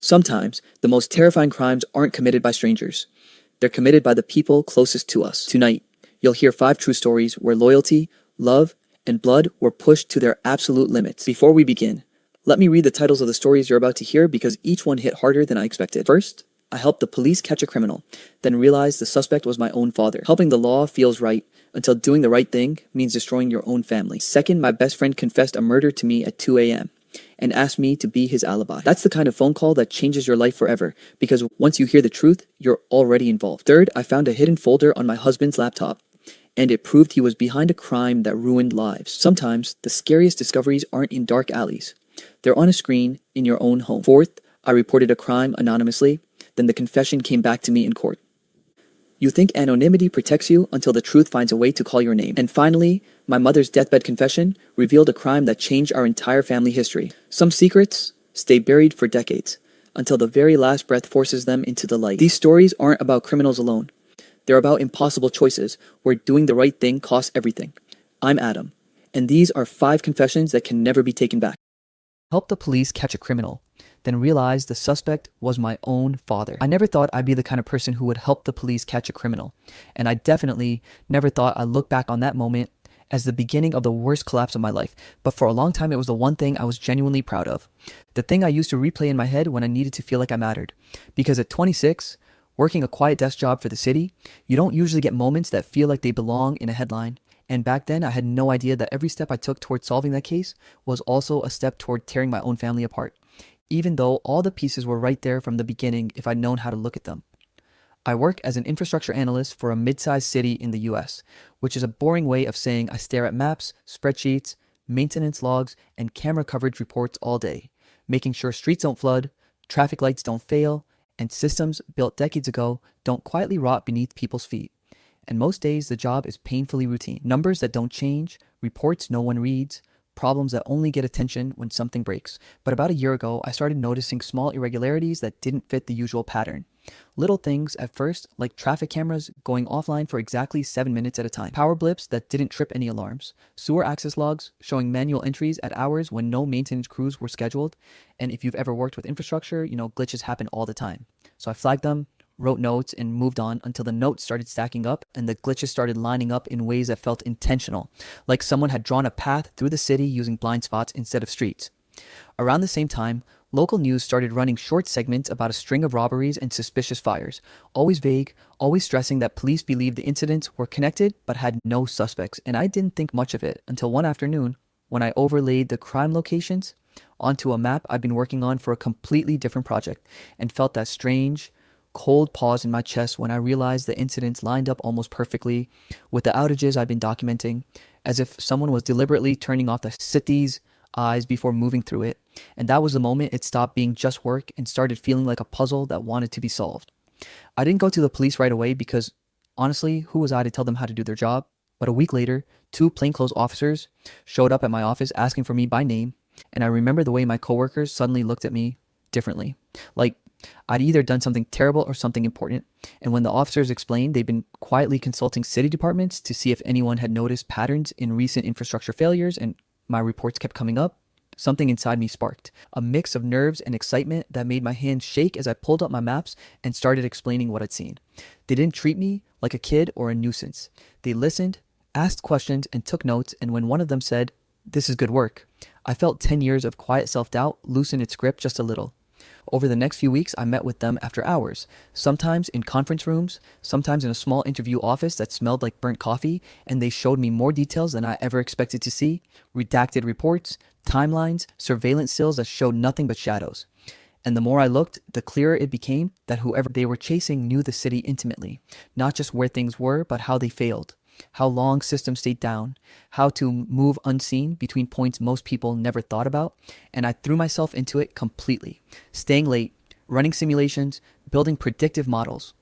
Sometimes, the most terrifying crimes aren't committed by strangers. They're committed by the people closest to us. Tonight, you'll hear 5 true stories where loyalty, love, and blood were pushed to their absolute limits. Before we begin, let me read the titles of the stories you're about to hear because each one hit harder than I expected. First, I helped the police catch a criminal, then realized the suspect was my own father. Helping the law feels right until doing the right thing means destroying your own family. Second, my best friend confessed a murder to me at 2 a.m. and asked me to be his alibi. That's the kind of phone call that changes your life forever, because once you hear the truth, you're already involved. Third, I found a hidden folder on my husband's laptop, and it proved he was behind a crime that ruined lives. Sometimes, the scariest discoveries aren't in dark alleys. They're on a screen in your own home. Fourth, I reported a crime anonymously, then the confession came back to me in court. You think anonymity protects you until the truth finds a way to call your name. And finally, my mother's deathbed confession revealed a crime that changed our entire family history. Some secrets stay buried for decades, until the very last breath forces them into the light. These stories aren't about criminals alone. They're about impossible choices, where doing the right thing costs everything. I'm Adam, and these are 5 confessions that can never be taken back. Help the police catch a criminal, then realized the suspect was my own father. I never thought I'd be the kind of person who would help the police catch a criminal, and I definitely never thought I'd look back on that moment as the beginning of the worst collapse of my life. But for a long time, it was the one thing I was genuinely proud of. The thing I used to replay in my head when I needed to feel like I mattered. Because at 26, working a quiet desk job for the city, you don't usually get moments that feel like they belong in a headline. And back then, I had no idea that every step I took toward solving that case was also a step toward tearing my own family apart, even though all the pieces were right there from the beginning if I'd known how to look at them. I work as an infrastructure analyst for a mid-sized city in the US, which is a boring way of saying I stare at maps, spreadsheets, maintenance logs, and camera coverage reports all day, making sure streets don't flood, traffic lights don't fail, and systems built decades ago don't quietly rot beneath people's feet. And most days, the job is painfully routine. Numbers that don't change, reports no one reads, problems that only get attention when something breaks. But about a year ago, I started noticing small irregularities that didn't fit the usual pattern. Little things at first, like traffic cameras going offline for exactly 7 minutes at a time, power blips that didn't trip any alarms, sewer access logs showing manual entries at hours when no maintenance crews were scheduled. And if you've ever worked with infrastructure, you know glitches happen all the time. So I flagged them, wrote notes, and moved on until the notes started stacking up and the glitches started lining up in ways that felt intentional, like someone had drawn a path through the city using blind spots instead of streets. Around the same time, local news started running short segments about a string of robberies and suspicious fires, always vague, always stressing that police believed the incidents were connected but had no suspects. And I didn't think much of it until one afternoon when I overlaid the crime locations onto a map I'd been working on for a completely different project and felt that strange, cold pause in my chest when I realized the incidents lined up almost perfectly with the outages I'd been documenting, as if someone was deliberately turning off the city's eyes before moving through it. And that was the moment it stopped being just work and started feeling like a puzzle that wanted to be solved. I didn't go to the police right away because, honestly, who was I to tell them how to do their job? But a week later, 2 plainclothes officers showed up at my office asking for me by name, and I remember the way my coworkers suddenly looked at me differently. Like I'd either done something terrible or something important. And when the officers explained they'd been quietly consulting city departments to see if anyone had noticed patterns in recent infrastructure failures and my reports kept coming up, something inside me sparked. A mix of nerves and excitement that made my hands shake as I pulled up my maps and started explaining what I'd seen. They didn't treat me like a kid or a nuisance. They listened, asked questions, and took notes, and when one of them said, "This is good work," I felt 10 years of quiet self-doubt loosen its grip just a little. Over the next few weeks, I met with them after hours, sometimes in conference rooms, sometimes in a small interview office that smelled like burnt coffee, and they showed me more details than I ever expected to see: redacted reports, timelines, surveillance stills that showed nothing but shadows. And the more I looked, the clearer it became that whoever they were chasing knew the city intimately, not just where things were, but how they failed, how long systems stayed down, how to move unseen between points most people never thought about. And I threw myself into it completely, staying late, running simulations, building predictive models,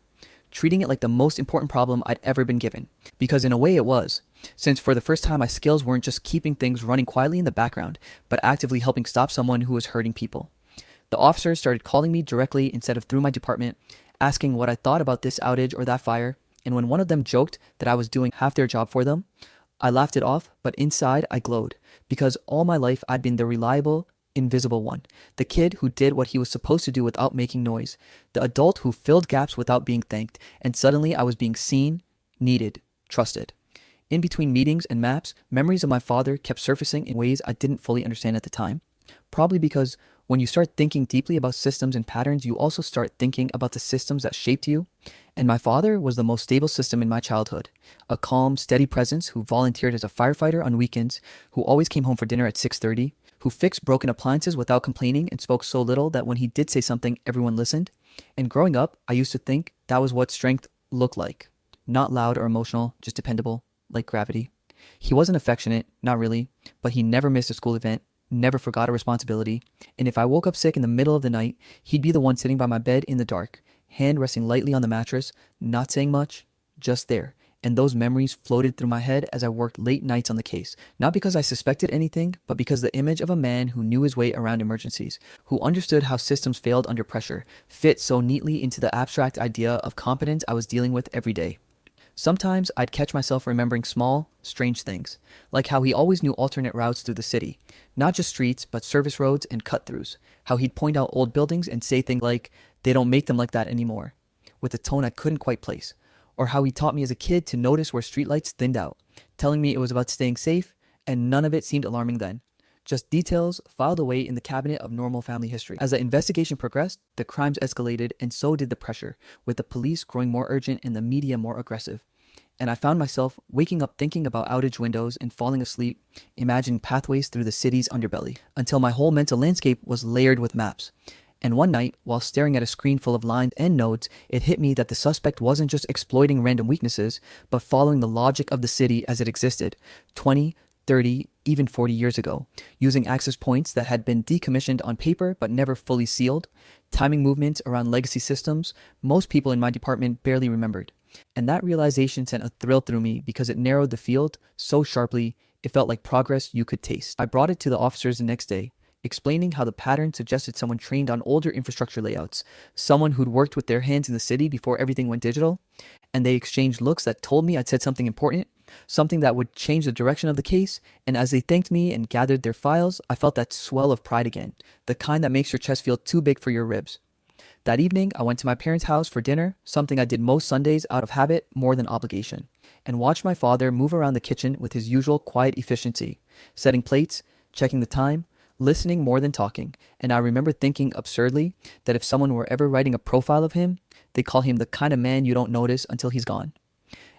treating it like the most important problem I'd ever been given. Because in a way it was, since for the first time my skills weren't just keeping things running quietly in the background, but actively helping stop someone who was hurting people. The officers started calling me directly instead of through my department, asking what I thought about this outage or that fire. And when one of them joked that I was doing half their job for them, I laughed it off, but inside I glowed, because all my life I'd been the reliable, invisible one. The kid who did what he was supposed to do without making noise. The adult who filled gaps without being thanked. And suddenly I was being seen, needed, trusted. In between meetings and maps, memories of my father kept surfacing in ways I didn't fully understand at the time. Probably because when you start thinking deeply about systems and patterns, you also start thinking about the systems that shaped you. And my father was the most stable system in my childhood. A calm, steady presence who volunteered as a firefighter on weekends, who always came home for dinner at 6:30, who fixed broken appliances without complaining and spoke so little that when he did say something, everyone listened. And growing up, I used to think that was what strength looked like. Not loud or emotional, just dependable, like gravity. He wasn't affectionate, not really, but he never missed a school event, never forgot a responsibility, and if I woke up sick in the middle of the night, he'd be the one sitting by my bed in the dark, hand resting lightly on the mattress, not saying much, just there. And those memories floated through my head as I worked late nights on the case, not because I suspected anything, but because the image of a man who knew his way around emergencies, who understood how systems failed under pressure, fit so neatly into the abstract idea of competence I was dealing with every day. Sometimes I'd catch myself remembering small, strange things, like how he always knew alternate routes through the city, not just streets, but service roads and cut-throughs, how he'd point out old buildings and say things like, "They don't make them like that anymore," with a tone I couldn't quite place, or how he taught me as a kid to notice where streetlights thinned out, telling me it was about staying safe, and none of it seemed alarming then. Just details filed away in the cabinet of normal family history. As the investigation progressed, the crimes escalated, and so did the pressure, with the police growing more urgent and the media more aggressive. And I found myself waking up thinking about outage windows and falling asleep, imagining pathways through the city's underbelly, until my whole mental landscape was layered with maps. And one night, while staring at a screen full of lines and nodes, it hit me that the suspect wasn't just exploiting random weaknesses, but following the logic of the city as it existed 20, 30, even 40 years ago, using access points that had been decommissioned on paper but never fully sealed, timing movements around legacy systems most people in my department barely remembered. And that realization sent a thrill through me because it narrowed the field so sharply it felt like progress you could taste. I brought it to the officers the next day, explaining how the pattern suggested someone trained on older infrastructure layouts, someone who'd worked with their hands in the city before everything went digital, and they exchanged looks that told me I'd said something important, something that would change the direction of the case. And as they thanked me and gathered their files, I felt that swell of pride again, the kind that makes your chest feel too big for your ribs. That evening, I went to my parents' house for dinner, something I did most Sundays out of habit more than obligation, and watched my father move around the kitchen with his usual quiet efficiency, setting plates, checking the time, listening more than talking. And I remember thinking absurdly that if someone were ever writing a profile of him, they'd call him the kind of man you don't notice until he's gone.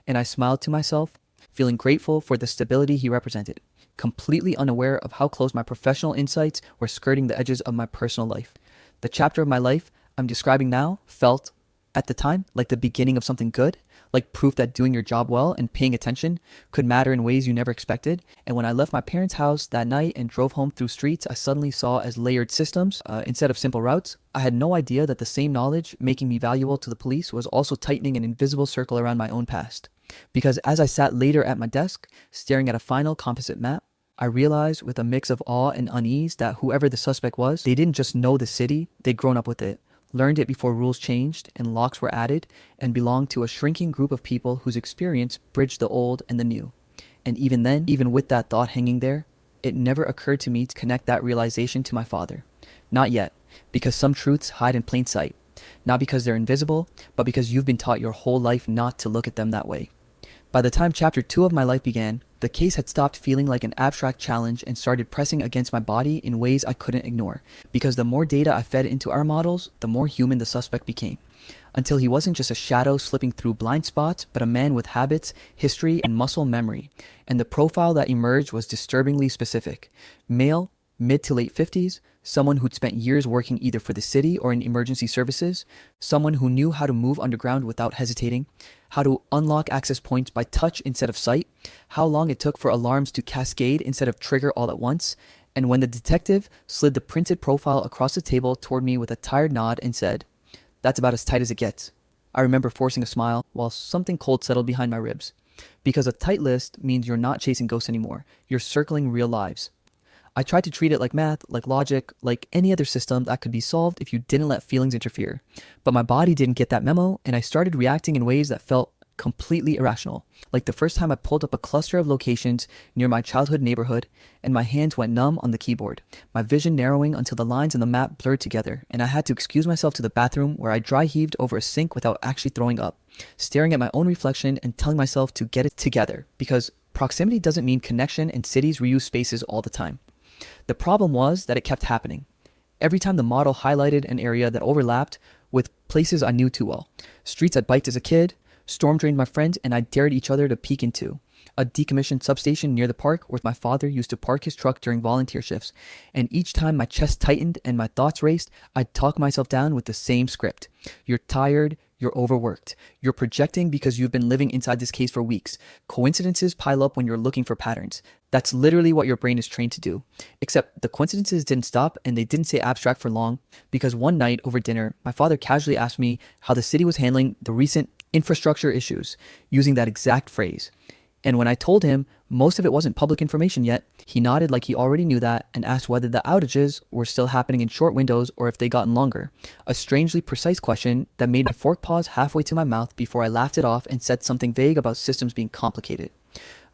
And I smiled to myself, feeling grateful for the stability he represented, completely unaware of how close my professional insights were skirting the edges of my personal life. The chapter of my life I'm describing now felt, at the time, like the beginning of something good, like proof that doing your job well and paying attention could matter in ways you never expected. And when I left my parents' house that night and drove home through streets I suddenly saw as layered systems instead of simple routes, I had no idea that the same knowledge making me valuable to the police was also tightening an invisible circle around my own past. Because as I sat later at my desk, staring at a final composite map, I realized with a mix of awe and unease that whoever the suspect was, they didn't just know the city, they'd grown up with it, learned it before rules changed and locks were added, and belonged to a shrinking group of people whose experience bridged the old and the new. And even then, even with that thought hanging there, it never occurred to me to connect that realization to my father. Not yet, because some truths hide in plain sight. Not because they're invisible, but because you've been taught your whole life not to look at them that way. By the time chapter 2 of my life began, the case had stopped feeling like an abstract challenge and started pressing against my body in ways I couldn't ignore, because the more data I fed into our models, the more human the suspect became, until he wasn't just a shadow slipping through blind spots, but a man with habits, history, and muscle memory. And the profile that emerged was disturbingly specific. Male, mid to late 50s, someone who'd spent years working either for the city or in emergency services, someone who knew how to move underground without hesitating, how to unlock access points by touch instead of sight, how long it took for alarms to cascade instead of trigger all at once. And when the detective slid the printed profile across the table toward me with a tired nod and said, "That's about as tight as it gets," I remember forcing a smile while something cold settled behind my ribs. Because a tight list means you're not chasing ghosts anymore, you're circling real lives. I tried to treat it like math, like logic, like any other system that could be solved if you didn't let feelings interfere. But my body didn't get that memo, and I started reacting in ways that felt completely irrational. Like the first time I pulled up a cluster of locations near my childhood neighborhood and my hands went numb on the keyboard, my vision narrowing until the lines in the map blurred together, and I had to excuse myself to the bathroom where I dry heaved over a sink without actually throwing up, staring at my own reflection and telling myself to get it together, because proximity doesn't mean connection and cities reuse spaces all the time. The problem was that it kept happening. Every time the model highlighted an area that overlapped with places I knew too well. Streets I'd biked as a kid, storm drained my friends, and I dared each other to peek into. A decommissioned substation near the park where my father used to park his truck during volunteer shifts. And each time my chest tightened and my thoughts raced, I'd talk myself down with the same script. You're tired, you're overworked. You're projecting because you've been living inside this case for weeks. Coincidences pile up when you're looking for patterns. That's literally what your brain is trained to do. Except the coincidences didn't stop and they didn't stay abstract for long, because one night over dinner, my father casually asked me how the city was handling the recent infrastructure issues, using that exact phrase. And when I told him most of it wasn't public information yet, he nodded like he already knew that and asked whether the outages were still happening in short windows or if they gotten longer. A strangely precise question that made my fork pause halfway to my mouth before I laughed it off and said something vague about systems being complicated.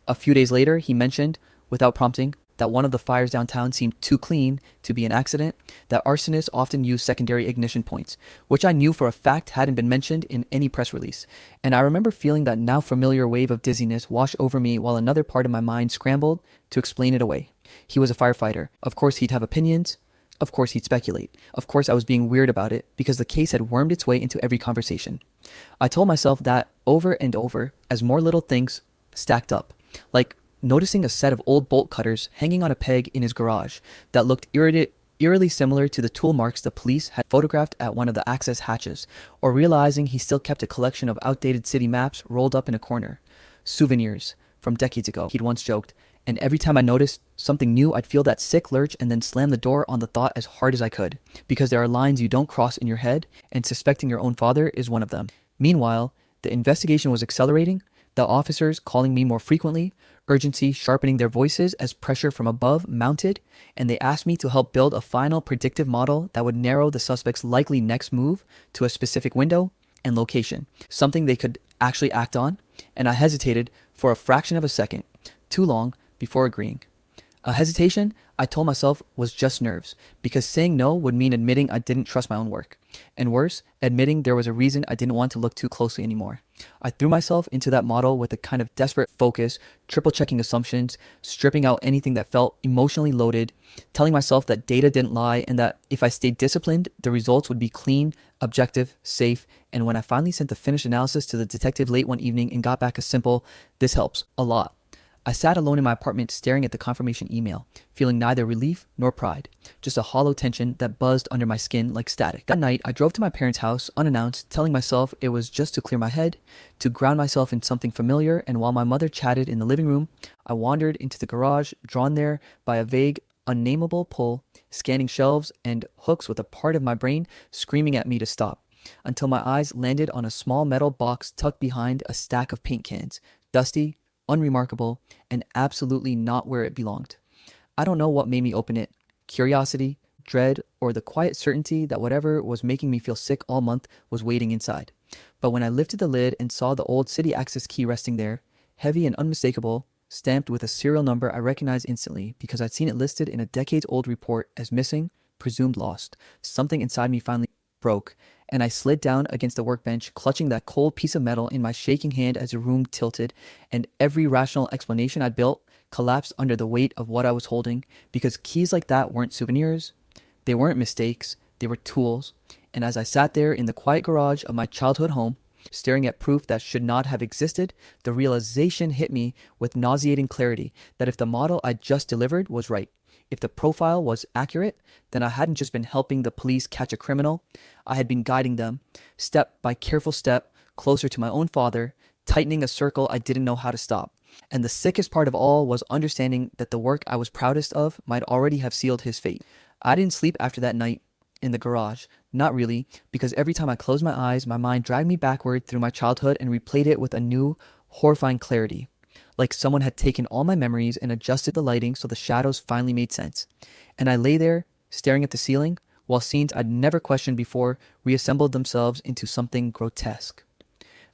A few days later, he mentioned, without prompting, that one of the fires downtown seemed too clean to be an accident, that arsonists often use secondary ignition points, which I knew for a fact hadn't been mentioned in any press release. And I remember feeling that now familiar wave of dizziness wash over me while another part of my mind scrambled to explain it away. He was a firefighter. Of course he'd have opinions. Of course he'd speculate. Of course I was being weird about it because the case had wormed its way into every conversation. I told myself that over and over as more little things stacked up, like noticing a set of old bolt cutters hanging on a peg in his garage that looked eerily similar to the tool marks the police had photographed at one of the access hatches, or realizing he still kept a collection of outdated city maps rolled up in a corner. Souvenirs from decades ago, he'd once joked, and every time I noticed something new, I'd feel that sick lurch and then slam the door on the thought as hard as I could, because there are lines you don't cross in your head, and suspecting your own father is one of them. Meanwhile, the investigation was accelerating, the officers calling me more frequently, urgency sharpening their voices as pressure from above mounted, and they asked me to help build a final predictive model that would narrow the suspect's likely next move to a specific window and location, something they could actually act on, and I hesitated for a fraction of a second, too long, before agreeing. A hesitation, I told myself, was just nerves, because saying no would mean admitting I didn't trust my own work. And worse, admitting there was a reason I didn't want to look too closely anymore. I threw myself into that model with a kind of desperate focus, triple-checking assumptions, stripping out anything that felt emotionally loaded, telling myself that data didn't lie and that if I stayed disciplined, the results would be clean, objective, safe, and when I finally sent the finished analysis to the detective late one evening and got back a simple, "This helps, a lot," I sat alone in my apartment staring at the confirmation email, feeling neither relief nor pride, just a hollow tension that buzzed under my skin like static. That night, I drove to my parents' house unannounced, telling myself it was just to clear my head, to ground myself in something familiar, and while my mother chatted in the living room, I wandered into the garage, drawn there by a vague, unnameable pull, scanning shelves and hooks with a part of my brain screaming at me to stop, until my eyes landed on a small metal box tucked behind a stack of paint cans, dusty, unremarkable, and absolutely not where it belonged. I don't know what made me open it, curiosity, dread, or the quiet certainty that whatever was making me feel sick all month was waiting inside. But when I lifted the lid and saw the old city access key resting there, heavy and unmistakable, stamped with a serial number I recognized instantly because I'd seen it listed in a decades-old report as missing, presumed lost, something inside me finally broke, and I slid down against the workbench, clutching that cold piece of metal in my shaking hand as the room tilted, and every rational explanation I'd built collapsed under the weight of what I was holding, because keys like that weren't souvenirs, they weren't mistakes, they were tools. And as I sat there in the quiet garage of my childhood home, staring at proof that should not have existed, the realization hit me with nauseating clarity that if the model I just delivered was right, if the profile was accurate, then I hadn't just been helping the police catch a criminal, I had been guiding them, step by careful step, closer to my own father, tightening a circle I didn't know how to stop. And the sickest part of all was understanding that the work I was proudest of might already have sealed his fate. I didn't sleep after that night in the garage, not really, because every time I closed my eyes, my mind dragged me backward through my childhood and replayed it with a new, horrifying clarity. Like someone had taken all my memories and adjusted the lighting so the shadows finally made sense. And I lay there, staring at the ceiling, while scenes I'd never questioned before reassembled themselves into something grotesque.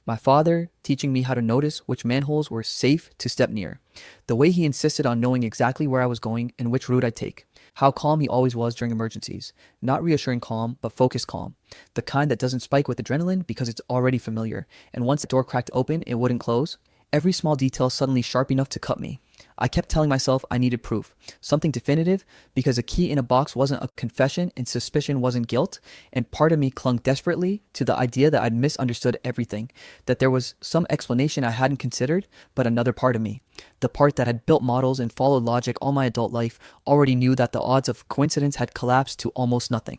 My father teaching me how to notice which manholes were safe to step near. The way he insisted on knowing exactly where I was going and which route I'd take. How calm he always was during emergencies. Not reassuring calm, but focused calm. The kind that doesn't spike with adrenaline because it's already familiar, and once the door cracked open, it wouldn't close. Every small detail suddenly sharp enough to cut me. I kept telling myself I needed proof, something definitive, because a key in a box wasn't a confession and suspicion wasn't guilt, and part of me clung desperately to the idea that I'd misunderstood everything, that there was some explanation I hadn't considered, but another part of me, the part that had built models and followed logic all my adult life, already knew that the odds of coincidence had collapsed to almost nothing.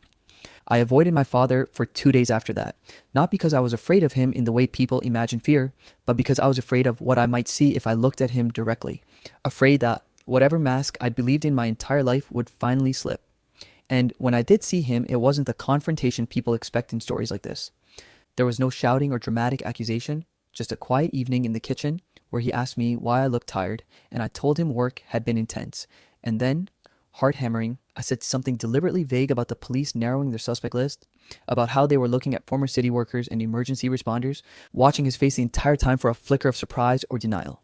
I avoided my father for 2 days after that, not because I was afraid of him in the way people imagine fear, but because I was afraid of what I might see if I looked at him directly, afraid that whatever mask I believed in my entire life would finally slip. And when I did see him, it wasn't the confrontation people expect in stories like this. There was no shouting or dramatic accusation, just a quiet evening in the kitchen where he asked me why I looked tired, and I told him work had been intense. And then, heart hammering, I said something deliberately vague about the police narrowing their suspect list, about how they were looking at former city workers and emergency responders, watching his face the entire time for a flicker of surprise or denial.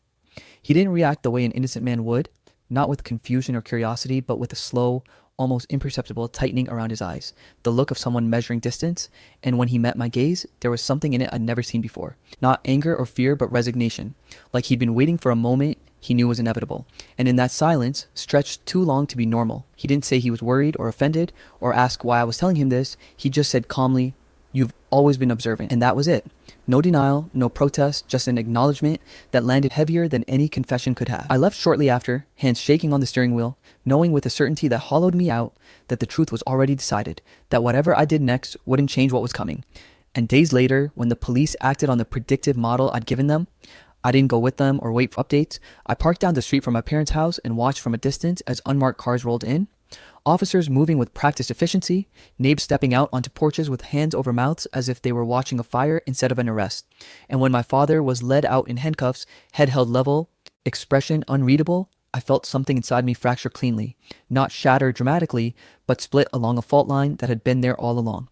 He didn't react the way an innocent man would, not with confusion or curiosity, but with a slow, almost imperceptible tightening around his eyes, the look of someone measuring distance, and when he met my gaze, there was something in it I'd never seen before. Not anger or fear, but resignation, like he'd been waiting for a moment he knew was inevitable. And in that silence, stretched too long to be normal, he didn't say he was worried or offended or ask why I was telling him this. He just said calmly, "You've always been observant." And that was it. No denial, no protest, just an acknowledgement that landed heavier than any confession could have. I left shortly after, hands shaking on the steering wheel, knowing with a certainty that hollowed me out that the truth was already decided, that whatever I did next wouldn't change what was coming. And days later, when the police acted on the predictive model I'd given them, I didn't go with them or wait for updates. I parked down the street from my parents' house and watched from a distance as unmarked cars rolled in. Officers moving with practiced efficiency, neighbors stepping out onto porches with hands over mouths as if they were watching a fire instead of an arrest. And when my father was led out in handcuffs, head held level, expression unreadable, I felt something inside me fracture cleanly, not shatter dramatically, but split along a fault line that had been there all along.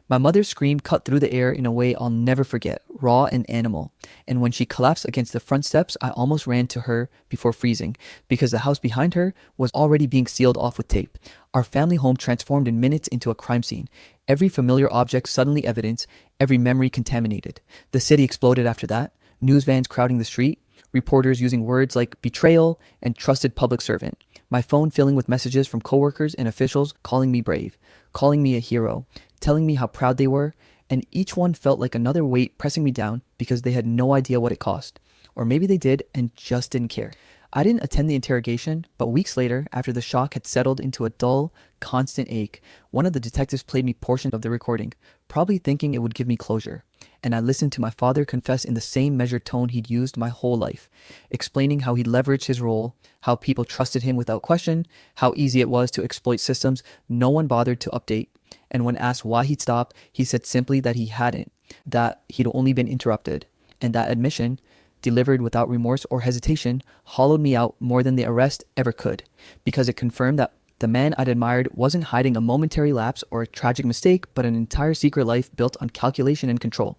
My mother's scream cut through the air in a way I'll never forget, raw and animal. And when she collapsed against the front steps, I almost ran to her before freezing, because the house behind her was already being sealed off with tape. Our family home transformed in minutes into a crime scene. Every familiar object suddenly evidence, every memory contaminated. The city exploded after that, news vans crowding the street, reporters using words like betrayal and trusted public servant. My phone filling with messages from coworkers and officials calling me brave, calling me a hero, telling me how proud they were, and each one felt like another weight pressing me down because they had no idea what it cost. Or maybe they did and just didn't care. I didn't attend the interrogation, but weeks later, after the shock had settled into a dull, constant ache, one of the detectives played me portions of the recording, probably thinking it would give me closure. And I listened to my father confess in the same measured tone he'd used my whole life, explaining how he'd leveraged his role, how people trusted him without question, how easy it was to exploit systems no one bothered to update. And when asked why he'd stopped, he said simply that he hadn't, that he'd only been interrupted. And that admission, delivered without remorse or hesitation, hollowed me out more than the arrest ever could, because it confirmed that the man I'd admired wasn't hiding a momentary lapse or a tragic mistake, but an entire secret life built on calculation and control.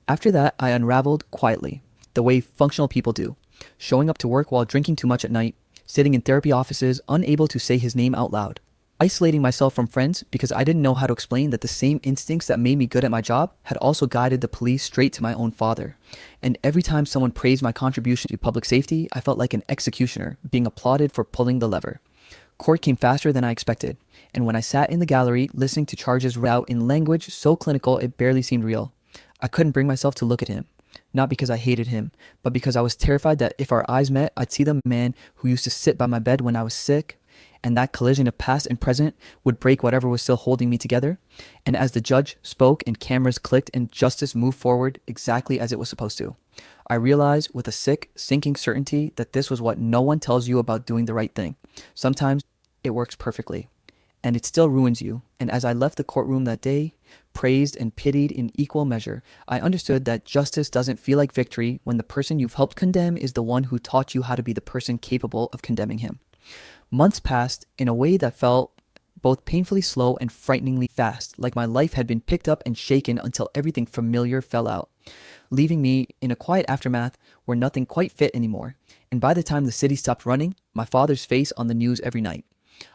After that, I unraveled quietly, the way functional people do, showing up to work while drinking too much at night, sitting in therapy offices unable to say his name out loud, isolating myself from friends because I didn't know how to explain that the same instincts that made me good at my job had also guided the police straight to my own father. And every time someone praised my contribution to public safety, I felt like an executioner being applauded for pulling the lever. Court came faster than I expected, and when I sat in the gallery listening to charges read out in language so clinical it barely seemed real, I couldn't bring myself to look at him. Not because I hated him, but because I was terrified that if our eyes met, I'd see the man who used to sit by my bed when I was sick, and that collision of past and present would break whatever was still holding me together. And as the judge spoke and cameras clicked and justice moved forward exactly as it was supposed to, I realized with a sick, sinking certainty that this was what no one tells you about doing the right thing. Sometimes it works perfectly, and it still ruins you. And as I left the courtroom that day, praised and pitied in equal measure, I understood that justice doesn't feel like victory when the person you've helped condemn is the one who taught you how to be the person capable of condemning him. Months passed in a way that felt both painfully slow and frighteningly fast, like my life had been picked up and shaken until everything familiar fell out, leaving me in a quiet aftermath where nothing quite fit anymore. And by the time the city stopped running, my father's face on the news every night.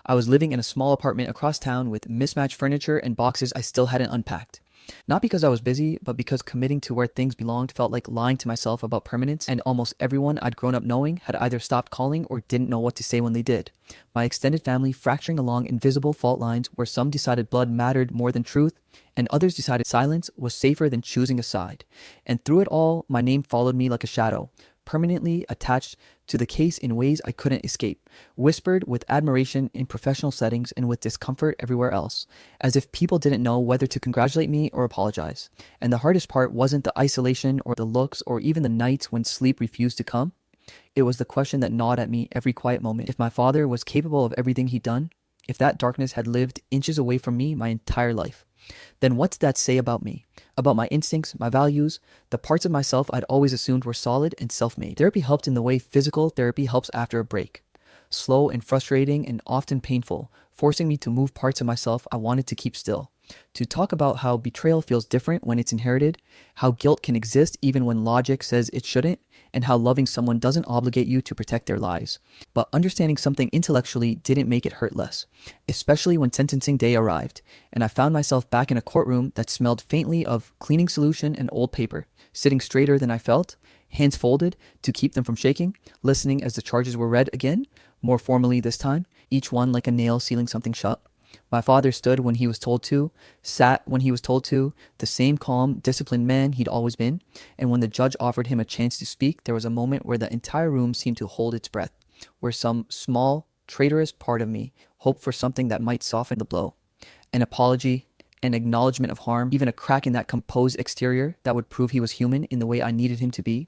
I was living in a small apartment across town with mismatched furniture and boxes I still hadn't unpacked. Not because I was busy, but because committing to where things belonged felt like lying to myself about permanence, and almost everyone I'd grown up knowing had either stopped calling or didn't know what to say when they did. My extended family fracturing along invisible fault lines where some decided blood mattered more than truth, and others decided silence was safer than choosing a side. And through it all, my name followed me like a shadow, permanently attached to the case in ways I couldn't escape, whispered with admiration in professional settings and with discomfort everywhere else, as if people didn't know whether to congratulate me or apologize. And the hardest part wasn't the isolation or the looks or even the nights when sleep refused to come. It was the question that gnawed at me every quiet moment. If my father was capable of everything he'd done, if that darkness had lived inches away from me my entire life, then what's that say about me? About my instincts, my values, the parts of myself I'd always assumed were solid and self-made. Therapy helped in the way physical therapy helps after a break. Slow and frustrating and often painful, forcing me to move parts of myself I wanted to keep still. To talk about how betrayal feels different when it's inherited, how guilt can exist even when logic says it shouldn't, and how loving someone doesn't obligate you to protect their lives. But understanding something intellectually didn't make it hurt less, especially when sentencing day arrived, and I found myself back in a courtroom that smelled faintly of cleaning solution and old paper, sitting straighter than I felt, hands folded to keep them from shaking, listening as the charges were read again, more formally this time, each one like a nail sealing something shut. My father stood when he was told to, sat when he was told to, the same calm, disciplined man he'd always been, and when the judge offered him a chance to speak, there was a moment where the entire room seemed to hold its breath, where some small, traitorous part of me hoped for something that might soften the blow. An apology, an acknowledgement of harm, even a crack in that composed exterior that would prove he was human in the way I needed him to be.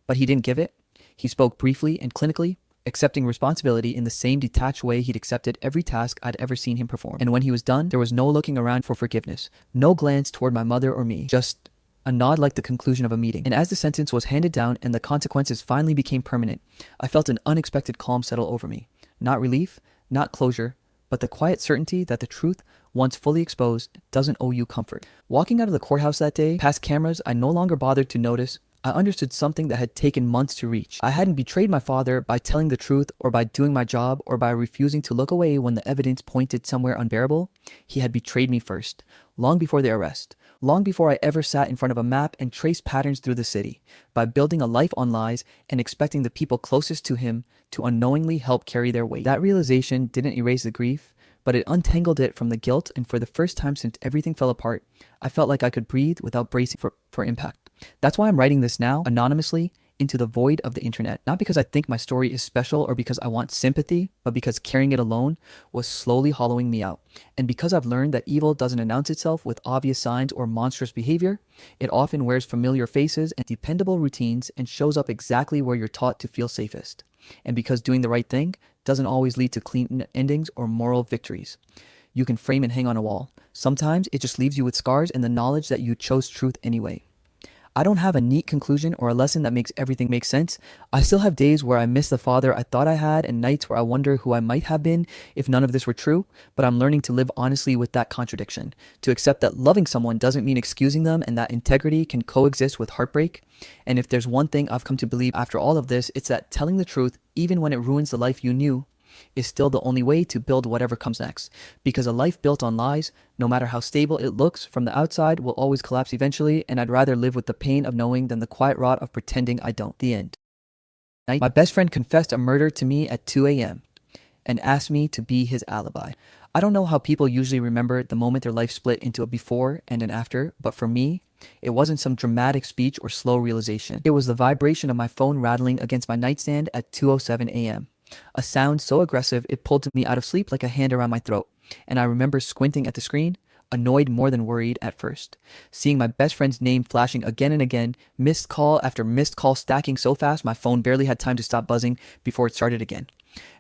But he didn't give it. He spoke briefly and clinically, accepting responsibility in the same detached way he'd accepted every task I'd ever seen him perform. And when he was done, there was no looking around for forgiveness, no glance toward my mother or me, just a nod like the conclusion of a meeting. And as the sentence was handed down and the consequences finally became permanent, I felt an unexpected calm settle over me. Not relief, not closure, but the quiet certainty that the truth, once fully exposed, doesn't owe you comfort. Walking out of the courthouse that day, past cameras I no longer bothered to notice, I understood something that had taken months to reach. I hadn't betrayed my father by telling the truth or by doing my job or by refusing to look away when the evidence pointed somewhere unbearable. He had betrayed me first, long before the arrest, long before I ever sat in front of a map and traced patterns through the city, by building a life on lies and expecting the people closest to him to unknowingly help carry their weight. That realization didn't erase the grief, but it untangled it from the guilt, and for the first time since everything fell apart, I felt like I could breathe without bracing for impact. That's why I'm writing this now, anonymously, into the void of the internet. Not because I think my story is special or because I want sympathy, but because carrying it alone was slowly hollowing me out. And because I've learned that evil doesn't announce itself with obvious signs or monstrous behavior, it often wears familiar faces and dependable routines and shows up exactly where you're taught to feel safest. And because doing the right thing doesn't always lead to clean endings or moral victories. You can frame and hang on a wall. Sometimes it just leaves you with scars and the knowledge that you chose truth anyway. I don't have a neat conclusion or a lesson that makes everything make sense. I still have days where I miss the father I thought I had and nights where I wonder who I might have been if none of this were true, but I'm learning to live honestly with that contradiction, to accept that loving someone doesn't mean excusing them and that integrity can coexist with heartbreak. And if there's one thing I've come to believe after all of this, it's that telling the truth, even when it ruins the life you knew, is still the only way to build whatever comes next. Because a life built on lies, no matter how stable it looks from the outside, will always collapse eventually, and I'd rather live with the pain of knowing than the quiet rot of pretending I don't. The end. My best friend confessed a murder to me at 2 a.m. and asked me to be his alibi. I don't know how people usually remember the moment their life split into a before and an after, but for me, it wasn't some dramatic speech or slow realization. It was the vibration of my phone rattling against my nightstand at 2:07 a.m. A sound so aggressive it pulled me out of sleep like a hand around my throat, and I remember squinting at the screen, annoyed more than worried at first, seeing my best friend's name flashing again and again, missed call after missed call stacking so fast my phone barely had time to stop buzzing before it started again.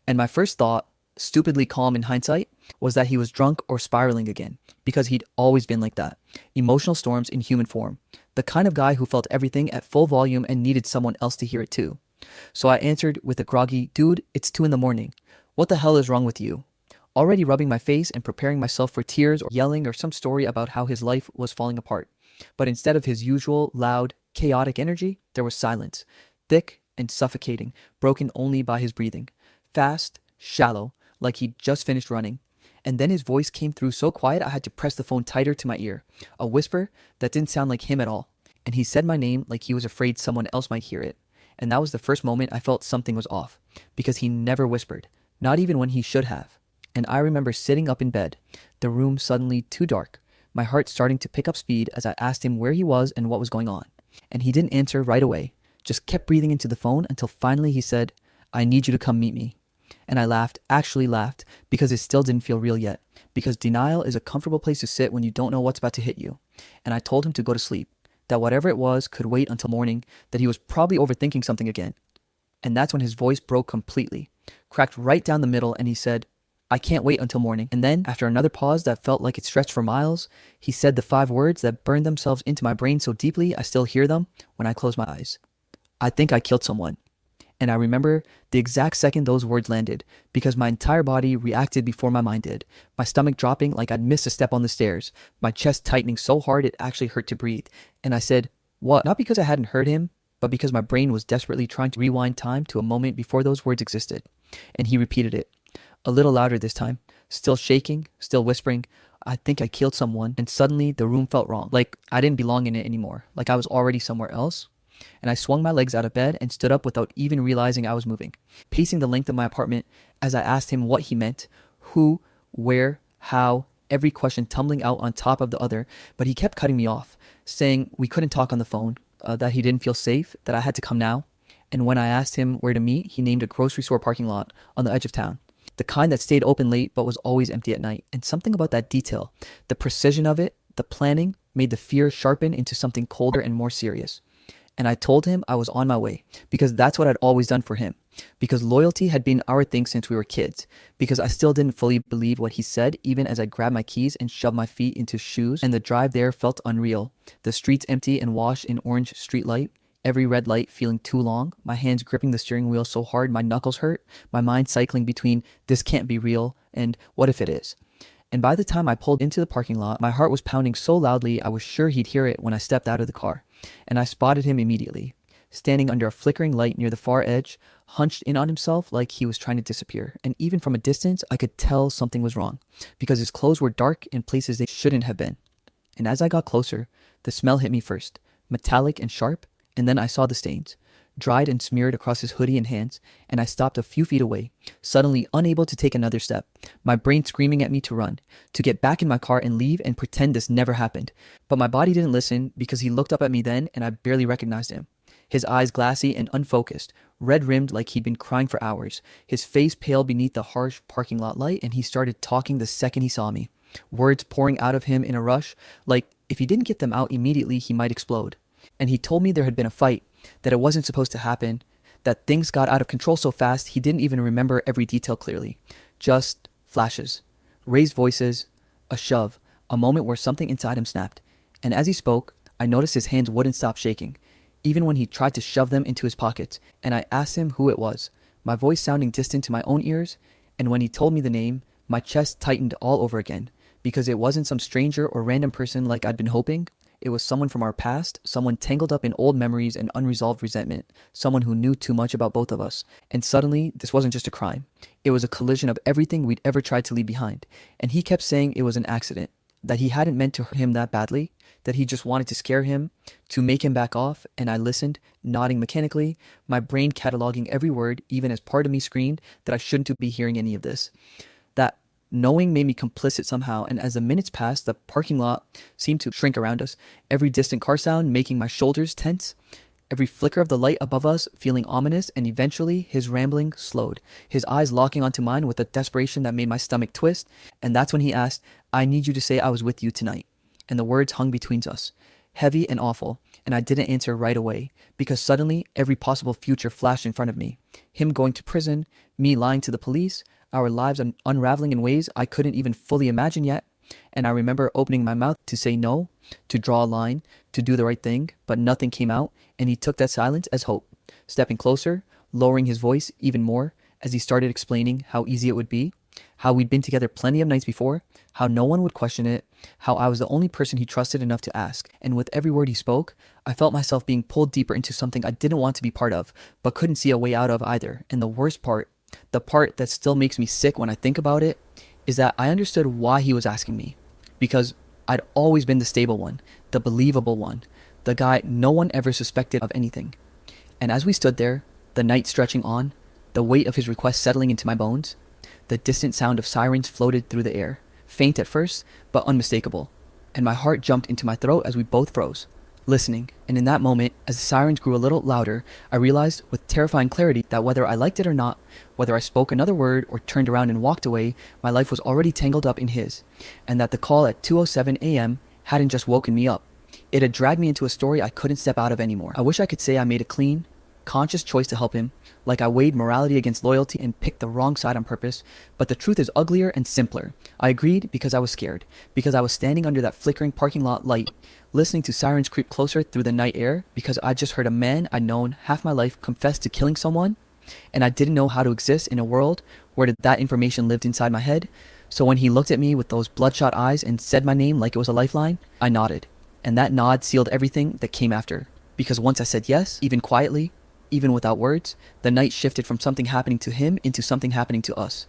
And my first thought, stupidly calm in hindsight, was that he was drunk or spiraling again, because he'd always been like that. Emotional storms in human form, the kind of guy who felt everything at full volume and needed someone else to hear it too. So I answered with a groggy, "Dude, it's 2 a.m. What the hell is wrong with you?" already rubbing my face and preparing myself for tears or yelling or some story about how his life was falling apart. But instead of his usual loud, chaotic energy, there was silence, thick and suffocating, broken only by his breathing. Fast, shallow, like he'd just finished running. And then his voice came through so quiet I had to press the phone tighter to my ear, a whisper that didn't sound like him at all. And he said my name like he was afraid someone else might hear it. And that was the first moment I felt something was off, because he never whispered, not even when he should have. And I remember sitting up in bed, the room suddenly too dark, my heart starting to pick up speed as I asked him where he was and what was going on. And he didn't answer right away, just kept breathing into the phone until finally he said, "I need you to come meet me." And I laughed, actually laughed, because it still didn't feel real yet, because denial is a comfortable place to sit when you don't know what's about to hit you. And I told him to go to sleep, that whatever it was could wait until morning, that he was probably overthinking something again. And that's when his voice broke completely, cracked right down the middle, and he said, "I can't wait until morning." And then, after another pause that felt like it stretched for miles, he said the 5 words that burned themselves into my brain so deeply I still hear them when I close my eyes. "I think I killed someone." And I remember the exact second those words landed, because my entire body reacted before my mind did, my stomach dropping like I'd missed a step on the stairs, my chest tightening so hard it actually hurt to breathe. And I said, "What?" Not because I hadn't heard him, but because my brain was desperately trying to rewind time to a moment before those words existed. And he repeated it, a little louder this time, still shaking, still whispering, "I think I killed someone." And suddenly the room felt wrong, like I didn't belong in it anymore, like I was already somewhere else. And I swung my legs out of bed and stood up without even realizing I was moving, pacing the length of my apartment as I asked him what he meant, who, where, how, every question tumbling out on top of the other, but he kept cutting me off, saying we couldn't talk on the phone, that he didn't feel safe, that I had to come now. And when I asked him where to meet, he named a grocery store parking lot on the edge of town, the kind that stayed open late but was always empty at night. And something about that detail, the precision of it, the planning, made the fear sharpen into something colder and more serious. And I told him I was on my way, because that's what I'd always done for him, because loyalty had been our thing since we were kids, because I still didn't fully believe what he said even as I grabbed my keys and shoved my feet into shoes, and the drive there felt unreal, the streets empty and washed in orange street light, every red light feeling too long, my hands gripping the steering wheel so hard my knuckles hurt, my mind cycling between "this can't be real" and "what if it is?" And by the time I pulled into the parking lot, my heart was pounding so loudly I was sure he'd hear it when I stepped out of the car. And I spotted him immediately, standing under a flickering light near the far edge, hunched in on himself like he was trying to disappear. And even from a distance, I could tell something was wrong, because his clothes were dark in places they shouldn't have been. And as I got closer, the smell hit me first, metallic and sharp, and then I saw the stains, dried and smeared across his hoodie and hands, and I stopped a few feet away, suddenly unable to take another step, my brain screaming at me to run, to get back in my car and leave and pretend this never happened. But my body didn't listen, because he looked up at me then and I barely recognized him. His eyes glassy and unfocused, red-rimmed like he'd been crying for hours, his face pale beneath the harsh parking lot light, and he started talking the second he saw me, words pouring out of him in a rush, like if he didn't get them out immediately he might explode. And he told me there had been a fight, that it wasn't supposed to happen, that things got out of control so fast he didn't even remember every detail clearly. Just flashes, raised voices, a shove, a moment where something inside him snapped. And as he spoke, I noticed his hands wouldn't stop shaking, even when he tried to shove them into his pockets. And I asked him who it was, my voice sounding distant to my own ears. And when he told me the name, my chest tightened all over again, because it wasn't some stranger or random person like I'd been hoping. It was someone from our past, someone tangled up in old memories and unresolved resentment, someone who knew too much about both of us. And suddenly, this wasn't just a crime. It was a collision of everything we'd ever tried to leave behind. And he kept saying it was an accident, that he hadn't meant to hurt him that badly, that he just wanted to scare him, to make him back off. And I listened, nodding mechanically, my brain cataloging every word, even as part of me screamed that I shouldn't be hearing any of this. That knowing made me complicit somehow, and as the minutes passed, the parking lot seemed to shrink around us, every distant car sound making my shoulders tense, every flicker of the light above us feeling ominous, and eventually his rambling slowed, his eyes locking onto mine with a desperation that made my stomach twist. And that's when he asked, "I need you to say I was with you tonight." And the words hung between us, heavy and awful, and I didn't answer right away, because suddenly every possible future flashed in front of me. Him going to prison, me lying to the police, our lives unraveling in ways I couldn't even fully imagine yet. And I remember opening my mouth to say no, to draw a line, to do the right thing, but nothing came out, and he took that silence as hope, stepping closer, lowering his voice even more as he started explaining how easy it would be, how we'd been together plenty of nights before, how no one would question it, how I was the only person he trusted enough to ask. And with every word he spoke, I felt myself being pulled deeper into something I didn't want to be part of, but couldn't see a way out of either. And the worst part, the part that still makes me sick when I think about it, is that I understood why he was asking me. Because I'd always been the stable one, the believable one, the guy no one ever suspected of anything. And as we stood there, the night stretching on, the weight of his request settling into my bones, the distant sound of sirens floated through the air, faint at first, but unmistakable. And my heart jumped into my throat as we both froze, listening. And in that moment, as the sirens grew a little louder, I realized with terrifying clarity that whether I liked it or not, whether I spoke another word or turned around and walked away, my life was already tangled up in his, and that the call at 2:07 a.m. hadn't just woken me up. It had dragged me into a story I couldn't step out of anymore. I wish I could say I made a clean, conscious choice to help him, like I weighed morality against loyalty and picked the wrong side on purpose, but the truth is uglier and simpler. I agreed because I was scared, because I was standing under that flickering parking lot light, listening to sirens creep closer through the night air, because I just heard a man I'd known half my life confess to killing someone, and I didn't know how to exist in a world where that information lived inside my head. So when he looked at me with those bloodshot eyes and said my name like it was a lifeline, I nodded. And that nod sealed everything that came after. Because once I said yes, even quietly, even without words, the night shifted from something happening to him into something happening to us.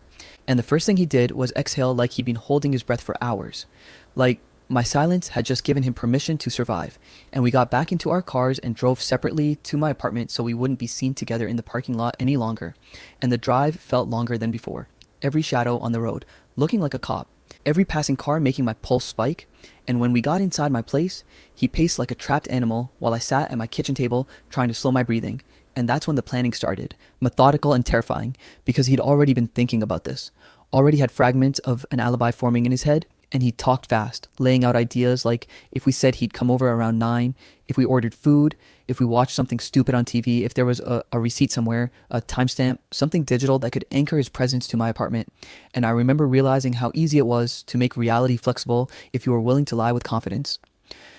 And the first thing he did was exhale like he'd been holding his breath for hours. Like my silence had just given him permission to survive. And we got back into our cars and drove separately to my apartment so we wouldn't be seen together in the parking lot any longer. And the drive felt longer than before. Every shadow on the road, looking like a cop. Every passing car making my pulse spike. And when we got inside my place, he paced like a trapped animal while I sat at my kitchen table trying to slow my breathing. And that's when the planning started, methodical and terrifying, because he'd already been thinking about this, already had fragments of an alibi forming in his head, and he talked fast, laying out ideas like if we said he'd come over around 9, if we ordered food, if we watched something stupid on TV, if there was a receipt somewhere, a timestamp, something digital that could anchor his presence to my apartment. And I remember realizing how easy it was to make reality flexible if you were willing to lie with confidence.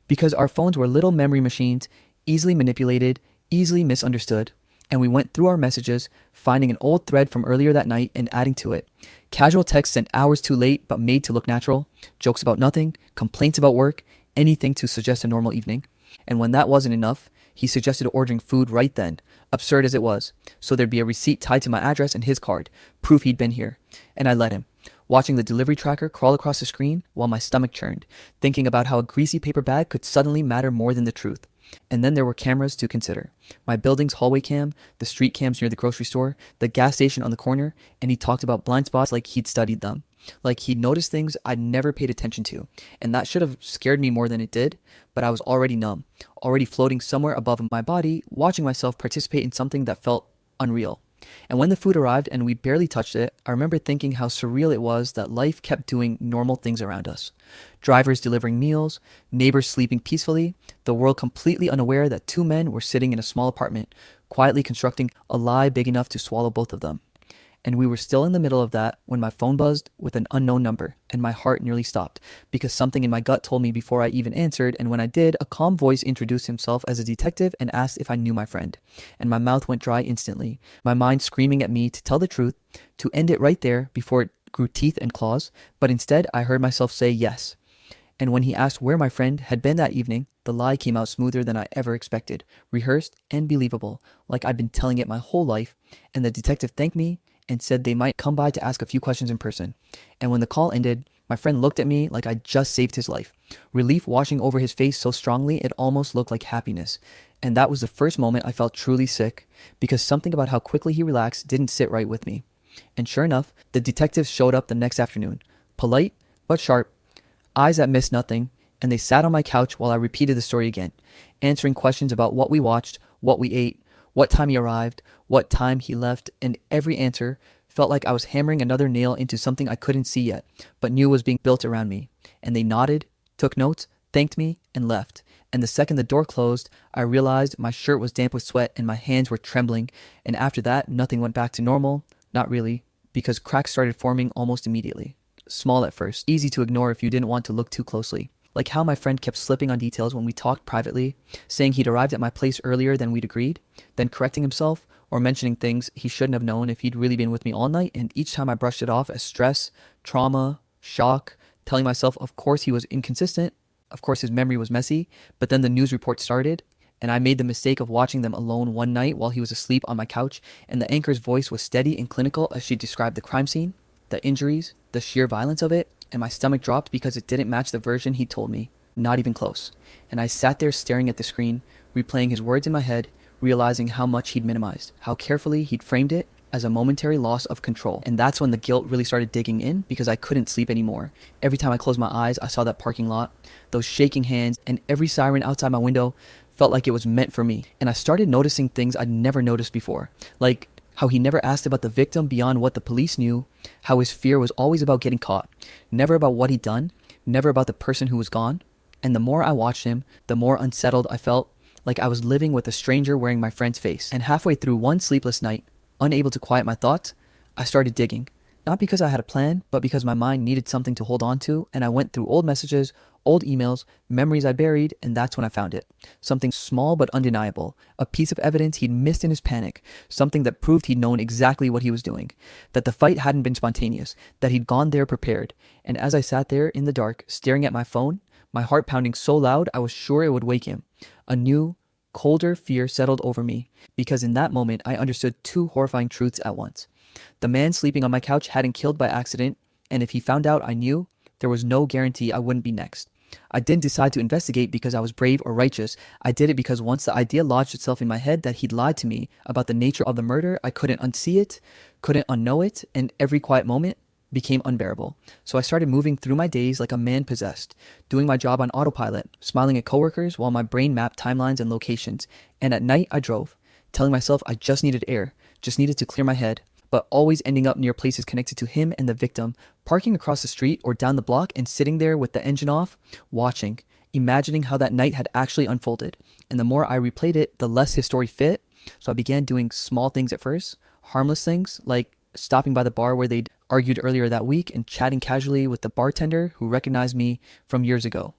Because our phones were little memory machines, easily manipulated, easily misunderstood, and we went through our messages, finding an old thread from earlier that night and adding to it. Casual texts sent hours too late but made to look natural, jokes about nothing, complaints about work, anything to suggest a normal evening. And when that wasn't enough, he suggested ordering food right then, absurd as it was, so there'd be a receipt tied to my address and his card, proof he'd been here. And I let him, watching the delivery tracker crawl across the screen while my stomach churned, thinking about how a greasy paper bag could suddenly matter more than the truth. And then there were cameras to consider. My building's hallway cam, the street cams near the grocery store, the gas station on the corner, and he talked about blind spots like he'd studied them. Like he'd noticed things I'd never paid attention to. And that should have scared me more than it did, but I was already numb, already floating somewhere above my body, watching myself participate in something that felt unreal. And when the food arrived and we barely touched it, I remember thinking how surreal it was that life kept doing normal things around us. Drivers delivering meals, neighbors sleeping peacefully, the world completely unaware that two men were sitting in a small apartment, quietly constructing a lie big enough to swallow both of them. And we were still in the middle of that when my phone buzzed with an unknown number, and my heart nearly stopped, because something in my gut told me before I even answered, and when I did, a calm voice introduced himself as a detective and asked if I knew my friend. And my mouth went dry instantly, my mind screaming at me to tell the truth, to end it right there before it grew teeth and claws, but instead I heard myself say yes. And when he asked where my friend had been that evening, the lie came out smoother than I ever expected, rehearsed and believable, like I'd been telling it my whole life, and the detective thanked me and said they might come by to ask a few questions in person. And when the call ended, my friend looked at me like I'd just saved his life, relief washing over his face so strongly it almost looked like happiness. And that was the first moment I felt truly sick, because something about how quickly he relaxed didn't sit right with me. And sure enough, the detectives showed up the next afternoon, polite but sharp, eyes that missed nothing, and they sat on my couch while I repeated the story again, answering questions about what we watched, what we ate, what time he arrived, what time he left, and every answer felt like I was hammering another nail into something I couldn't see yet, but knew was being built around me. And they nodded, took notes, thanked me, and left. And the second the door closed, I realized my shirt was damp with sweat and my hands were trembling. And after that, nothing went back to normal. Not really, because cracks started forming almost immediately. Small at first, easy to ignore if you didn't want to look too closely. Like how my friend kept slipping on details when we talked privately, saying he'd arrived at my place earlier than we'd agreed, then correcting himself, or mentioning things he shouldn't have known if he'd really been with me all night, and each time I brushed it off as stress, trauma, shock, telling myself of course he was inconsistent, of course his memory was messy. But then the news report started, and I made the mistake of watching them alone one night while he was asleep on my couch, and the anchor's voice was steady and clinical as she described the crime scene, the injuries, the sheer violence of it, and my stomach dropped because it didn't match the version he told me. Not even close. And I sat there staring at the screen, replaying his words in my head, realizing how much he'd minimized, how carefully he'd framed it as a momentary loss of control. And that's when the guilt really started digging in, because I couldn't sleep anymore. Every time I closed my eyes, I saw that parking lot, those shaking hands, and every siren outside my window felt like it was meant for me. And I started noticing things I'd never noticed before, like how he never asked about the victim beyond what the police knew, how his fear was always about getting caught, never about what he'd done, never about the person who was gone. And the more I watched him, the more unsettled I felt, like I was living with a stranger wearing my friend's face. And halfway through one sleepless night, unable to quiet my thoughts, I started digging. Not because I had a plan, but because my mind needed something to hold on to, and I went through old messages, old emails, memories I buried, and that's when I found it. Something small but undeniable, a piece of evidence he'd missed in his panic, something that proved he'd known exactly what he was doing, that the fight hadn't been spontaneous, that he'd gone there prepared. And as I sat there in the dark, staring at my phone, my heart pounding so loud I was sure it would wake him, a new, colder fear settled over me, because in that moment I understood two horrifying truths at once. The man sleeping on my couch hadn't killed by accident, and if he found out I knew, there was no guarantee I wouldn't be next. I didn't decide to investigate because I was brave or righteous. I did it because once the idea lodged itself in my head that he'd lied to me about the nature of the murder, I couldn't unsee it, couldn't unknow it, and every quiet moment became unbearable. So I started moving through my days like a man possessed, doing my job on autopilot, smiling at coworkers while my brain mapped timelines and locations. And at night I drove, telling myself I just needed air, just needed to clear my head, but always ending up near places connected to him and the victim, parking across the street or down the block and sitting there with the engine off, watching, imagining how that night had actually unfolded. And the more I replayed it, the less his story fit. So I began doing small things at first, harmless things like stopping by the bar where they'd argued earlier that week and chatting casually with the bartender who recognized me from years ago,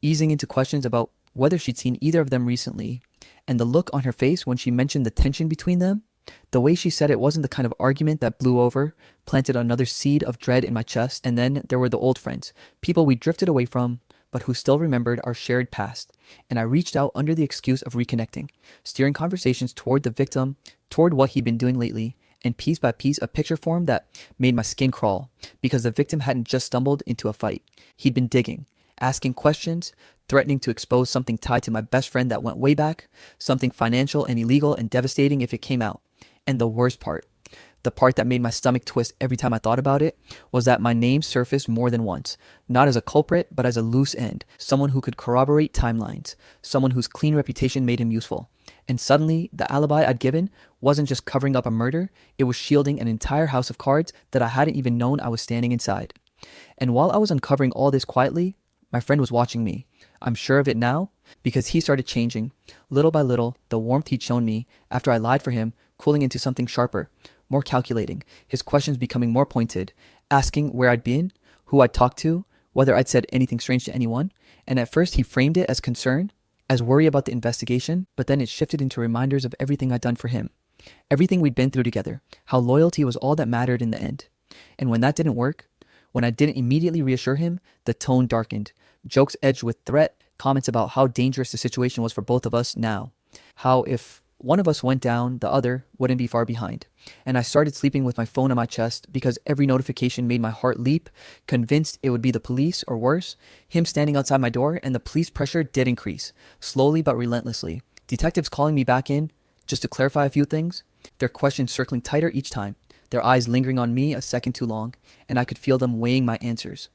easing into questions about whether she'd seen either of them recently, and the look on her face when she mentioned the tension between them. The way she said it wasn't the kind of argument that blew over, planted another seed of dread in my chest. And then there were the old friends, people we drifted away from, but who still remembered our shared past. And I reached out under the excuse of reconnecting, steering conversations toward the victim, toward what he'd been doing lately, and piece by piece a picture formed that made my skin crawl, because the victim hadn't just stumbled into a fight. He'd been digging, asking questions, threatening to expose something tied to my best friend that went way back, something financial and illegal and devastating if it came out. And the worst part, the part that made my stomach twist every time I thought about it, was that my name surfaced more than once, not as a culprit, but as a loose end, someone who could corroborate timelines, someone whose clean reputation made him useful. And suddenly, the alibi I'd given wasn't just covering up a murder, it was shielding an entire house of cards that I hadn't even known I was standing inside. And while I was uncovering all this quietly, my friend was watching me. I'm sure of it now, because he started changing. Little by little, the warmth he'd shown me after I lied for him cooling into something sharper, more calculating, his questions becoming more pointed, asking where I'd been, who I'd talked to, whether I'd said anything strange to anyone. And at first he framed it as concern, as worry about the investigation, but then it shifted into reminders of everything I'd done for him, everything we'd been through together, how loyalty was all that mattered in the end. And when that didn't work, when I didn't immediately reassure him, the tone darkened, jokes edged with threat, comments about how dangerous the situation was for both of us now, how if one of us went down, the other wouldn't be far behind. And I started sleeping with my phone on my chest because every notification made my heart leap, convinced it would be the police or worse, him standing outside my door. And the police pressure did increase, slowly but relentlessly. Detectives calling me back in just to clarify a few things, their questions circling tighter each time, their eyes lingering on me a second too long, and I could feel them weighing my answers,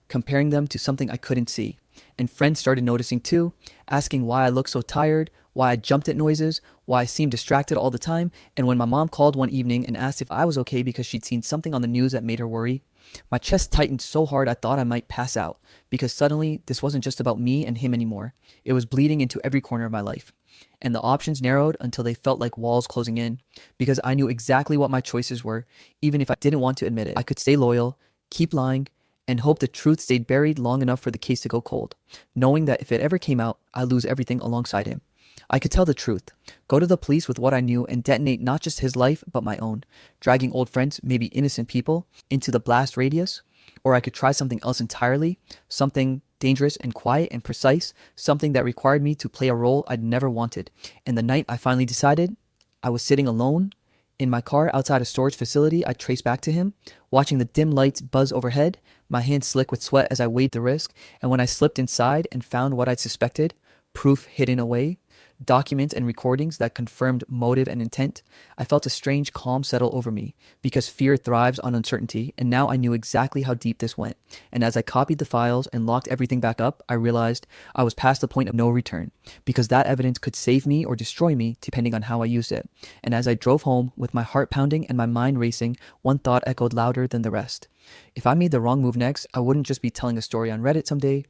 comparing them to something I couldn't see. And friends started noticing too, asking why I looked so tired, why I jumped at noises, why I seemed distracted all the time. And when my mom called one evening and asked if I was okay because she'd seen something on the news that made her worry, my chest tightened so hard I thought I might pass out, because suddenly this wasn't just about me and him anymore. It was bleeding into every corner of my life. And the options narrowed until they felt like walls closing in, because I knew exactly what my choices were, even if I didn't want to admit it. I could stay loyal, keep lying, and hope the truth stayed buried long enough for the case to go cold, knowing that if it ever came out, I'd lose everything alongside him. I could tell the truth, go to the police with what I knew and detonate not just his life, but my own, dragging old friends, maybe innocent people, into the blast radius. Or I could try something else entirely, something dangerous and quiet and precise, something that required me to play a role I'd never wanted. And the night I finally decided, I was sitting alone in my car outside a storage facility I traced back to him, watching the dim lights buzz overhead, my hands slick with sweat as I weighed the risk, and when I slipped inside and found what I'd suspected, proof hidden away, documents and recordings that confirmed motive and intent, I felt a strange calm settle over me, because fear thrives on uncertainty, and now I knew exactly how deep this went. And as I copied the files and locked everything back up, I realized I was past the point of no return, because that evidence could save me or destroy me depending on how I used it. And as I drove home, with my heart pounding and my mind racing, one thought echoed louder than the rest. If I made the wrong move next, I wouldn't just be telling a story on Reddit someday,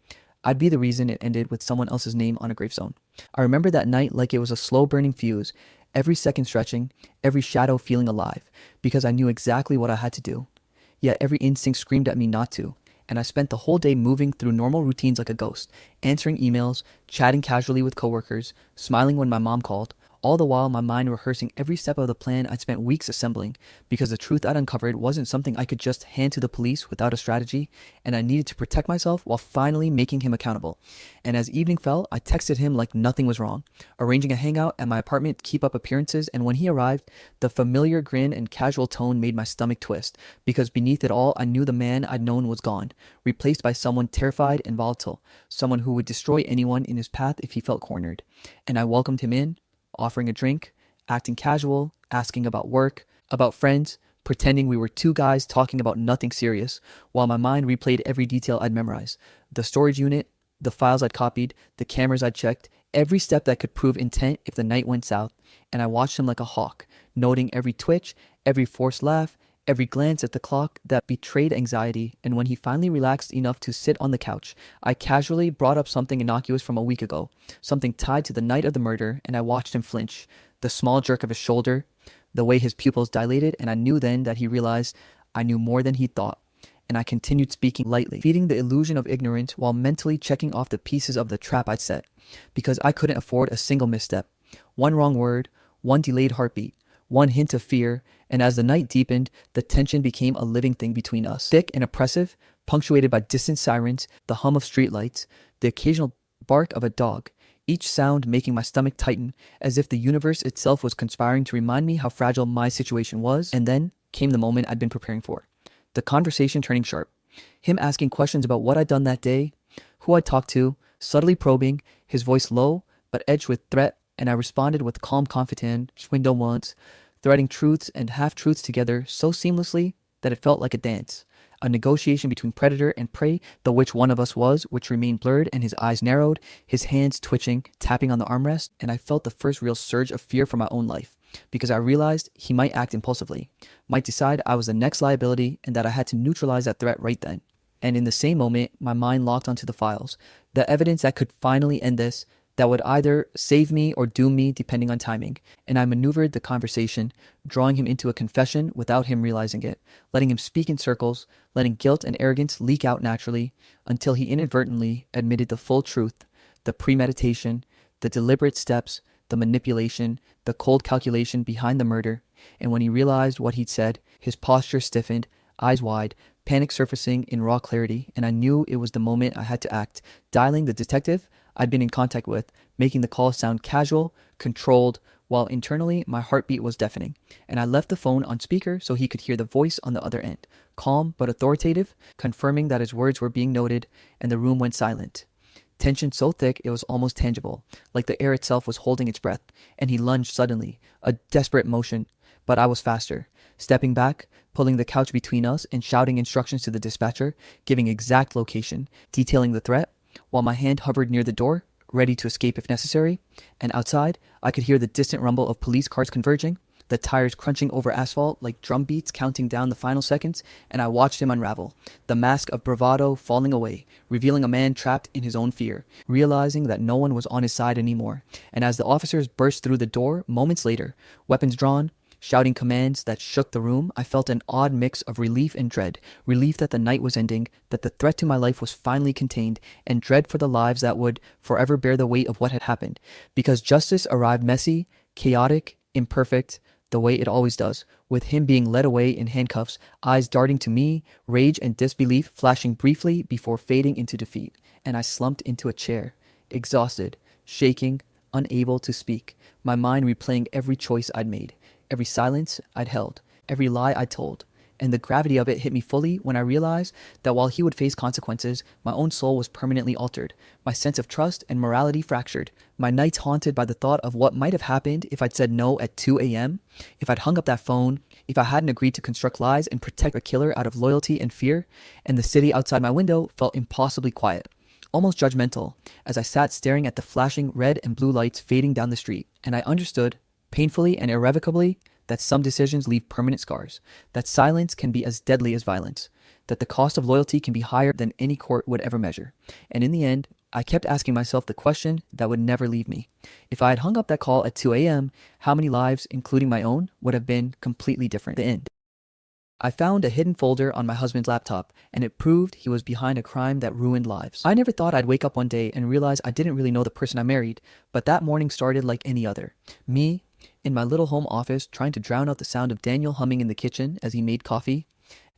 I'd be the reason it ended with someone else's name on a gravestone. I remember that night like it was a slow-burning fuse, every second stretching, every shadow feeling alive, because I knew exactly what I had to do. Yet every instinct screamed at me not to, and I spent the whole day moving through normal routines like a ghost, answering emails, chatting casually with coworkers, smiling when my mom called, all the while my mind rehearsing every step of the plan I'd spent weeks assembling, because the truth I'd uncovered wasn't something I could just hand to the police without a strategy, and I needed to protect myself while finally making him accountable. And as evening fell, I texted him like nothing was wrong, arranging a hangout at my apartment to keep up appearances, and when he arrived, the familiar grin and casual tone made my stomach twist, because beneath it all, I knew the man I'd known was gone, replaced by someone terrified and volatile, someone who would destroy anyone in his path if he felt cornered. And I welcomed him in, offering a drink, acting casual, asking about work, about friends, pretending we were two guys talking about nothing serious, while my mind replayed every detail I'd memorized. The storage unit, the files I'd copied, the cameras I'd checked, every step that could prove intent if the night went south, and I watched him like a hawk, noting every twitch, every forced laugh, every glance at the clock that betrayed anxiety. And when he finally relaxed enough to sit on the couch, I casually brought up something innocuous from a week ago, something tied to the night of the murder, and I watched him flinch, the small jerk of his shoulder, the way his pupils dilated, and I knew then that he realized I knew more than he thought. And I continued speaking lightly, feeding the illusion of ignorance while mentally checking off the pieces of the trap I'd set, because I couldn't afford a single misstep. One wrong word, one delayed heartbeat, one hint of fear, and as the night deepened, the tension became a living thing between us, thick and oppressive, punctuated by distant sirens, the hum of streetlights, the occasional bark of a dog, each sound making my stomach tighten, as if the universe itself was conspiring to remind me how fragile my situation was. And then came the moment I'd been preparing for. The conversation turning sharp. Him asking questions about what I'd done that day, who I'd talked to, subtly probing, his voice low, but edged with threat, and I responded with calm confidence, window once, threading truths and half-truths together so seamlessly that it felt like a dance, a negotiation between predator and prey, though which one of us was, which remained blurred, and his eyes narrowed, his hands twitching, tapping on the armrest, and I felt the first real surge of fear for my own life, because I realized he might act impulsively, might decide I was the next liability, and that I had to neutralize that threat right then. And in the same moment, my mind locked onto the files, the evidence that could finally end this, that would either save me or doom me depending on timing, and I maneuvered the conversation, drawing him into a confession without him realizing it, letting him speak in circles, letting guilt and arrogance leak out naturally, until he inadvertently admitted the full truth, the premeditation, the deliberate steps, the manipulation, the cold calculation behind the murder. And when he realized what he'd said, his posture stiffened, eyes wide, panic surfacing in raw clarity, and I knew it was the moment I had to act, dialing the detective I'd been in contact with, making the call sound casual, controlled, while internally my heartbeat was deafening. And I left the phone on speaker so he could hear the voice on the other end, calm but authoritative, confirming that his words were being noted, and the room went silent. Tension so thick it was almost tangible, like the air itself was holding its breath, and he lunged suddenly, a desperate motion, but I was faster, stepping back, pulling the couch between us and shouting instructions to the dispatcher, giving exact location, detailing the threat, while my hand hovered near the door, ready to escape if necessary. And outside, I could hear the distant rumble of police cars converging, the tires crunching over asphalt like drum beats counting down the final seconds, and I watched him unravel, the mask of bravado falling away, revealing a man trapped in his own fear, realizing that no one was on his side anymore. And as the officers burst through the door moments later, weapons drawn, shouting commands that shook the room. I felt an odd mix of relief and dread. Relief that the night was ending, that the threat to my life was finally contained, and dread for the lives that would forever bear the weight of what had happened. Because justice arrived messy, chaotic, imperfect, the way it always does, with him being led away in handcuffs, eyes darting to me, rage and disbelief flashing briefly before fading into defeat. And I slumped into a chair, exhausted, shaking, unable to speak, my mind replaying every choice I'd made, every silence I'd held, every lie I'd told. And the gravity of it hit me fully when I realized that while he would face consequences, my own soul was permanently altered, my sense of trust and morality fractured, my nights haunted by the thought of what might have happened if I'd said no at 2 a.m., if I'd hung up that phone, if I hadn't agreed to construct lies and protect a killer out of loyalty and fear. And the city outside my window felt impossibly quiet, almost judgmental, as I sat staring at the flashing red and blue lights fading down the street. And I understood, painfully and irrevocably, that some decisions leave permanent scars, that silence can be as deadly as violence, that the cost of loyalty can be higher than any court would ever measure. And in the end, I kept asking myself the question that would never leave me. If I had hung up that call at 2 a.m., how many lives, including my own, would have been completely different? The end. I found a hidden folder on my husband's laptop, and it proved he was behind a crime that ruined lives. I never thought I'd wake up one day and realize I didn't really know the person I married, but that morning started like any other. Me, in my little home office, trying to drown out the sound of Daniel humming in the kitchen as he made coffee,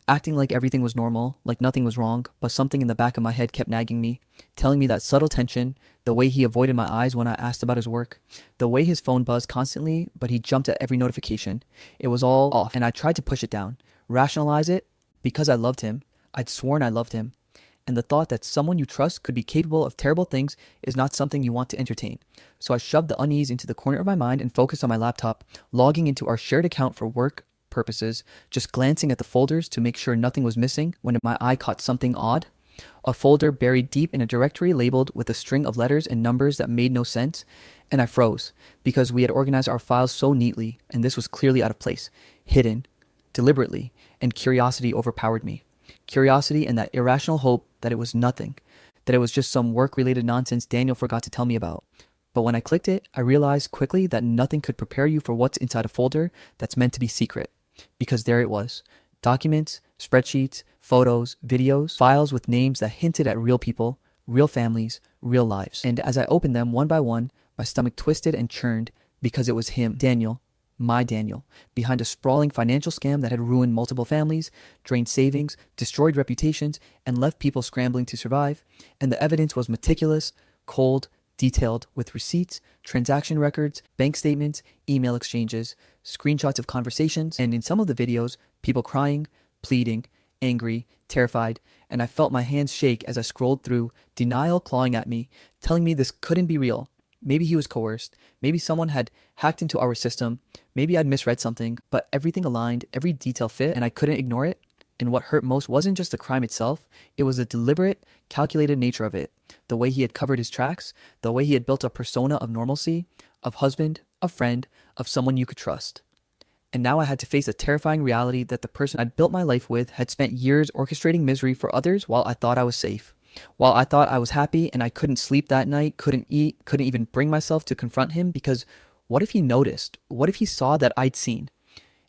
acting like everything was normal, like nothing was wrong, but something in the back of my head kept nagging me, telling me that subtle tension, the way he avoided my eyes when I asked about his work, the way his phone buzzed constantly, but he jumped at every notification. It was all off, and I tried to push it down, rationalize it, because I loved him. I'd sworn I loved him. And the thought that someone you trust could be capable of terrible things is not something you want to entertain. So I shoved the unease into the corner of my mind and focused on my laptop, logging into our shared account for work purposes, just glancing at the folders to make sure nothing was missing when my eye caught something odd. A folder buried deep in a directory labeled with a string of letters and numbers that made no sense, and I froze, because we had organized our files so neatly, and this was clearly out of place, hidden, deliberately, and curiosity overpowered me. Curiosity and that irrational hope that it was nothing, that it was just some work-related nonsense Daniel forgot to tell me about. But when I clicked it, I realized quickly that nothing could prepare you for what's inside a folder that's meant to be secret. Because there it was. Documents, spreadsheets, photos, videos, files with names that hinted at real people, real families, real lives. And as I opened them one by one, my stomach twisted and churned because it was him, Daniel, my Daniel, behind a sprawling financial scam that had ruined multiple families, drained savings, destroyed reputations, and left people scrambling to survive. And the evidence was meticulous, cold, detailed, with receipts, transaction records, bank statements, email exchanges, screenshots of conversations, and in some of the videos, people crying, pleading, angry, terrified, and I felt my hands shake as I scrolled through, denial clawing at me, telling me this couldn't be real. Maybe he was coerced. Maybe someone had hacked into our system. Maybe I'd misread something, but everything aligned, every detail fit, and I couldn't ignore it. And what hurt most wasn't just the crime itself, it was the deliberate, calculated nature of it. The way he had covered his tracks, the way he had built a persona of normalcy, of husband, of friend, of someone you could trust. And now I had to face a terrifying reality that the person I'd built my life with had spent years orchestrating misery for others while I thought I was safe. While I thought I was happy and I couldn't sleep that night, couldn't eat, couldn't even bring myself to confront him because what if he noticed? What if he saw that I'd seen?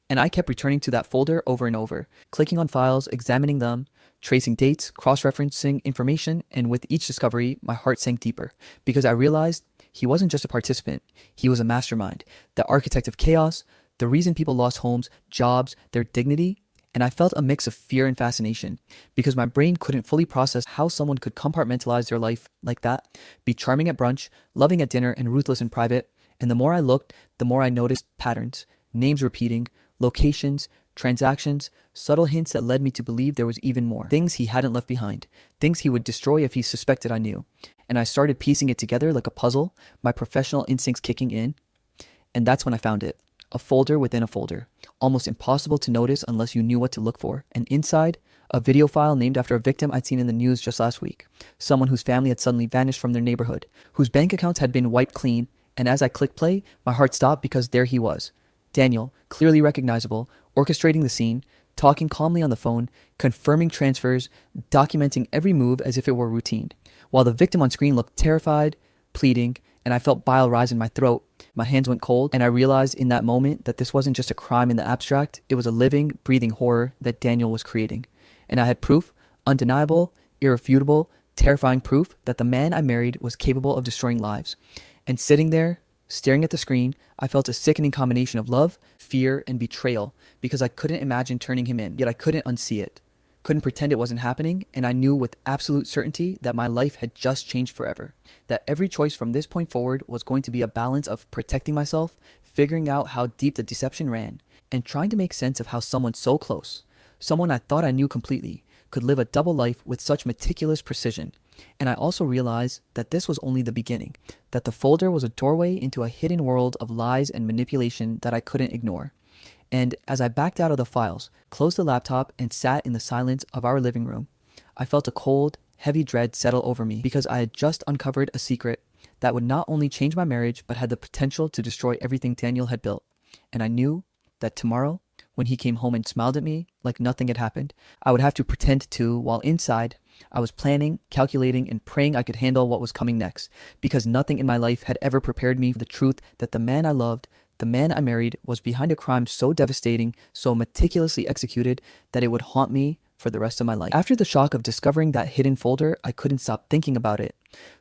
And I kept returning to that folder over and over, clicking on files, examining them, tracing dates, cross-referencing information, and with each discovery, my heart sank deeper because I realized he wasn't just a participant, he was a mastermind, the architect of chaos, the reason people lost homes, jobs, their dignity. And I felt a mix of fear and fascination because my brain couldn't fully process how someone could compartmentalize their life like that, be charming at brunch, loving at dinner, and ruthless in private. And the more I looked, the more I noticed patterns, names repeating, locations, transactions, subtle hints that led me to believe there was even more. Things he hadn't left behind, things he would destroy if he suspected I knew. And I started piecing it together like a puzzle, my professional instincts kicking in. And that's when I found it. A folder within a folder, almost impossible to notice unless you knew what to look for. And inside, a video file named after a victim I'd seen in the news just last week. Someone whose family had suddenly vanished from their neighborhood, whose bank accounts had been wiped clean. And as I clicked play, my heart stopped because there he was. Daniel, clearly recognizable, orchestrating the scene, talking calmly on the phone, confirming transfers, documenting every move as if it were routine. While the victim on screen looked terrified, pleading, and I felt bile rise in my throat My hands went cold, and I realized in that moment that this wasn't just a crime in the abstract, it was a living, breathing horror that Daniel was creating. And I had proof, undeniable, irrefutable, terrifying proof that the man I married was capable of destroying lives. And sitting there, staring at the screen, I felt a sickening combination of love, fear, and betrayal because I couldn't imagine turning him in, yet I couldn't unsee it. Couldn't pretend it wasn't happening, and I knew with absolute certainty that my life had just changed forever. That every choice from this point forward was going to be a balance of protecting myself, figuring out how deep the deception ran, and trying to make sense of how someone so close, someone I thought I knew completely, could live a double life with such meticulous precision. And I also realized that this was only the beginning, that the folder was a doorway into a hidden world of lies and manipulation that I couldn't ignore. And as I backed out of the files, closed the laptop, and sat in the silence of our living room, I felt a cold, heavy dread settle over me because I had just uncovered a secret that would not only change my marriage but had the potential to destroy everything Daniel had built. And I knew that tomorrow, when he came home and smiled at me like nothing had happened, I would have to pretend to, while inside, I was planning, calculating, and praying I could handle what was coming next, because nothing in my life had ever prepared me for the truth that the man I loved, the man I married, was behind a crime so devastating, so meticulously executed, that it would haunt me for the rest of my life. After the shock of discovering that hidden folder, I couldn't stop thinking about it,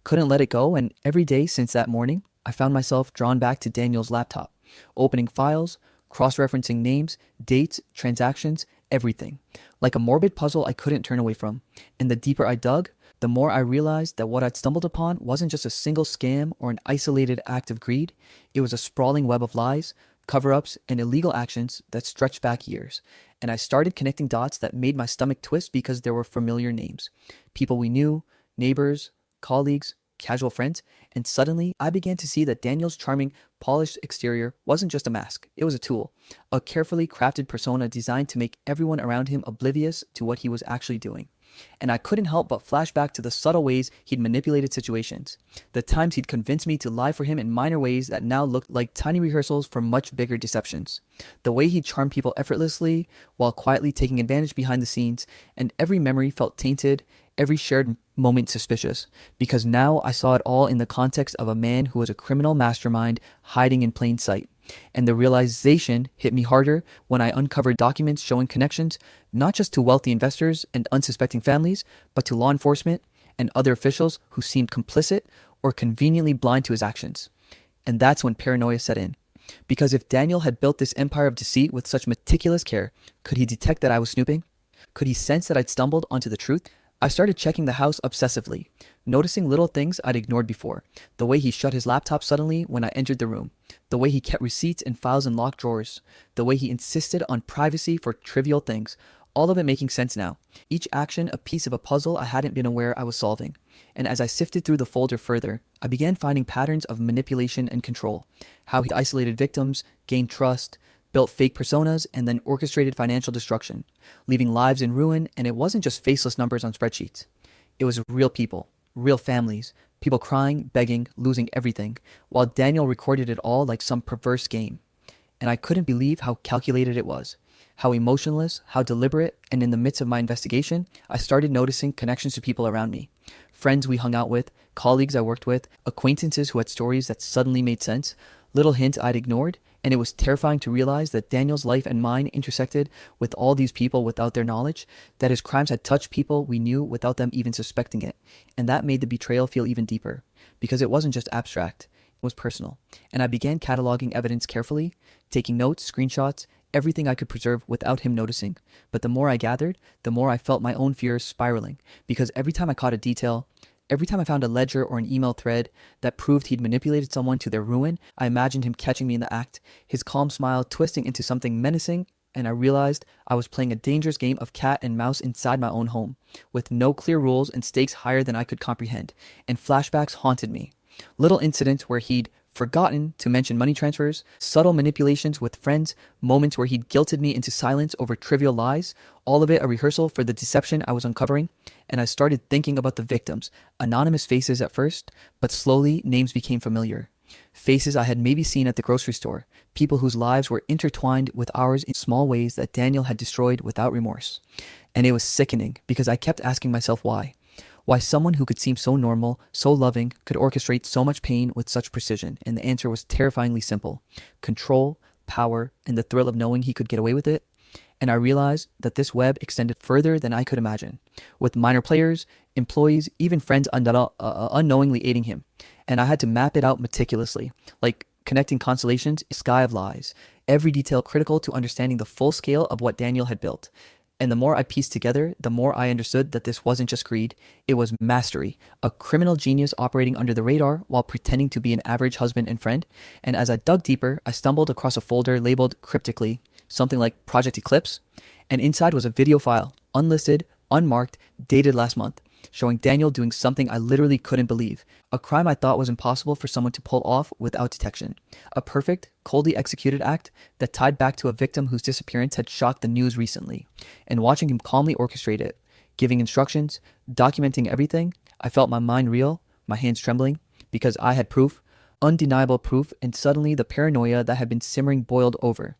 couldn't let it go, and every day since that morning, I found myself drawn back to Daniel's laptop, opening files, cross-referencing names, dates, transactions, everything. Like a morbid puzzle I couldn't turn away from. And the deeper I dug, the more I realized that what I'd stumbled upon wasn't just a single scam or an isolated act of greed. It was a sprawling web of lies, cover-ups, and illegal actions that stretched back years. And I started connecting dots that made my stomach twist because there were familiar names. People we knew, neighbors, colleagues, casual friends, and suddenly I began to see that Daniel's charming, polished exterior wasn't just a mask, it was a tool, a carefully crafted persona designed to make everyone around him oblivious to what he was actually doing. And I couldn't help but flash back to the subtle ways he'd manipulated situations, the times he'd convinced me to lie for him in minor ways that now looked like tiny rehearsals for much bigger deceptions, the way he'd charm people effortlessly while quietly taking advantage behind the scenes, and every memory felt tainted, every shared moment suspicious, because now I saw it all in the context of a man who was a criminal mastermind hiding in plain sight. And the realization hit me harder when I uncovered documents showing connections not just to wealthy investors and unsuspecting families, but to law enforcement and other officials who seemed complicit or conveniently blind to his actions. And that's when paranoia set in. Because if Daniel had built this empire of deceit with such meticulous care, could he detect that I was snooping? Could he sense that I'd stumbled onto the truth? I started checking the house obsessively, noticing little things I'd ignored before. The way he shut his laptop suddenly when I entered the room. The way he kept receipts and files in locked drawers. The way he insisted on privacy for trivial things. All of it making sense now. Each action a piece of a puzzle I hadn't been aware I was solving. And as I sifted through the folder further, I began finding patterns of manipulation and control. How he isolated victims, gained trust, built fake personas, and then orchestrated financial destruction, leaving lives in ruin. And it wasn't just faceless numbers on spreadsheets. It was real people, real families, people crying, begging, losing everything, while Daniel recorded it all like some perverse game. And I couldn't believe how calculated it was, how emotionless, how deliberate. And in the midst of my investigation, I started noticing connections to people around me. Friends we hung out with, colleagues I worked with, acquaintances who had stories that suddenly made sense, little hints I'd ignored. And it was terrifying to realize that Daniel's life and mine intersected with all these people without their knowledge, that his crimes had touched people we knew without them even suspecting it. And that made the betrayal feel even deeper, because it wasn't just abstract, it was personal. And I began cataloging evidence carefully, taking notes, screenshots, everything I could preserve without him noticing. But the more I gathered, the more I felt my own fears spiraling, because every time I caught a detail, every time I found a ledger or an email thread that proved he'd manipulated someone to their ruin, I imagined him catching me in the act, his calm smile twisting into something menacing, and I realized I was playing a dangerous game of cat and mouse inside my own home, with no clear rules and stakes higher than I could comprehend. And flashbacks haunted me. Little incidents where he'd forgotten to mention money transfers, subtle manipulations with friends, moments where he'd guilted me into silence over trivial lies, all of it a rehearsal for the deception I was uncovering. And I started thinking about the victims, anonymous faces at first, but slowly names became familiar. Faces I had maybe seen at the grocery store, people whose lives were intertwined with ours in small ways that Daniel had destroyed without remorse. And it was sickening because I kept asking myself why. Why someone who could seem so normal, so loving, could orchestrate so much pain with such precision, and the answer was terrifyingly simple. Control, power, and the thrill of knowing he could get away with it. And I realized that this web extended further than I could imagine, with minor players, employees, even friends unknowingly aiding him. And I had to map it out meticulously, like connecting constellations, a sky of lies, every detail critical to understanding the full scale of what Daniel had built. And the more I pieced together, the more I understood that this wasn't just greed, it was mastery, a criminal genius operating under the radar while pretending to be an average husband and friend. And as I dug deeper, I stumbled across a folder labeled cryptically, something like Project Eclipse, and inside was a video file, unlisted, unmarked, dated last month, showing Daniel doing something I literally couldn't believe, a crime I thought was impossible for someone to pull off without detection, a perfect, coldly executed act that tied back to a victim whose disappearance had shocked the news recently. And watching him calmly orchestrate it, giving instructions, documenting everything, I felt my mind reel, my hands trembling, because I had proof, undeniable proof, and suddenly the paranoia that had been simmering boiled over.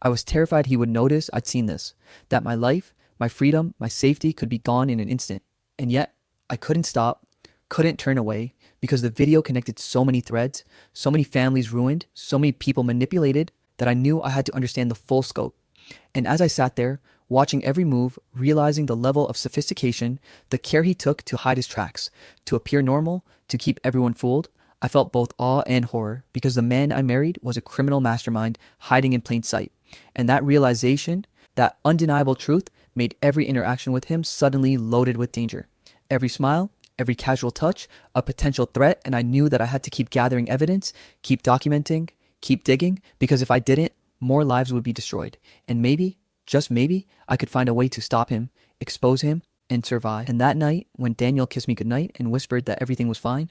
I was terrified he would notice I'd seen this, that my life, my freedom, my safety could be gone in an instant. And yet, I couldn't stop, couldn't turn away, because the video connected so many threads, so many families ruined, so many people manipulated, that I knew I had to understand the full scope. And as I sat there, watching every move, realizing the level of sophistication, the care he took to hide his tracks, to appear normal, to keep everyone fooled, I felt both awe and horror, because the man I married was a criminal mastermind hiding in plain sight. And that realization, that undeniable truth, made every interaction with him suddenly loaded with danger. Every smile, every casual touch, a potential threat, and I knew that I had to keep gathering evidence, keep documenting, keep digging, because if I didn't, more lives would be destroyed. And maybe, just maybe, I could find a way to stop him, expose him, and survive. And that night, when Daniel kissed me goodnight and whispered that everything was fine,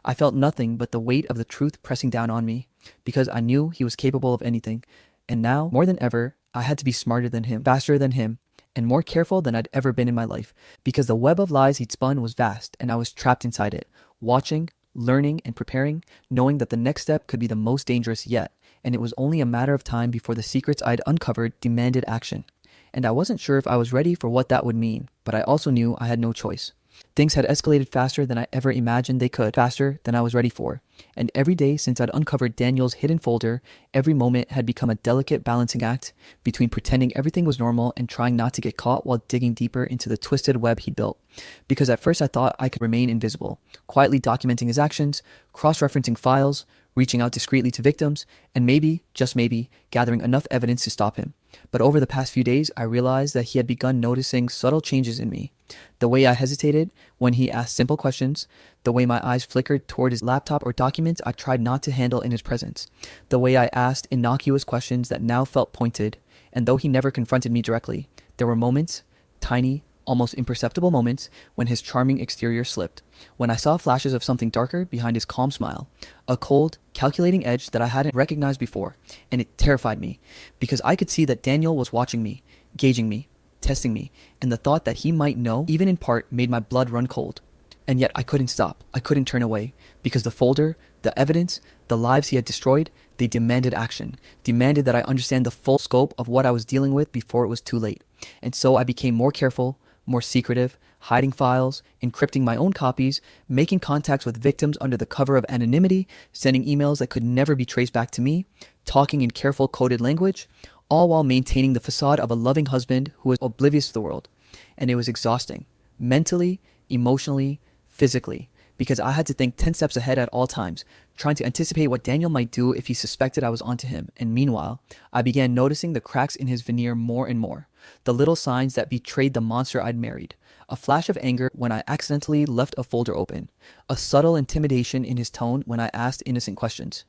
I felt nothing but the weight of the truth pressing down on me, because I knew he was capable of anything. And now, more than ever, I had to be smarter than him, faster than him, and more careful than I'd ever been in my life, because the web of lies he'd spun was vast, and I was trapped inside it, watching, learning, and preparing, knowing that the next step could be the most dangerous yet, and it was only a matter of time before the secrets I'd uncovered demanded action. And I wasn't sure if I was ready for what that would mean, but I also knew I had no choice. Things had escalated faster than I ever imagined they could, faster than I was ready for. And every day since I'd uncovered Daniel's hidden folder, every moment had become a delicate balancing act between pretending everything was normal and trying not to get caught while digging deeper into the twisted web he'd built. Because at first I thought I could remain invisible, quietly documenting his actions, cross-referencing files, reaching out discreetly to victims, and maybe, just maybe, gathering enough evidence to stop him. But over the past few days, I realized that he had begun noticing subtle changes in me. The way I hesitated when he asked simple questions, the way my eyes flickered toward his laptop or documents I tried not to handle in his presence, the way I asked innocuous questions that now felt pointed, and though he never confronted me directly, there were moments, tiny, almost imperceptible moments, when his charming exterior slipped, when I saw flashes of something darker behind his calm smile, a cold, calculating edge that I hadn't recognized before, and it terrified me, because I could see that Daniel was watching me, gauging me, testing me, and the thought that he might know, even in part, made my blood run cold. And yet I couldn't stop, I couldn't turn away, because the folder, the evidence, the lives he had destroyed, they demanded action, demanded that I understand the full scope of what I was dealing with before it was too late. And so I became more careful, more secretive, hiding files, encrypting my own copies, making contacts with victims under the cover of anonymity, sending emails that could never be traced back to me, talking in careful coded language, all while maintaining the facade of a loving husband who was oblivious to the world. And it was exhausting, mentally, emotionally, physically, because I had to think 10 steps ahead at all times, trying to anticipate what Daniel might do if he suspected I was onto him. And meanwhile, I began noticing the cracks in his veneer more and more, the little signs that betrayed the monster I'd married. A flash of anger when I accidentally left a folder open, a subtle intimidation in his tone when I asked innocent questions,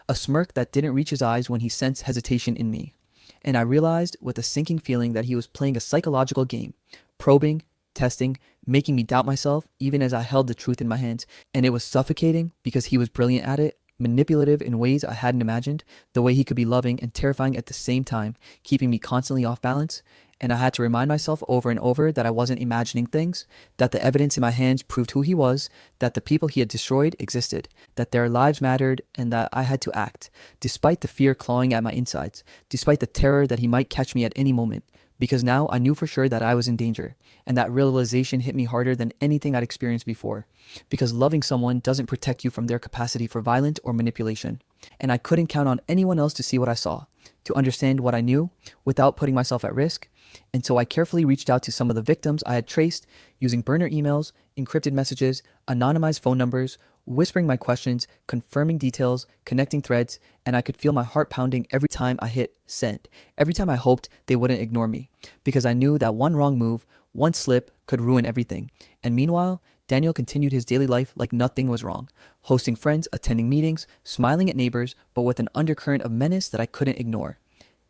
a smirk that didn't reach his eyes when he sensed hesitation in me. And I realized with a sinking feeling that he was playing a psychological game, probing, testing, making me doubt myself even as I held the truth in my hands. And it was suffocating because he was brilliant at it, manipulative in ways I hadn't imagined, the way he could be loving and terrifying at the same time, keeping me constantly off balance. And I had to remind myself over and over that I wasn't imagining things, that the evidence in my hands proved who he was, that the people he had destroyed existed, that their lives mattered, and that I had to act, despite the fear clawing at my insides, despite the terror that he might catch me at any moment. because now I knew for sure that I was in danger, and that realization hit me harder than anything I'd experienced before, because loving someone doesn't protect you from their capacity for violence or manipulation, and I couldn't count on anyone else to see what I saw, to understand what I knew without putting myself at risk. And so I carefully reached out to some of the victims I had traced using burner emails, encrypted messages, anonymized phone numbers, whispering my questions, confirming details, connecting threads, and I could feel my heart pounding every time I hit send, every time I hoped they wouldn't ignore me, because I knew that one wrong move, one slip could ruin everything. And meanwhile, Daniel continued his daily life like nothing was wrong, hosting friends, attending meetings, smiling at neighbors, but with an undercurrent of menace that I couldn't ignore.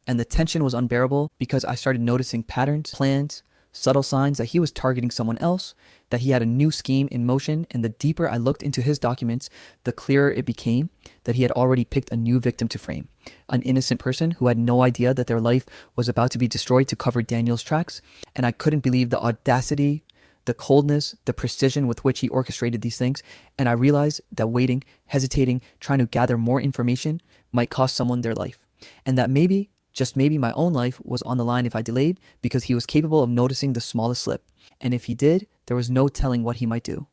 And the tension was unbearable because I started noticing patterns, plans, subtle signs that he was targeting someone else, that he had a new scheme in motion, and the deeper I looked into his documents, the clearer it became that he had already picked a new victim to frame. An innocent person who had no idea that their life was about to be destroyed to cover Daniel's tracks, and I couldn't believe the audacity, the coldness, the precision with which he orchestrated these things, and I realized that waiting, hesitating, trying to gather more information might cost someone their life, and that maybe, just maybe, my own life was on the line if I delayed, because he was capable of noticing the smallest slip, and if he did, there was no telling what he might do.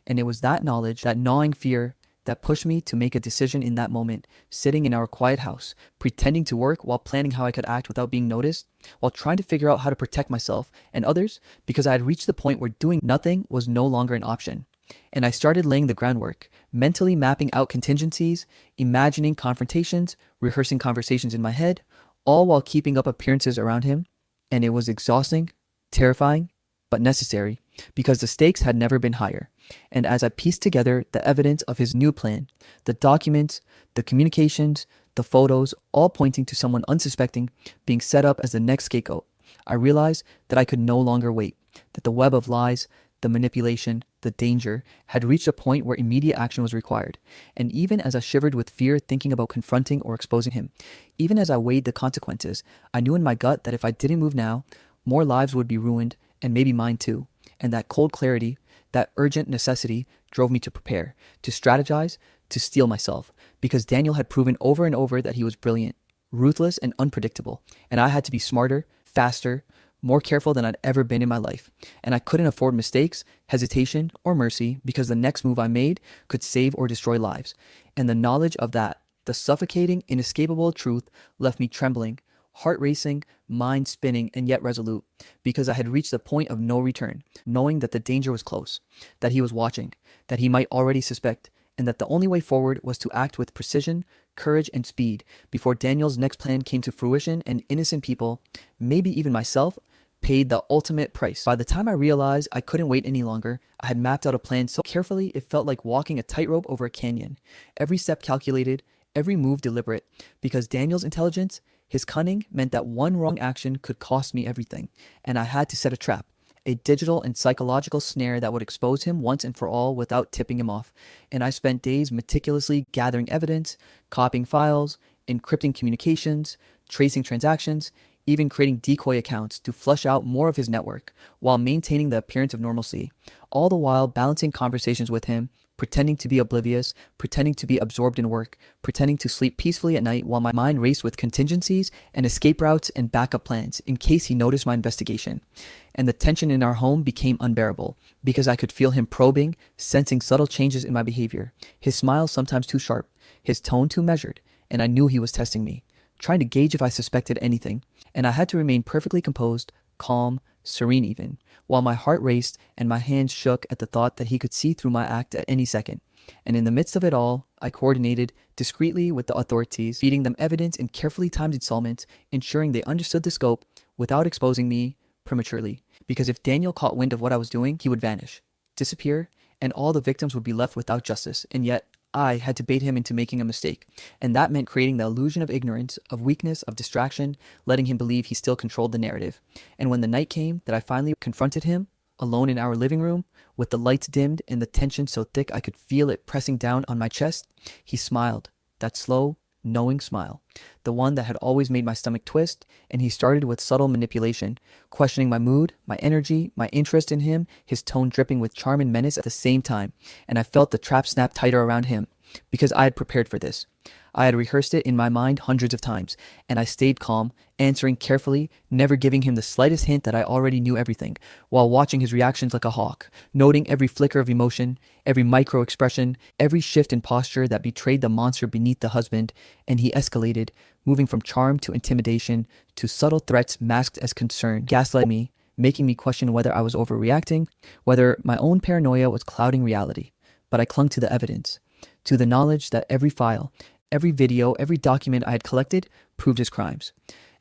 And it was that knowledge, that gnawing fear, that pushed me to make a decision in that moment, sitting in our quiet house, pretending to work while planning how I could act without being noticed, while trying to figure out how to protect myself and others, because I had reached the point where doing nothing was no longer an option. And I started laying the groundwork, mentally mapping out contingencies, imagining confrontations, rehearsing conversations in my head, all while keeping up appearances around him. And it was exhausting, terrifying, but necessary, because the stakes had never been higher. And as I pieced together the evidence of his new plan, the documents, the communications, the photos, all pointing to someone unsuspecting being set up as the next scapegoat, I realized that I could no longer wait, that the web of lies, the manipulation, the danger had reached a point where immediate action was required. And even as I shivered with fear thinking about confronting or exposing him, even as I weighed the consequences, I knew in my gut that if I didn't move now, more lives would be ruined, and maybe mine too. And that cold clarity, that urgent necessity drove me to prepare, to strategize, to steel myself, because Daniel had proven over and over that he was brilliant, ruthless, and unpredictable, and I had to be smarter, faster, more careful than I'd ever been in my life. And I couldn't afford mistakes, hesitation, or mercy, because the next move I made could save or destroy lives. And the knowledge of that, the suffocating, inescapable truth, left me trembling, heart racing, mind spinning, and yet resolute, because I had reached the point of no return, knowing that the danger was close, that he was watching, that he might already suspect, and that the only way forward was to act with precision, courage, and speed before Daniel's next plan came to fruition and innocent people, maybe even myself, paid the ultimate price. By the time I realized I couldn't wait any longer, I had mapped out a plan so carefully it felt like walking a tightrope over a canyon. Every step calculated, every move deliberate, because Daniel's intelligence, his cunning, meant that one wrong action could cost me everything, and I had to set a trap, a digital and psychological snare that would expose him once and for all without tipping him off. And I spent days meticulously gathering evidence, copying files, encrypting communications, tracing transactions, even creating decoy accounts to flush out more of his network, while maintaining the appearance of normalcy, all the while balancing conversations with him, pretending to be oblivious, pretending to be absorbed in work, pretending to sleep peacefully at night while my mind raced with contingencies and escape routes and backup plans in case he noticed my investigation. And the tension in our home became unbearable, because I could feel him probing, sensing subtle changes in my behavior, his smile sometimes too sharp, his tone too measured, and I knew he was testing me, trying to gauge if I suspected anything, and I had to remain perfectly composed, calm, serene even, while my heart raced and my hands shook at the thought that he could see through my act at any second. And in the midst of it all, I coordinated discreetly with the authorities, feeding them evidence in carefully timed installments, ensuring they understood the scope without exposing me prematurely. Because if Daniel caught wind of what I was doing, he would vanish, disappear, and all the victims would be left without justice. And yet, I had to bait him into making a mistake, and that meant creating the illusion of ignorance, of weakness, of distraction, letting him believe he still controlled the narrative. And when the night came that I finally confronted him, alone in our living room, with the lights dimmed and the tension so thick I could feel it pressing down on my chest, he smiled, that slow, knowing smile, the one that had always made my stomach twist, and he started with subtle manipulation, questioning my mood, my energy, my interest in him, his tone dripping with charm and menace at the same time, and I felt the trap snap tighter around him, because I had prepared for this. I had rehearsed it in my mind hundreds of times, and I stayed calm, answering carefully, never giving him the slightest hint that I already knew everything, while watching his reactions like a hawk, noting every flicker of emotion, every micro expression, every shift in posture that betrayed the monster beneath the husband, and he escalated, moving from charm to intimidation to subtle threats masked as concern, gaslighting me, making me question whether I was overreacting, whether my own paranoia was clouding reality. But I clung to the evidence, to the knowledge that every file, every video, every document I had collected proved his crimes.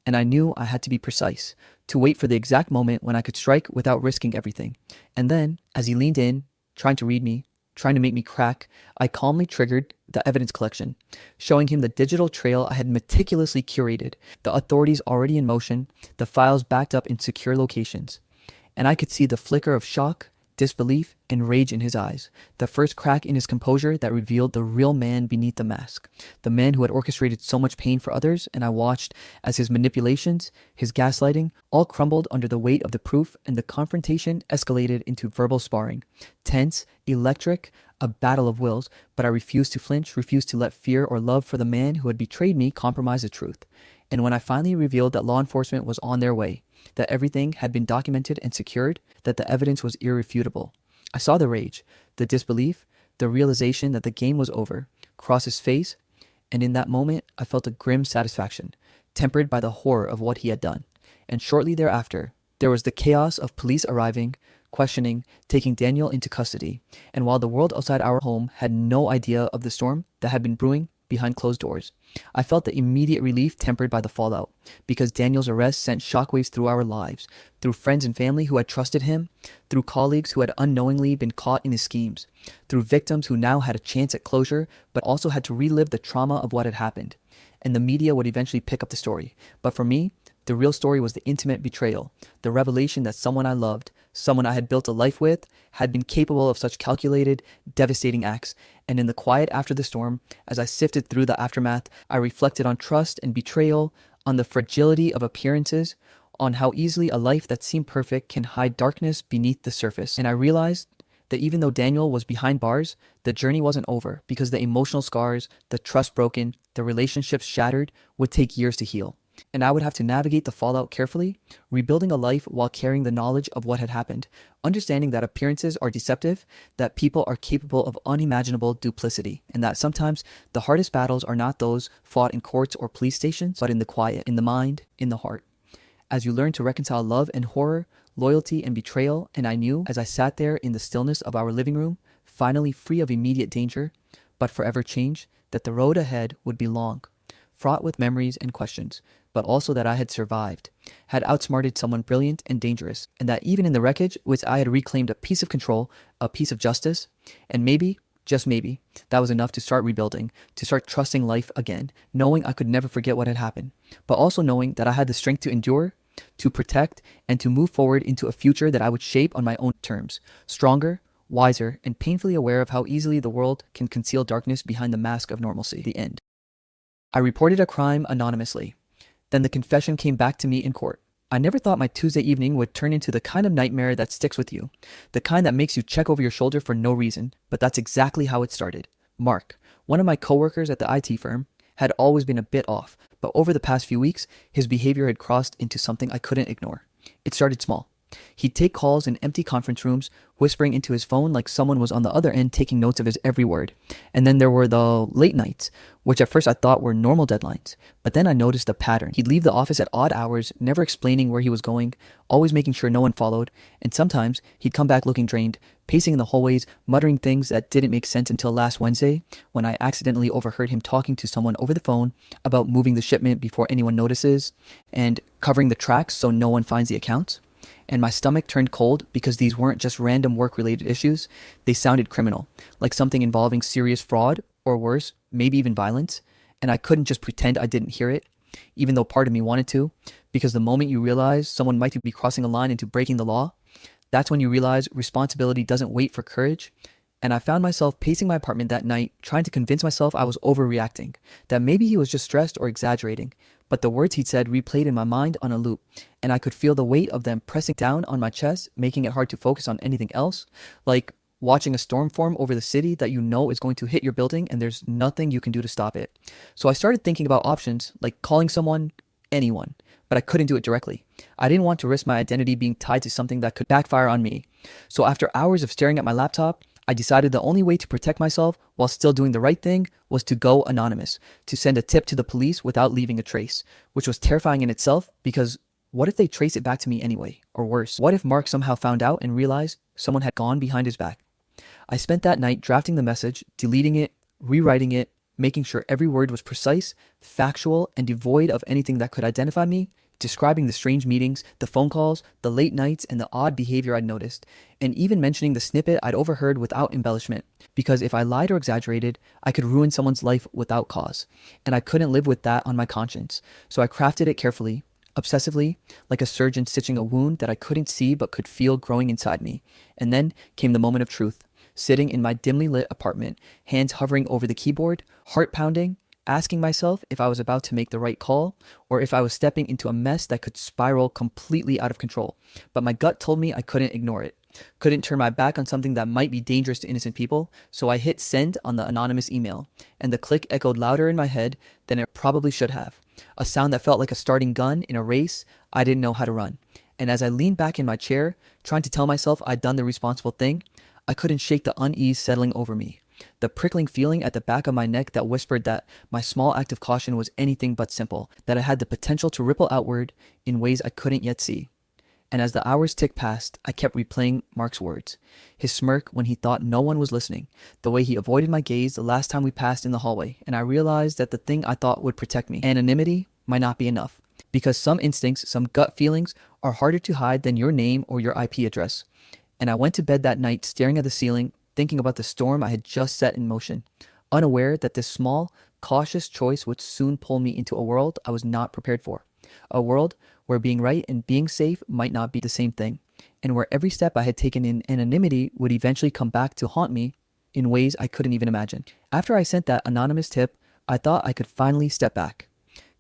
And I knew I had to be precise, to wait for the exact moment when I could strike without risking everything. And then, as he leaned in, trying to read me, trying to make me crack, I calmly triggered the evidence collection, showing him the digital trail I had meticulously curated, the authorities already in motion, the files backed up in secure locations. And I could see the flicker of shock, disbelief, and rage in his eyes, the first crack in his composure that revealed the real man beneath the mask, the man who had orchestrated so much pain for others. And I watched as his manipulations, his gaslighting, all crumbled under the weight of the proof, and the confrontation escalated into verbal sparring, tense, electric, a battle of wills. But I refused to flinch, refused to let fear or love for the man who had betrayed me compromise the truth. And when I finally revealed that law enforcement was on their way, that everything had been documented and secured, that the evidence was irrefutable, I saw the rage, the disbelief, the realization that the game was over, cross his face, and in that moment I felt a grim satisfaction, tempered by the horror of what he had done. And shortly thereafter, there was the chaos of police arriving, questioning, taking Daniel into custody, and while the world outside our home had no idea of the storm that had been brewing behind closed doors, I felt the immediate relief tempered by the fallout, because Daniel's arrest sent shockwaves through our lives, through friends and family who had trusted him, through colleagues who had unknowingly been caught in his schemes, through victims who now had a chance at closure, but also had to relive the trauma of what had happened. And the media would eventually pick up the story. But for me, the real story was the intimate betrayal, the revelation that someone I loved, someone I had built a life with, had been capable of such calculated, devastating acts. And in the quiet after the storm, as I sifted through the aftermath, I reflected on trust and betrayal, on the fragility of appearances, on how easily a life that seemed perfect can hide darkness beneath the surface. And I realized that even though Daniel was behind bars, the journey wasn't over, because the emotional scars, the trust broken, the relationships shattered would take years to heal. And I would have to navigate the fallout carefully, rebuilding a life while carrying the knowledge of what had happened, understanding that appearances are deceptive, that people are capable of unimaginable duplicity, and that sometimes the hardest battles are not those fought in courts or police stations, but in the quiet, in the mind, in the heart. As you learn to reconcile love and horror, loyalty and betrayal, and I knew as I sat there in the stillness of our living room, finally free of immediate danger, but forever changed, that the road ahead would be long, fraught with memories and questions, but also that I had survived, had outsmarted someone brilliant and dangerous, and that even in the wreckage, which I had reclaimed a piece of control, a piece of justice, and maybe, just maybe, that was enough to start rebuilding, to start trusting life again, knowing I could never forget what had happened, but also knowing that I had the strength to endure, to protect, and to move forward into a future that I would shape on my own terms, stronger, wiser, and painfully aware of how easily the world can conceal darkness behind the mask of normalcy. The end. I reported a crime anonymously. Then the confession came back to me in court. I never thought my Tuesday evening would turn into the kind of nightmare that sticks with you, the kind that makes you check over your shoulder for no reason, but that's exactly how it started. Mark, one of my coworkers at the IT firm, had always been a bit off, but over the past few weeks, his behavior had crossed into something I couldn't ignore. It started small. He'd take calls in empty conference rooms, whispering into his phone like someone was on the other end taking notes of his every word. And then there were the late nights, which at first I thought were normal deadlines. But then I noticed a pattern. He'd leave the office at odd hours, never explaining where he was going, always making sure no one followed. And sometimes he'd come back looking drained, pacing in the hallways, muttering things that didn't make sense until last Wednesday, when I accidentally overheard him talking to someone over the phone about moving the shipment before anyone notices, and covering the tracks so no one finds the accounts. And my stomach turned cold because these weren't just random work-related issues. They sounded criminal, like something involving serious fraud, or worse, maybe even violence. And I couldn't just pretend I didn't hear it, even though part of me wanted to, because the moment you realize someone might be crossing a line into breaking the law, that's when you realize responsibility doesn't wait for courage. And I found myself pacing my apartment that night, trying to convince myself I was overreacting, that maybe he was just stressed or exaggerating. But the words he'd said replayed in my mind on a loop, and I could feel the weight of them pressing down on my chest, making it hard to focus on anything else. Like, watching a storm form over the city that you know is going to hit your building and there's nothing you can do to stop it. So I started thinking about options like calling someone, anyone, but I couldn't do it directly. I didn't want to risk my identity being tied to something that could backfire on me. So after hours of staring at my laptop, I decided the only way to protect myself while still doing the right thing was to go anonymous, to send a tip to the police without leaving a trace, which was terrifying in itself because what if they trace it back to me anyway? Or worse, what if Mark somehow found out and realized someone had gone behind his back? I spent that night drafting the message, deleting it, rewriting it, making sure every word was precise, factual, and devoid of anything that could identify me, describing the strange meetings, the phone calls, the late nights, and the odd behavior I'd noticed, and even mentioning the snippet I'd overheard without embellishment, because if I lied or exaggerated, I could ruin someone's life without cause, and I couldn't live with that on my conscience. So I crafted it carefully, obsessively, like a surgeon stitching a wound that I couldn't see but could feel growing inside me. And then came the moment of truth, sitting in my dimly lit apartment, hands hovering over the keyboard, heart pounding, asking myself if I was about to make the right call or if I was stepping into a mess that could spiral completely out of control. But my gut told me I couldn't ignore it, couldn't turn my back on something that might be dangerous to innocent people, so I hit send on the anonymous email, and the click echoed louder in my head than it probably should have. A sound that felt like a starting gun in a race I didn't know how to run. And as I leaned back in my chair, trying to tell myself I'd done the responsible thing, I couldn't shake the unease settling over me. The prickling feeling at the back of my neck that whispered that my small act of caution was anything but simple, that it had the potential to ripple outward in ways I couldn't yet see. And as the hours ticked past, I kept replaying Mark's words. His smirk when he thought no one was listening, the way he avoided my gaze the last time we passed in the hallway, and I realized that the thing I thought would protect me, anonymity, might not be enough. Because some instincts, some gut feelings, are harder to hide than your name or your IP address. And I went to bed that night staring at the ceiling, thinking about the storm I had just set in motion, unaware that this small, cautious choice would soon pull me into a world I was not prepared for. A world where being right and being safe might not be the same thing, and where every step I had taken in anonymity would eventually come back to haunt me in ways I couldn't even imagine. After I sent that anonymous tip, I thought I could finally step back,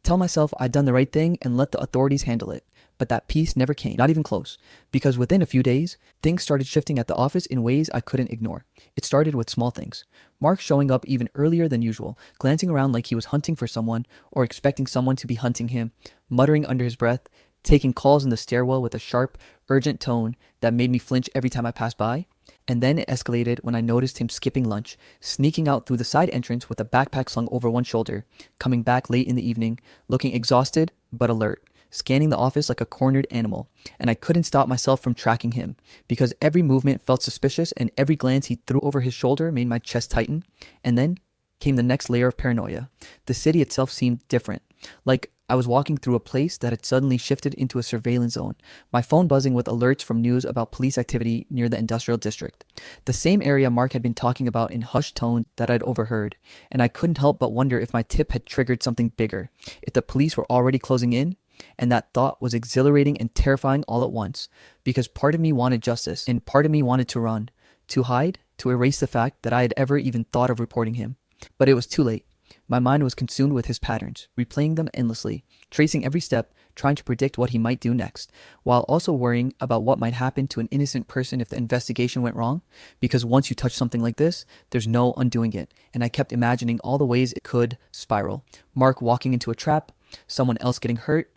tell myself I'd done the right thing and let the authorities handle it. But that peace never came, not even close, because within a few days, things started shifting at the office in ways I couldn't ignore. It started with small things. Mark showing up even earlier than usual, glancing around like he was hunting for someone or expecting someone to be hunting him, muttering under his breath, taking calls in the stairwell with a sharp, urgent tone that made me flinch every time I passed by. And then it escalated when I noticed him skipping lunch, sneaking out through the side entrance with a backpack slung over one shoulder, coming back late in the evening, looking exhausted but alert, scanning the office like a cornered animal, and I couldn't stop myself from tracking him, because every movement felt suspicious and every glance he threw over his shoulder made my chest tighten. And then came the next layer of paranoia. The city itself seemed different, like I was walking through a place that had suddenly shifted into a surveillance zone, my phone buzzing with alerts from news about police activity near the industrial district, the same area Mark had been talking about in hushed tones that I'd overheard, and I couldn't help but wonder if my tip had triggered something bigger, if the police were already closing in. And that thought was exhilarating and terrifying all at once, because part of me wanted justice, and part of me wanted to run, to hide, to erase the fact that I had ever even thought of reporting him. But it was too late. My mind was consumed with his patterns, replaying them endlessly, tracing every step, trying to predict what he might do next, while also worrying about what might happen to an innocent person if the investigation went wrong, because once you touch something like this, there's no undoing it, and I kept imagining all the ways it could spiral. Mark walking into a trap, someone else getting hurt,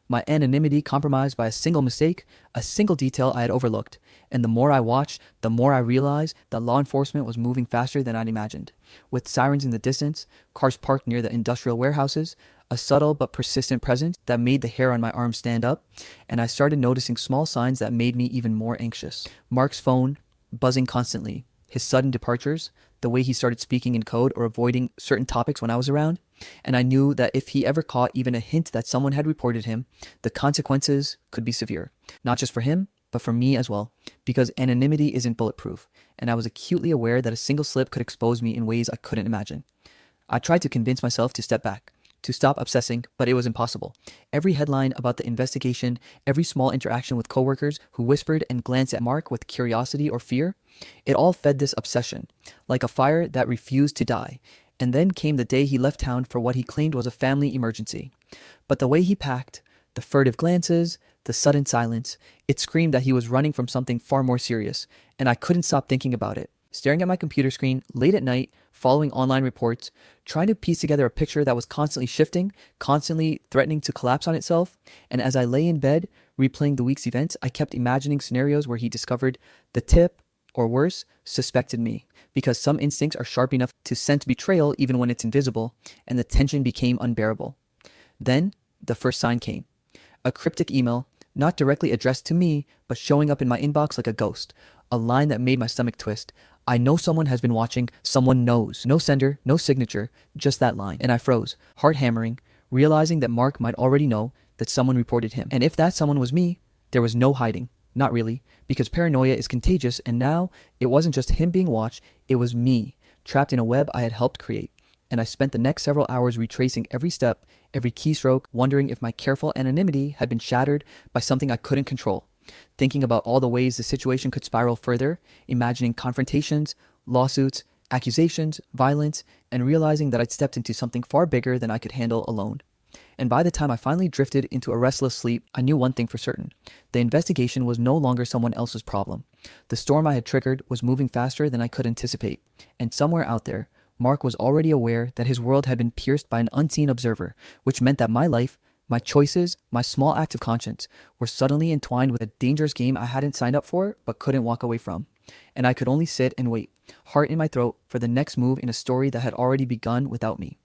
my anonymity compromised by a single mistake, a single detail I had overlooked. And the more I watched, the more I realized that law enforcement was moving faster than I'd imagined. With sirens in the distance, cars parked near the industrial warehouses, a subtle but persistent presence that made the hair on my arm stand up, and I started noticing small signs that made me even more anxious. Mark's phone, buzzing constantly, his sudden departures, the way he started speaking in code or avoiding certain topics when I was around. And I knew that if he ever caught even a hint that someone had reported him, the consequences could be severe. Not just for him, but for me as well, because anonymity isn't bulletproof, and I was acutely aware that a single slip could expose me in ways I couldn't imagine. I tried to convince myself to step back, to stop obsessing, but it was impossible. Every headline about the investigation, every small interaction with coworkers who whispered and glanced at Mark with curiosity or fear, it all fed this obsession, like a fire that refused to die. And then came the day he left town for what he claimed was a family emergency. But the way he packed, the furtive glances, the sudden silence, it screamed that he was running from something far more serious, and I couldn't stop thinking about it. staring at my computer screen late at night, following online reports, trying to piece together a picture that was constantly shifting, constantly threatening to collapse on itself. And as I lay in bed, replaying the week's events, I kept imagining scenarios where he discovered the tip, or worse, suspected me. Because some instincts are sharp enough to sense betrayal even when it's invisible, and the tension became unbearable. Then, the first sign came. A cryptic email, not directly addressed to me, but showing up in my inbox like a ghost. A line that made my stomach twist. I know someone has been watching. Someone knows. No sender, no signature, just that line. And I froze, heart hammering, realizing that Mark might already know that someone reported him. And if that someone was me, there was no hiding. Not really, because paranoia is contagious, and now it wasn't just him being watched, it was me, trapped in a web I had helped create. And I spent the next several hours retracing every step, every keystroke, wondering if my careful anonymity had been shattered by something I couldn't control. Thinking about all the ways the situation could spiral further, imagining confrontations, lawsuits, accusations, violence, and realizing that I'd stepped into something far bigger than I could handle alone. And by the time I finally drifted into a restless sleep, I knew one thing for certain. The investigation was no longer someone else's problem. The storm I had triggered was moving faster than I could anticipate. And somewhere out there, Mark was already aware that his world had been pierced by an unseen observer, which meant that my life, my choices, my small act of conscience, were suddenly entwined with a dangerous game I hadn't signed up for but couldn't walk away from. And I could only sit and wait, heart in my throat, for the next move in a story that had already begun without me.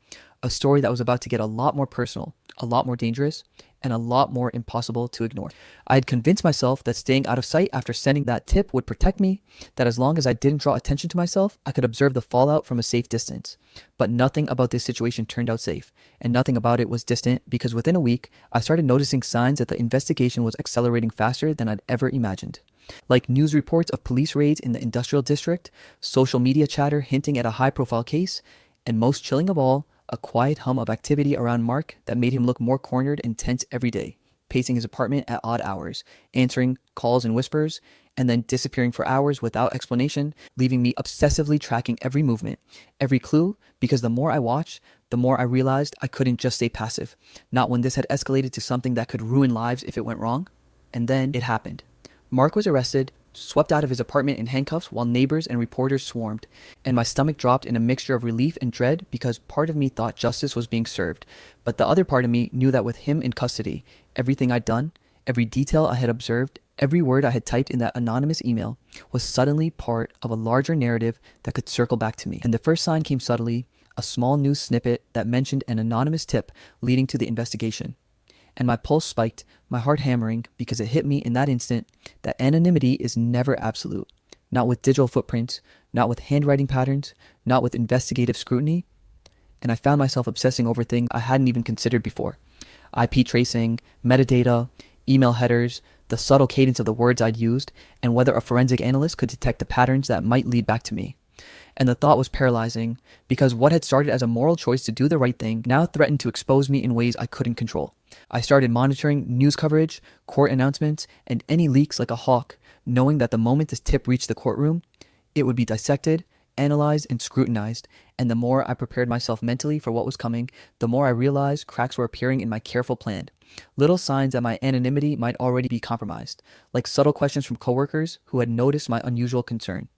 A story that was about to get a lot more personal, a lot more dangerous, and a lot more impossible to ignore. I had convinced myself that staying out of sight after sending that tip would protect me, that as long as I didn't draw attention to myself, I could observe the fallout from a safe distance. But nothing about this situation turned out safe, and nothing about it was distant, because within a week, I started noticing signs that the investigation was accelerating faster than I'd ever imagined. Like news reports of police raids in the industrial district, social media chatter hinting at a high-profile case, and most chilling of all, a quiet hum of activity around Mark that made him look more cornered and tense every day, pacing his apartment at odd hours, answering calls in whispers, and then disappearing for hours without explanation, leaving me obsessively tracking every movement, every clue, because the more I watched, the more I realized I couldn't just stay passive, not when this had escalated to something that could ruin lives if it went wrong. And then it happened. Mark was arrested, swept out of his apartment in handcuffs while neighbors and reporters swarmed, and my stomach dropped in a mixture of relief and dread because part of me thought justice was being served, but the other part of me knew that with him in custody, everything I'd done, every detail I had observed, every word I had typed in that anonymous email was suddenly part of a larger narrative that could circle back to me. And the first sign came subtly, a small news snippet that mentioned an anonymous tip leading to the investigation. And my pulse spiked, my heart hammering, because it hit me in that instant that anonymity is never absolute. Not with digital footprints, not with handwriting patterns, not with investigative scrutiny. And I found myself obsessing over things I hadn't even considered before. IP tracing, metadata, email headers, the subtle cadence of the words I'd used, and whether a forensic analyst could detect the patterns that might lead back to me. And the thought was paralyzing, because what had started as a moral choice to do the right thing now threatened to expose me in ways I couldn't control. I started monitoring news coverage, court announcements, and any leaks like a hawk, knowing that the moment this tip reached the courtroom, it would be dissected, analyzed, and scrutinized. And the more I prepared myself mentally for what was coming, the more I realized cracks were appearing in my careful plan. Little signs that my anonymity might already be compromised, like subtle questions from coworkers who had noticed my unusual concern,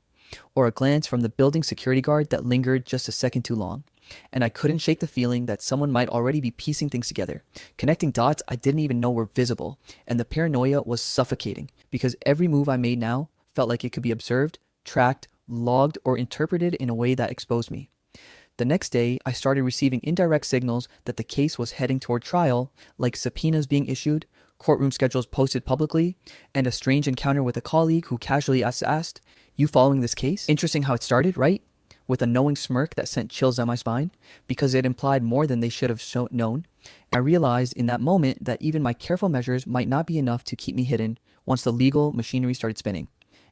or a glance from the building security guard that lingered just a second too long. And I couldn't shake the feeling that someone might already be piecing things together, connecting dots I didn't even know were visible, and the paranoia was suffocating, because every move I made now felt like it could be observed, tracked, logged, or interpreted in a way that exposed me. The next day, I started receiving indirect signals that the case was heading toward trial, like subpoenas being issued, courtroom schedules posted publicly, and a strange encounter with a colleague who casually asked, "You following this case?" Interesting how it started, right? With a knowing smirk that sent chills down my spine, because it implied more than they should have known. I realized in that moment that even my careful measures might not be enough to keep me hidden once the legal machinery started spinning.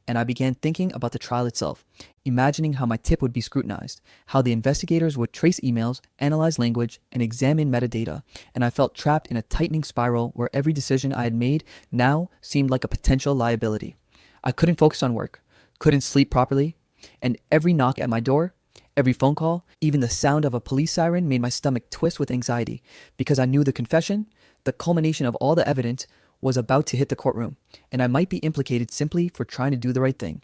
And I began thinking about the trial itself, imagining how my tip would be scrutinized, how the investigators would trace emails, analyze language, and examine metadata, and I felt trapped in a tightening spiral where every decision I had made now seemed like a potential liability. I couldn't focus on work, couldn't sleep properly, and every knock at my door, every phone call, even the sound of a police siren made my stomach twist with anxiety, because I knew the confession, the culmination of all the evidence, was about to hit the courtroom, and I might be implicated simply for trying to do the right thing.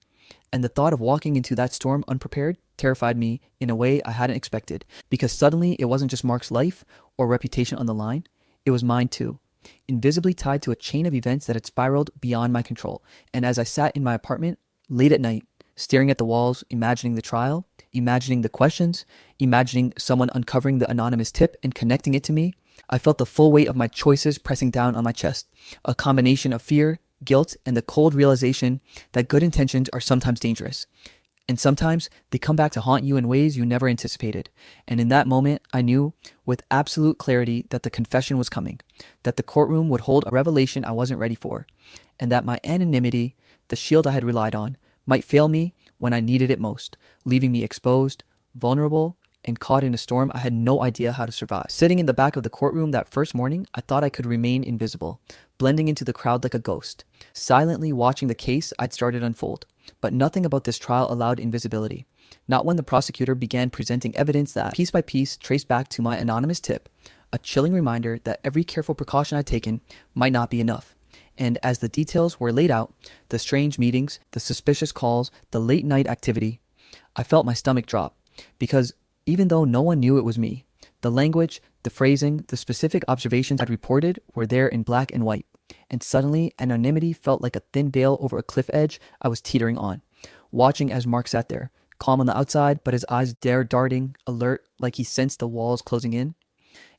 And the thought of walking into that storm unprepared terrified me in a way I hadn't expected, because suddenly it wasn't just Mark's life or reputation on the line, it was mine too, invisibly tied to a chain of events that had spiraled beyond my control. And as I sat in my apartment late at night, staring at the walls, imagining the trial, imagining the questions, imagining someone uncovering the anonymous tip and connecting it to me, I felt the full weight of my choices pressing down on my chest, a combination of fear, guilt, and the cold realization that good intentions are sometimes dangerous. And sometimes they come back to haunt you in ways you never anticipated. And in that moment, I knew with absolute clarity that the confession was coming, that the courtroom would hold a revelation I wasn't ready for, and that my anonymity, the shield I had relied on, might fail me when I needed it most, leaving me exposed, vulnerable, and caught in a storm I had no idea how to survive. Sitting in the back of the courtroom that first morning, I thought I could remain invisible, blending into the crowd like a ghost, silently watching the case I'd started unfold. But nothing about this trial allowed invisibility. Not when the prosecutor began presenting evidence that, piece by piece, traced back to my anonymous tip, a chilling reminder that every careful precaution I'd taken might not be enough. And as the details were laid out, the strange meetings, the suspicious calls, the late night activity, I felt my stomach drop, because even though no one knew it was me, the language, the phrasing, the specific observations I'd reported were there in black and white. And suddenly, anonymity felt like a thin veil over a cliff edge I was teetering on, watching as Mark sat there, calm on the outside, but his eyes darting, alert, like he sensed the walls closing in.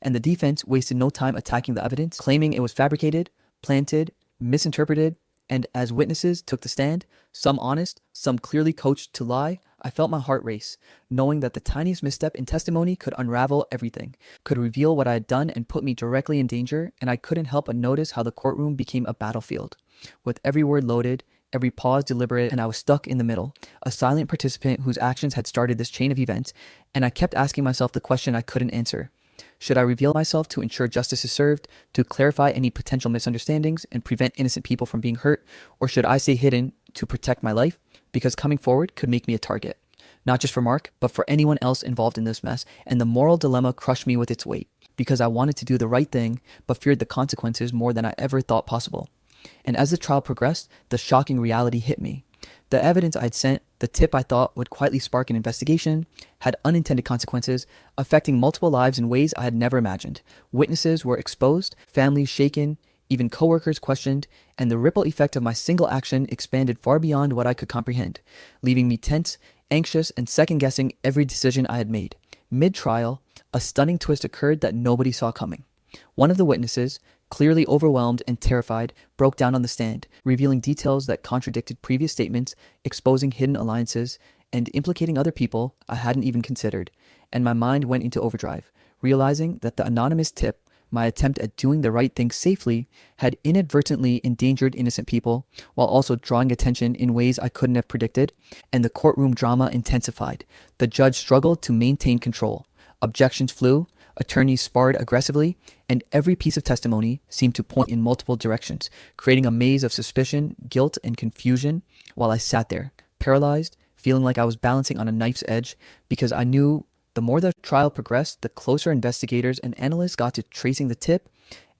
And the defense wasted no time attacking the evidence, claiming it was fabricated, planted, misinterpreted, and as witnesses took the stand, some honest, some clearly coached to lie, I felt my heart race, knowing that the tiniest misstep in testimony could unravel everything, could reveal what I had done and put me directly in danger, and I couldn't help but notice how the courtroom became a battlefield, with every word loaded, every pause deliberate, and I was stuck in the middle, a silent participant whose actions had started this chain of events, and I kept asking myself the question I couldn't answer. Should I reveal myself to ensure justice is served, to clarify any potential misunderstandings and prevent innocent people from being hurt, or should I stay hidden to protect my life? Because coming forward could make me a target, not just for Mark, but for anyone else involved in this mess, and the moral dilemma crushed me with its weight, because I wanted to do the right thing, but feared the consequences more than I ever thought possible. And as the trial progressed, the shocking reality hit me. The evidence I'd sent, the tip I thought would quietly spark an investigation, had unintended consequences, affecting multiple lives in ways I had never imagined. Witnesses were exposed, families shaken, even coworkers questioned, and the ripple effect of my single action expanded far beyond what I could comprehend, leaving me tense, anxious, and second-guessing every decision I had made. Mid-trial, a stunning twist occurred that nobody saw coming. One of the witnesses, clearly overwhelmed and terrified, broke down on the stand, revealing details that contradicted previous statements, exposing hidden alliances, and implicating other people I hadn't even considered. And my mind went into overdrive, realizing that the anonymous tip, my attempt at doing the right thing safely, had inadvertently endangered innocent people, while also drawing attention in ways I couldn't have predicted, and the courtroom drama intensified. The judge struggled to maintain control. Objections flew, attorneys sparred aggressively, and every piece of testimony seemed to point in multiple directions, creating a maze of suspicion, guilt, and confusion, while I sat there, paralyzed, feeling like I was balancing on a knife's edge, because I knew the more the trial progressed, the closer investigators and analysts got to tracing the tip,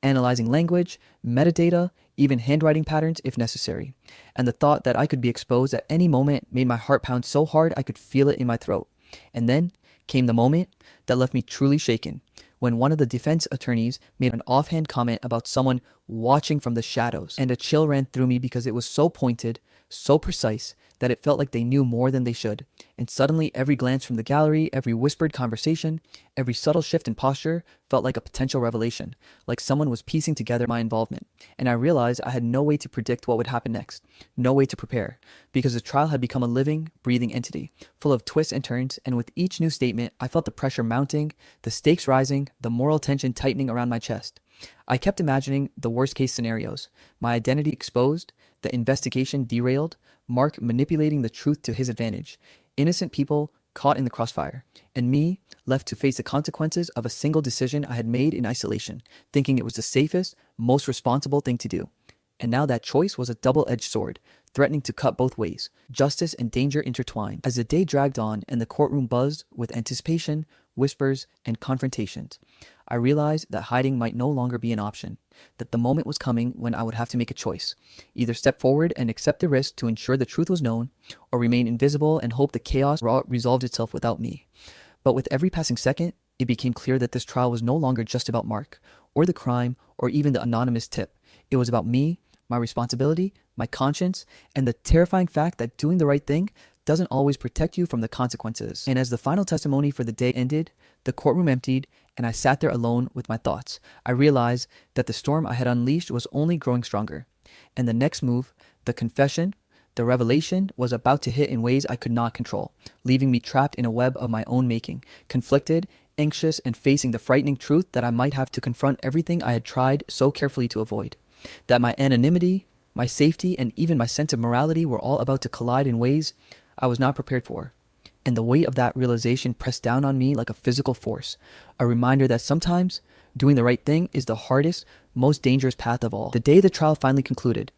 analyzing language, metadata, even handwriting patterns if necessary. And the thought that I could be exposed at any moment made my heart pound so hard I could feel it in my throat. And then came the moment that left me truly shaken, when one of the defense attorneys made an offhand comment about someone watching from the shadows, and a chill ran through me because it was so pointed, so precise, that it felt like they knew more than they should. And suddenly every glance from the gallery, every whispered conversation, every subtle shift in posture felt like a potential revelation, like someone was piecing together my involvement. And I realized I had no way to predict what would happen next, no way to prepare, because the trial had become a living, breathing entity, full of twists and turns, and with each new statement, I felt the pressure mounting, the stakes rising, the moral tension tightening around my chest. I kept imagining the worst-case scenarios, my identity exposed, the investigation derailed, Mark manipulating the truth to his advantage, innocent people caught in the crossfire, and me left to face the consequences of a single decision I had made in isolation, thinking it was the safest, most responsible thing to do. And now that choice was a double-edged sword, threatening to cut both ways, justice and danger intertwined. As the day dragged on and the courtroom buzzed with anticipation, whispers, and confrontations. I realized that hiding might no longer be an option, that the moment was coming when I would have to make a choice. Either step forward and accept the risk to ensure the truth was known, or remain invisible and hope the chaos resolved itself without me. But with every passing second, it became clear that this trial was no longer just about Mark, or the crime, or even the anonymous tip. It was about me, my responsibility, my conscience, and the terrifying fact that doing the right thing doesn't always protect you from the consequences. And as the final testimony for the day ended, the courtroom emptied, and I sat there alone with my thoughts. I realized that the storm I had unleashed was only growing stronger. And the next move, the confession, the revelation, was about to hit in ways I could not control, leaving me trapped in a web of my own making, conflicted, anxious, and facing the frightening truth that I might have to confront everything I had tried so carefully to avoid. That my anonymity, my safety, and even my sense of morality were all about to collide in ways I was not prepared for. And the weight of that realization pressed down on me like a physical force, a reminder that sometimes doing the right thing is the hardest, most dangerous path of all. The day the trial finally concluded,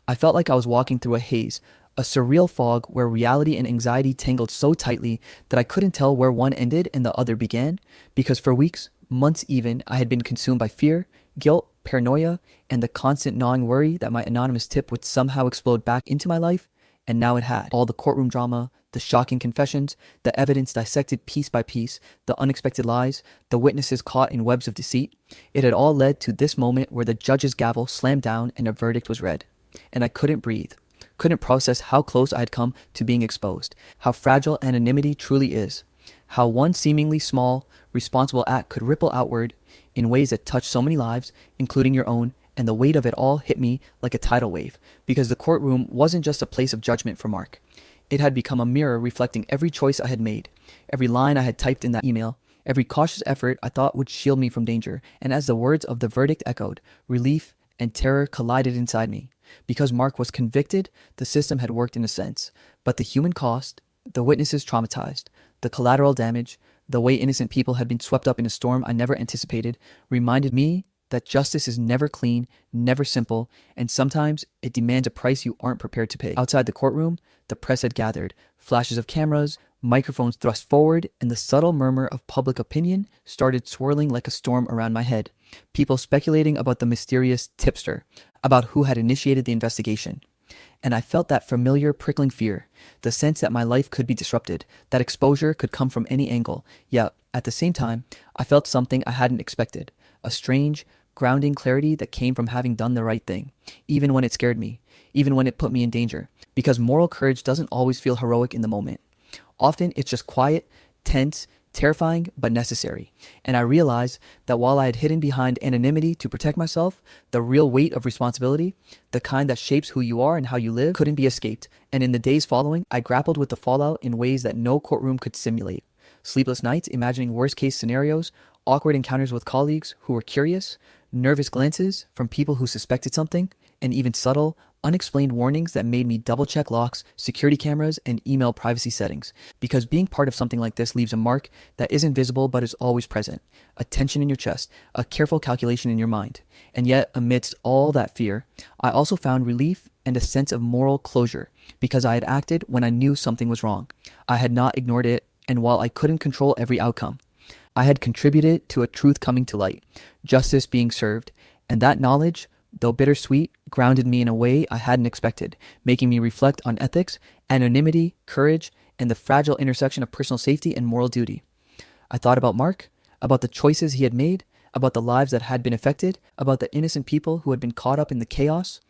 I felt like I was walking through a haze, a surreal fog where reality and anxiety tangled so tightly that I couldn't tell where one ended and the other began, because for weeks, months even, I had been consumed by fear, guilt, paranoia, and the constant gnawing worry that my anonymous tip would somehow explode back into my life, and now it had. All the courtroom drama, the shocking confessions, the evidence dissected piece by piece, the unexpected lies, the witnesses caught in webs of deceit, it had all led to this moment where the judge's gavel slammed down and a verdict was read. And I couldn't breathe, couldn't process how close I had come to being exposed, how fragile anonymity truly is, how one seemingly small, responsible act could ripple outward in ways that touch so many lives, including your own, and the weight of it all hit me like a tidal wave, because the courtroom wasn't just a place of judgment for Mark. It had become a mirror reflecting every choice I had made, every line I had typed in that email, every cautious effort I thought would shield me from danger, and as the words of the verdict echoed, relief and terror collided inside me. Because Mark was convicted, the system had worked in a sense, but the human cost, the witnesses traumatized, the collateral damage, the way innocent people had been swept up in a storm I never anticipated, reminded me that justice is never clean, never simple, and sometimes it demands a price you aren't prepared to pay. Outside the courtroom, the press had gathered, flashes of cameras, microphones thrust forward, and the subtle murmur of public opinion started swirling like a storm around my head. People speculating about the mysterious tipster, about who had initiated the investigation. And I felt that familiar prickling fear, the sense that my life could be disrupted, that exposure could come from any angle. Yet, at the same time, I felt something I hadn't expected, a strange, grounding clarity that came from having done the right thing, even when it scared me, even when it put me in danger, because moral courage doesn't always feel heroic in the moment. Often it's just quiet, tense, terrifying, but necessary. And I realized that while I had hidden behind anonymity to protect myself, the real weight of responsibility, the kind that shapes who you are and how you live, couldn't be escaped. And in the days following, I grappled with the fallout in ways that no courtroom could simulate. Sleepless nights imagining worst-case scenarios, awkward encounters with colleagues who were curious, nervous glances from people who suspected something, and even subtle, unexplained warnings that made me double-check locks, security cameras, and email privacy settings. Because being part of something like this leaves a mark that isn't visible but is always present, a tension in your chest, a careful calculation in your mind. And yet, amidst all that fear, I also found relief and a sense of moral closure, because I had acted when I knew something was wrong. I had not ignored it, and while I couldn't control every outcome, I had contributed to a truth coming to light, justice being served, and that knowledge, though bittersweet, grounded me in a way I hadn't expected, making me reflect on ethics, anonymity, courage, and the fragile intersection of personal safety and moral duty. I thought about Mark, about the choices he had made, about the lives that had been affected, about the innocent people who had been caught up in the chaos,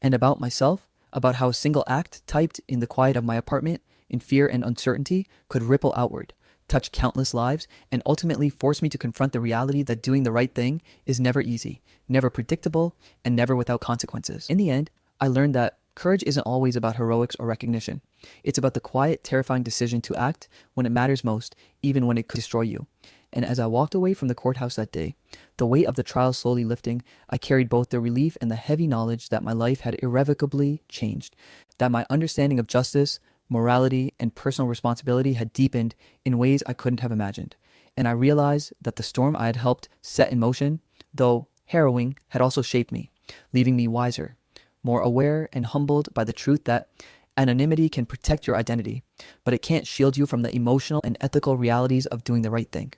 and about myself, about how a single act typed in the quiet of my apartment, in fear and uncertainty, could ripple outward, touch countless lives, and ultimately force me to confront the reality that doing the right thing is never easy, never predictable, and never without consequences. In the end, I learned that courage isn't always about heroics or recognition. It's about the quiet, terrifying decision to act when it matters most, even when it could destroy you. And as I walked away from the courthouse that day, the weight of the trial slowly lifting, I carried both the relief and the heavy knowledge that my life had irrevocably changed, that my understanding of justice, morality, and personal responsibility had deepened in ways I couldn't have imagined. And I realized that the storm I had helped set in motion, though harrowing, had also shaped me, leaving me wiser, more aware and humbled by the truth that anonymity can protect your identity, but it can't shield you from the emotional and ethical realities of doing the right thing.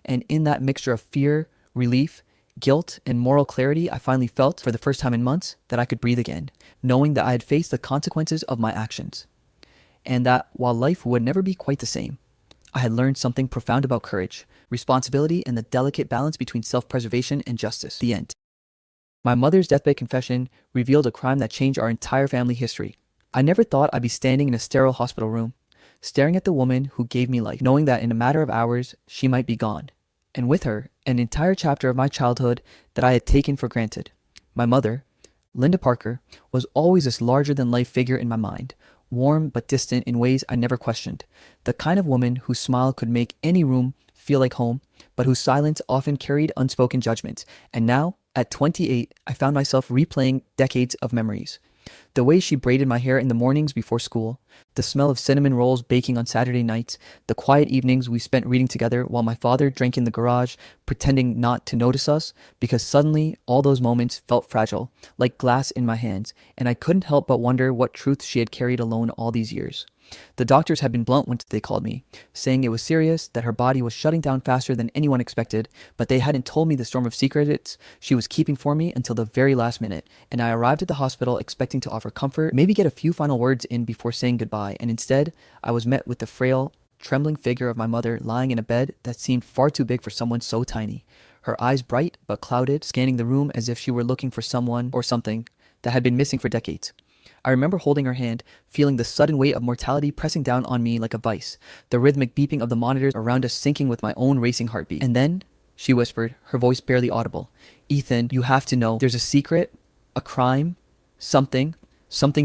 And in that mixture of fear, relief, guilt, and moral clarity, I finally felt, for the first time in months, that I could breathe again, knowing that I had faced the consequences of my actions. And that while life would never be quite the same, I had learned something profound about courage, responsibility, and the delicate balance between self-preservation and justice. The end. My mother's deathbed confession revealed a crime that changed our entire family history. I never thought I'd be standing in a sterile hospital room, staring at the woman who gave me life, knowing that in a matter of hours, she might be gone. And with her, an entire chapter of my childhood that I had taken for granted. My mother, Linda Parker, was always this larger-than-life figure in my mind, warm but distant in ways I never questioned. The kind of woman whose smile could make any room feel like home, but whose silence often carried unspoken judgments. And now, at 28, I found myself replaying decades of memories. The way she braided my hair in the mornings before school, the smell of cinnamon rolls baking on Saturday nights, the quiet evenings we spent reading together while my father drank in the garage, pretending not to notice us, because suddenly all those moments felt fragile, like glass in my hands, and I couldn't help but wonder what truth she had carried alone all these years. The doctors had been blunt when they called me, saying it was serious, that her body was shutting down faster than anyone expected, but they hadn't told me the storm of secrets she was keeping for me until the very last minute, and I arrived at the hospital expecting to offer comfort, maybe get a few final words in before saying goodbye, and instead, I was met with the frail, trembling figure of my mother lying in a bed that seemed far too big for someone so tiny. Her eyes bright but clouded, scanning the room as if she were looking for someone or something that had been missing for decades. I remember holding her hand, feeling the sudden weight of mortality pressing down on me like a vice, the rhythmic beeping of the monitors around us syncing with my own racing heartbeat. And then, she whispered, her voice barely audible, "Ethan, you have to know, there's a secret, a crime, something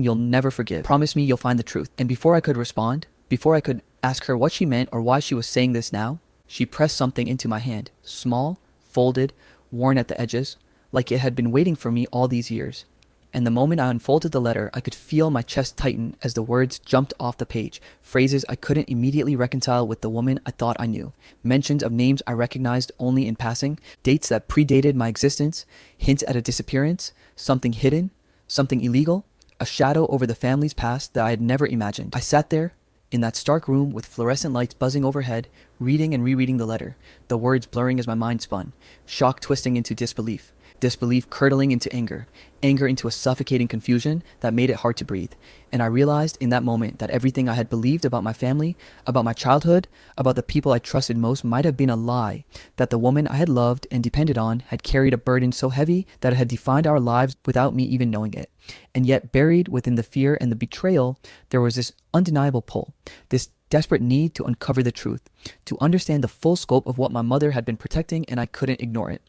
you'll never forgive. Promise me you'll find the truth." And before I could respond, before I could ask her what she meant or why she was saying this now, she pressed something into my hand, small, folded, worn at the edges, like it had been waiting for me all these years. And the moment I unfolded the letter, I could feel my chest tighten as the words jumped off the page, phrases I couldn't immediately reconcile with the woman I thought I knew, mentions of names I recognized only in passing, dates that predated my existence, hints at a disappearance, something hidden, something illegal, a shadow over the family's past that I had never imagined. I sat there, in that stark room with fluorescent lights buzzing overhead, reading and rereading the letter, the words blurring as my mind spun, shock twisting into disbelief. Disbelief curdling into anger, anger into a suffocating confusion that made it hard to breathe. And I realized in that moment that everything I had believed about my family, about my childhood, about the people I trusted most might have been a lie, that the woman I had loved and depended on had carried a burden so heavy that it had defined our lives without me even knowing it. And yet buried within the fear and the betrayal, there was this undeniable pull, this desperate need to uncover the truth, to understand the full scope of what my mother had been protecting, and I couldn't ignore it.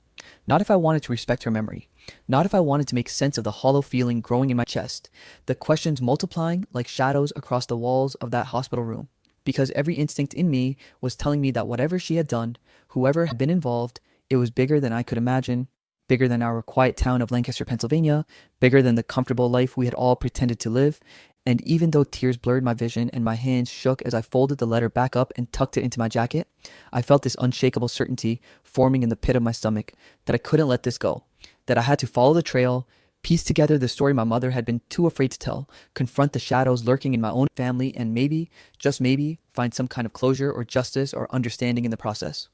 Not if I wanted to respect her memory. Not if I wanted to make sense of the hollow feeling growing in my chest, the questions multiplying like shadows across the walls of that hospital room. Because every instinct in me was telling me that whatever she had done, whoever had been involved, it was bigger than I could imagine, bigger than our quiet town of Lancaster, Pennsylvania, bigger than the comfortable life we had all pretended to live. And even though tears blurred my vision and my hands shook as I folded the letter back up and tucked it into my jacket, I felt this unshakable certainty forming in the pit of my stomach that I couldn't let this go, that I had to follow the trail, piece together the story my mother had been too afraid to tell, confront the shadows lurking in my own family, and maybe, just maybe, find some kind of closure or justice or understanding in the process.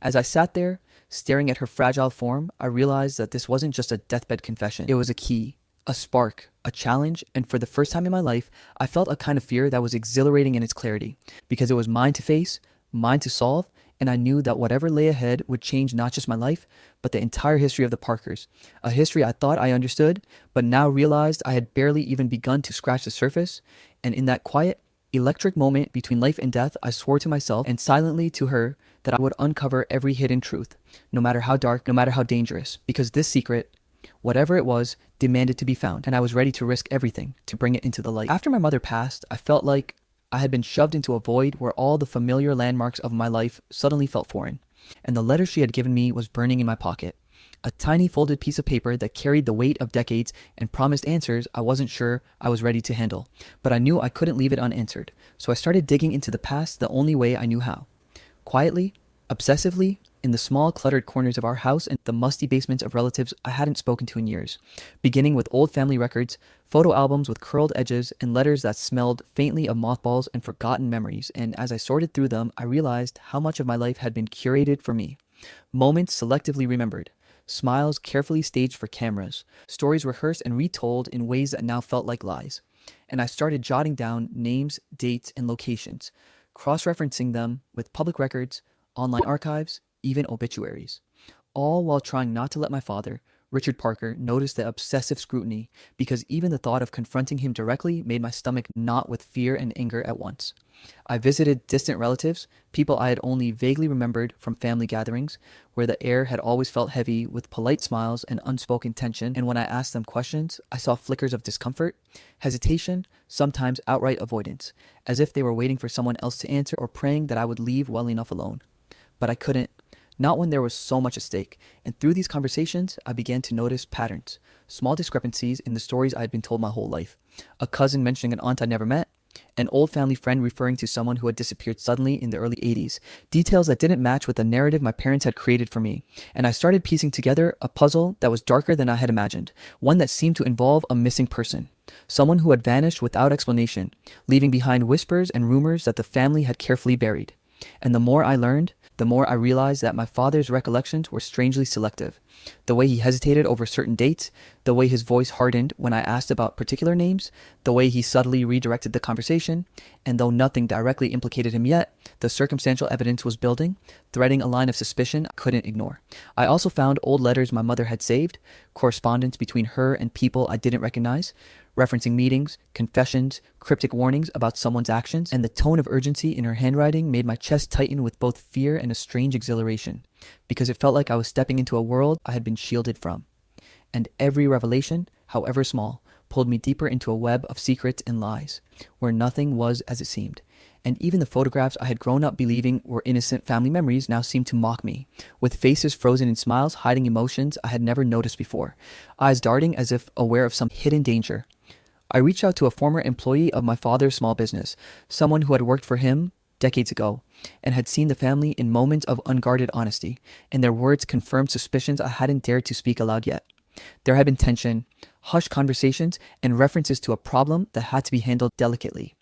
As I sat there, staring at her fragile form, I realized that this wasn't just a deathbed confession. It was a key, a spark, a challenge, and for the first time in my life, I felt a kind of fear that was exhilarating in its clarity, because it was mine to face, mine to solve, and I knew that whatever lay ahead would change not just my life, but the entire history of the Parkers, a history I thought I understood, but now realized I had barely even begun to scratch the surface. And in that quiet, electric moment between life and death, I swore to myself and silently to her that I would uncover every hidden truth, no matter how dark, no matter how dangerous, because this secret, whatever it was, demanded to be found, and I was ready to risk everything to bring it into the light. After my mother passed, I felt like I had been shoved into a void where all the familiar landmarks of my life suddenly felt foreign, and the letter she had given me was burning in my pocket. A tiny folded piece of paper that carried the weight of decades and promised answers I wasn't sure I was ready to handle, but I knew I couldn't leave it unanswered, so I started digging into the past the only way I knew how. Quietly, obsessively in the small, cluttered corners of our house and the musty basements of relatives I hadn't spoken to in years, beginning with old family records, photo albums with curled edges, and letters that smelled faintly of mothballs and forgotten memories. And as I sorted through them, I realized how much of my life had been curated for me. Moments selectively remembered, smiles carefully staged for cameras, stories rehearsed and retold in ways that now felt like lies. And I started jotting down names, dates, and locations, cross-referencing them with public records, online archives, even obituaries, all while trying not to let my father, Richard Parker, notice the obsessive scrutiny, because even the thought of confronting him directly made my stomach knot with fear and anger at once. I visited distant relatives, people I had only vaguely remembered from family gatherings, where the air had always felt heavy with polite smiles and unspoken tension, and when I asked them questions, I saw flickers of discomfort, hesitation, sometimes outright avoidance, as if they were waiting for someone else to answer or praying that I would leave well enough alone. But I couldn't. Not when there was so much at stake, and through these conversations, I began to notice patterns, small discrepancies in the stories I had been told my whole life. A cousin mentioning an aunt I never met, an old family friend referring to someone who had disappeared suddenly in the early 80s, details that didn't match with the narrative my parents had created for me, and I started piecing together a puzzle that was darker than I had imagined, one that seemed to involve a missing person, someone who had vanished without explanation, leaving behind whispers and rumors that the family had carefully buried. And the more I learned, the more I realized that my father's recollections were strangely selective. The way he hesitated over certain dates, the way his voice hardened when I asked about particular names, the way he subtly redirected the conversation, and though nothing directly implicated him yet, the circumstantial evidence was building, threading a line of suspicion I couldn't ignore. I also found old letters my mother had saved, correspondence between her and people I didn't recognize, referencing meetings, confessions, cryptic warnings about someone's actions, and the tone of urgency in her handwriting made my chest tighten with both fear and a strange exhilaration, because it felt like I was stepping into a world I had been shielded from. And every revelation, however small, pulled me deeper into a web of secrets and lies, where nothing was as it seemed. And even the photographs I had grown up believing were innocent family memories now seemed to mock me, with faces frozen in smiles hiding emotions I had never noticed before, eyes darting as if aware of some hidden danger. I reached out to a former employee of my father's small business, someone who had worked for him decades ago, and had seen the family in moments of unguarded honesty, and their words confirmed suspicions I hadn't dared to speak aloud yet. There had been tension, hushed conversations, and references to a problem that had to be handled delicately.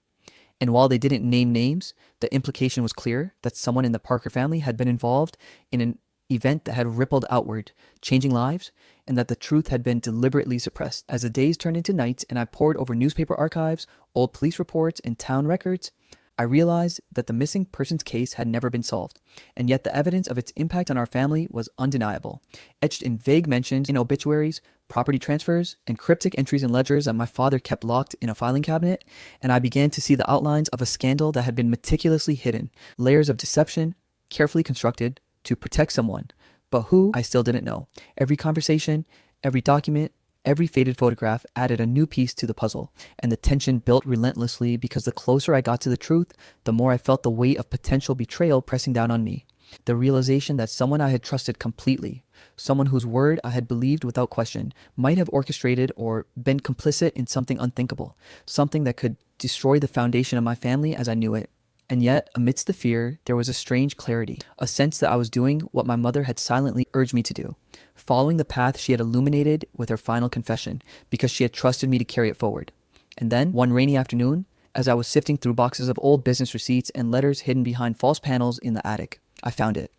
And while they didn't name names, the implication was clear that someone in the Parker family had been involved in an event that had rippled outward, changing lives, and that the truth had been deliberately suppressed. As the days turned into nights and I pored over newspaper archives, old police reports, and town records, I realized that the missing persons case had never been solved, and yet the evidence of its impact on our family was undeniable, etched in vague mentions in obituaries, property transfers, and cryptic entries in ledgers that my father kept locked in a filing cabinet, and I began to see the outlines of a scandal that had been meticulously hidden, layers of deception, carefully constructed to protect someone, but who I still didn't know. Every conversation, every document, every faded photograph added a new piece to the puzzle, and the tension built relentlessly because the closer I got to the truth, the more I felt the weight of potential betrayal pressing down on me. The realization that someone I had trusted completely, someone whose word I had believed without question, might have orchestrated or been complicit in something unthinkable, something that could destroy the foundation of my family as I knew it. And yet, amidst the fear, there was a strange clarity, a sense that I was doing what my mother had silently urged me to do, following the path she had illuminated with her final confession, because she had trusted me to carry it forward. And then, one rainy afternoon, as I was sifting through boxes of old business receipts and letters hidden behind false panels in the attic, I found it.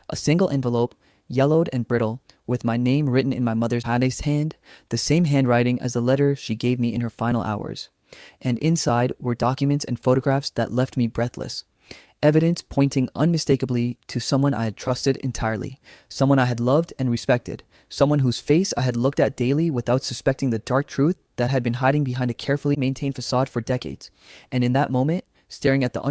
A single envelope, yellowed and brittle, with my name written in my mother's hand, the same handwriting as the letter she gave me in her final hours. And inside were documents and photographs that left me breathless. Evidence pointing unmistakably to someone I had trusted entirely, someone I had loved and respected, someone whose face I had looked at daily without suspecting the dark truth that had been hiding behind a carefully maintained facade for decades. And in that moment, staring at the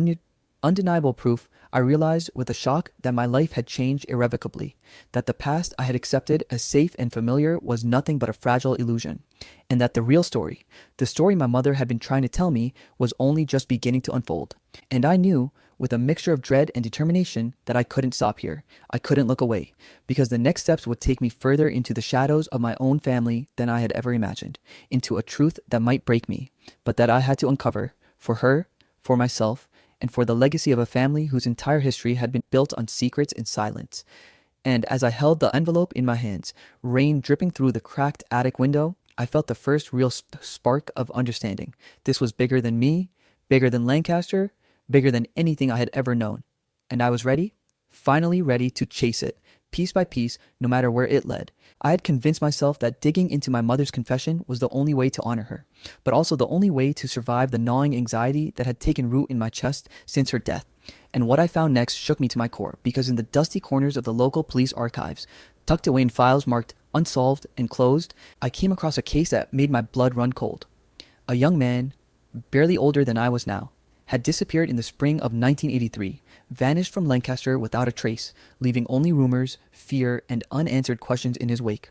undeniable proof, I realized with a shock that my life had changed irrevocably, that the past I had accepted as safe and familiar was nothing but a fragile illusion, and that the real story, the story my mother had been trying to tell me, was only just beginning to unfold. And I knew, with a mixture of dread and determination, that I couldn't stop here. I couldn't look away, because the next steps would take me further into the shadows of my own family than I had ever imagined, into a truth that might break me, but that I had to uncover, for her, for myself, and for the legacy of a family whose entire history had been built on secrets and silence. And as I held the envelope in my hands, rain dripping through the cracked attic window, I felt the first real spark of understanding. This was bigger than me, bigger than Lancaster, bigger than anything I had ever known. And I was ready, finally ready to chase it, piece by piece, no matter where it led. I had convinced myself that digging into my mother's confession was the only way to honor her, but also the only way to survive the gnawing anxiety that had taken root in my chest since her death. And what I found next shook me to my core, because in the dusty corners of the local police archives, tucked away in files marked unsolved and closed, I came across a case that made my blood run cold. A young man, barely older than I was now, had disappeared in the spring of 1983, vanished from Lancaster without a trace, leaving only rumors, fear, and unanswered questions in his wake.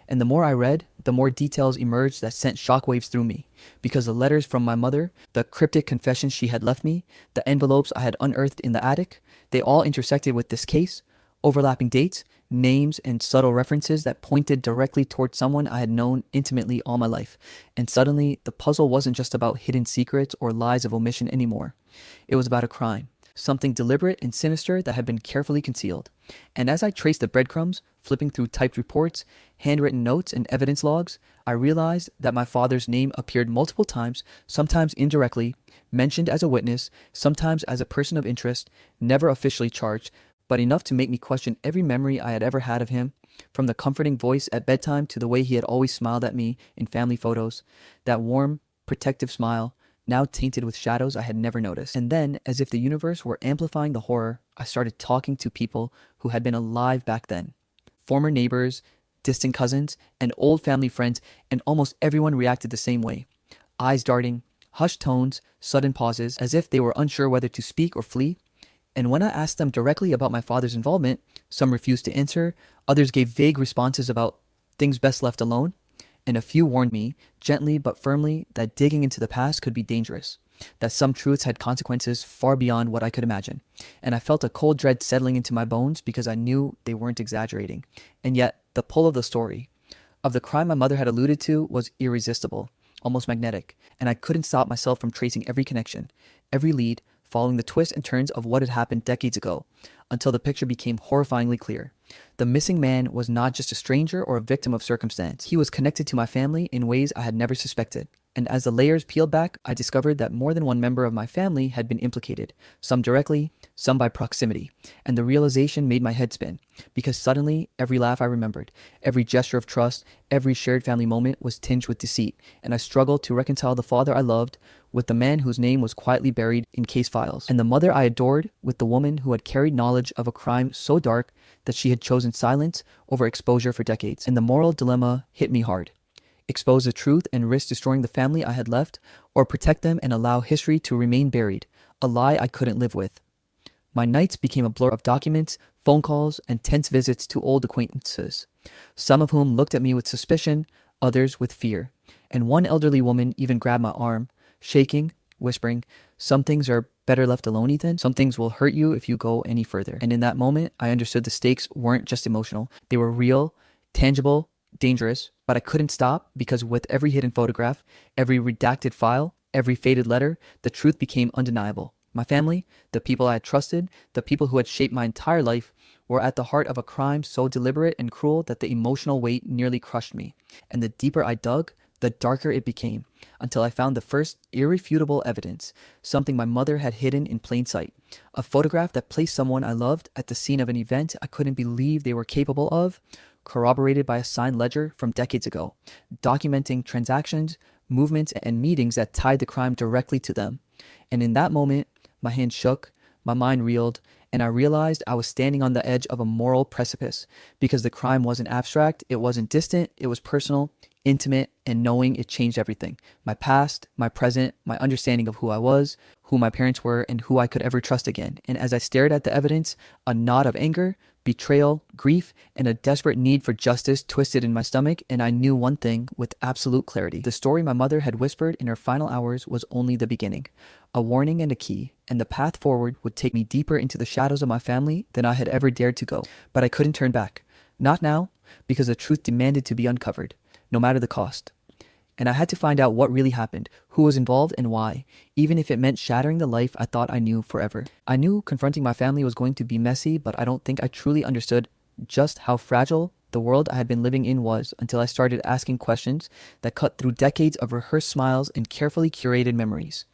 And the more I read, the more details emerged that sent shockwaves through me, because the letters from my mother, the cryptic confessions she had left me, the envelopes I had unearthed in the attic, they all intersected with this case, overlapping dates, names, and subtle references that pointed directly toward someone I had known intimately all my life. And suddenly, the puzzle wasn't just about hidden secrets or lies of omission anymore. It was about a crime, something deliberate and sinister that had been carefully concealed. And as I traced the breadcrumbs, flipping through typed reports, handwritten notes, and evidence logs, I realized that my father's name appeared multiple times, sometimes indirectly, mentioned as a witness, sometimes as a person of interest, never officially charged, but enough to make me question every memory I had ever had of him, from the comforting voice at bedtime to the way he had always smiled at me in family photos, that warm, protective smile, now tainted with shadows I had never noticed. And then, as if the universe were amplifying the horror, I started talking to people who had been alive back then. Former neighbors, distant cousins, and old family friends, and almost everyone reacted the same way. Eyes darting, hushed tones, sudden pauses, as if they were unsure whether to speak or flee. And when I asked them directly about my father's involvement, some refused to answer, others gave vague responses about things best left alone, and a few warned me, gently but firmly, that digging into the past could be dangerous, that some truths had consequences far beyond what I could imagine. And I felt a cold dread settling into my bones because I knew they weren't exaggerating. And yet, the pull of the story, of the crime my mother had alluded to, was irresistible, almost magnetic, and I couldn't stop myself from tracing every connection, every lead, following the twists and turns of what had happened decades ago, until the picture became horrifyingly clear. The missing man was not just a stranger or a victim of circumstance. He was connected to my family in ways I had never suspected. And as the layers peeled back, I discovered that more than one member of my family had been implicated, some directly, some by proximity. And the realization made my head spin, because suddenly every laugh I remembered, every gesture of trust, every shared family moment was tinged with deceit, and I struggled to reconcile the father I loved with the man whose name was quietly buried in case files, and the mother I adored with the woman who had carried knowledge of a crime so dark that she had chosen silence over exposure for decades. And the moral dilemma hit me hard. Expose the truth and risk destroying the family I had left, or protect them and allow history to remain buried, a lie I couldn't live with. My nights became a blur of documents, phone calls, and tense visits to old acquaintances, some of whom looked at me with suspicion, others with fear. And one elderly woman even grabbed my arm, shaking, whispering, "Some things are better left alone, Ethan. Some things will hurt you if you go any further." And in that moment, I understood the stakes weren't just emotional. They were real, tangible, dangerous, but I couldn't stop, because with every hidden photograph, every redacted file, every faded letter, the truth became undeniable. My family, the people I had trusted, the people who had shaped my entire life, were at the heart of a crime so deliberate and cruel that the emotional weight nearly crushed me. And the deeper I dug, the darker it became, until I found the first irrefutable evidence, something my mother had hidden in plain sight. A photograph that placed someone I loved at the scene of an event I couldn't believe they were capable of, corroborated by a signed ledger from decades ago, documenting transactions, movements, and meetings that tied the crime directly to them. And in that moment, my hand shook, my mind reeled, and I realized I was standing on the edge of a moral precipice, because the crime wasn't abstract, it wasn't distant, it was personal, intimate, and knowing it changed everything. My past, my present, my understanding of who I was, who my parents were, and who I could ever trust again. And as I stared at the evidence, a knot of anger, betrayal, grief, and a desperate need for justice twisted in my stomach, and I knew one thing with absolute clarity. The story my mother had whispered in her final hours was only the beginning, a warning and a key, and the path forward would take me deeper into the shadows of my family than I had ever dared to go. But I couldn't turn back. Not now, because the truth demanded to be uncovered, no matter the cost. and I had to find out what really happened, who was involved, and why, even if it meant shattering the life I thought I knew forever. I knew confronting my family was going to be messy, but I don't think I truly understood just how fragile the world I had been living in was until I started asking questions that cut through decades of rehearsed smiles and carefully curated memories.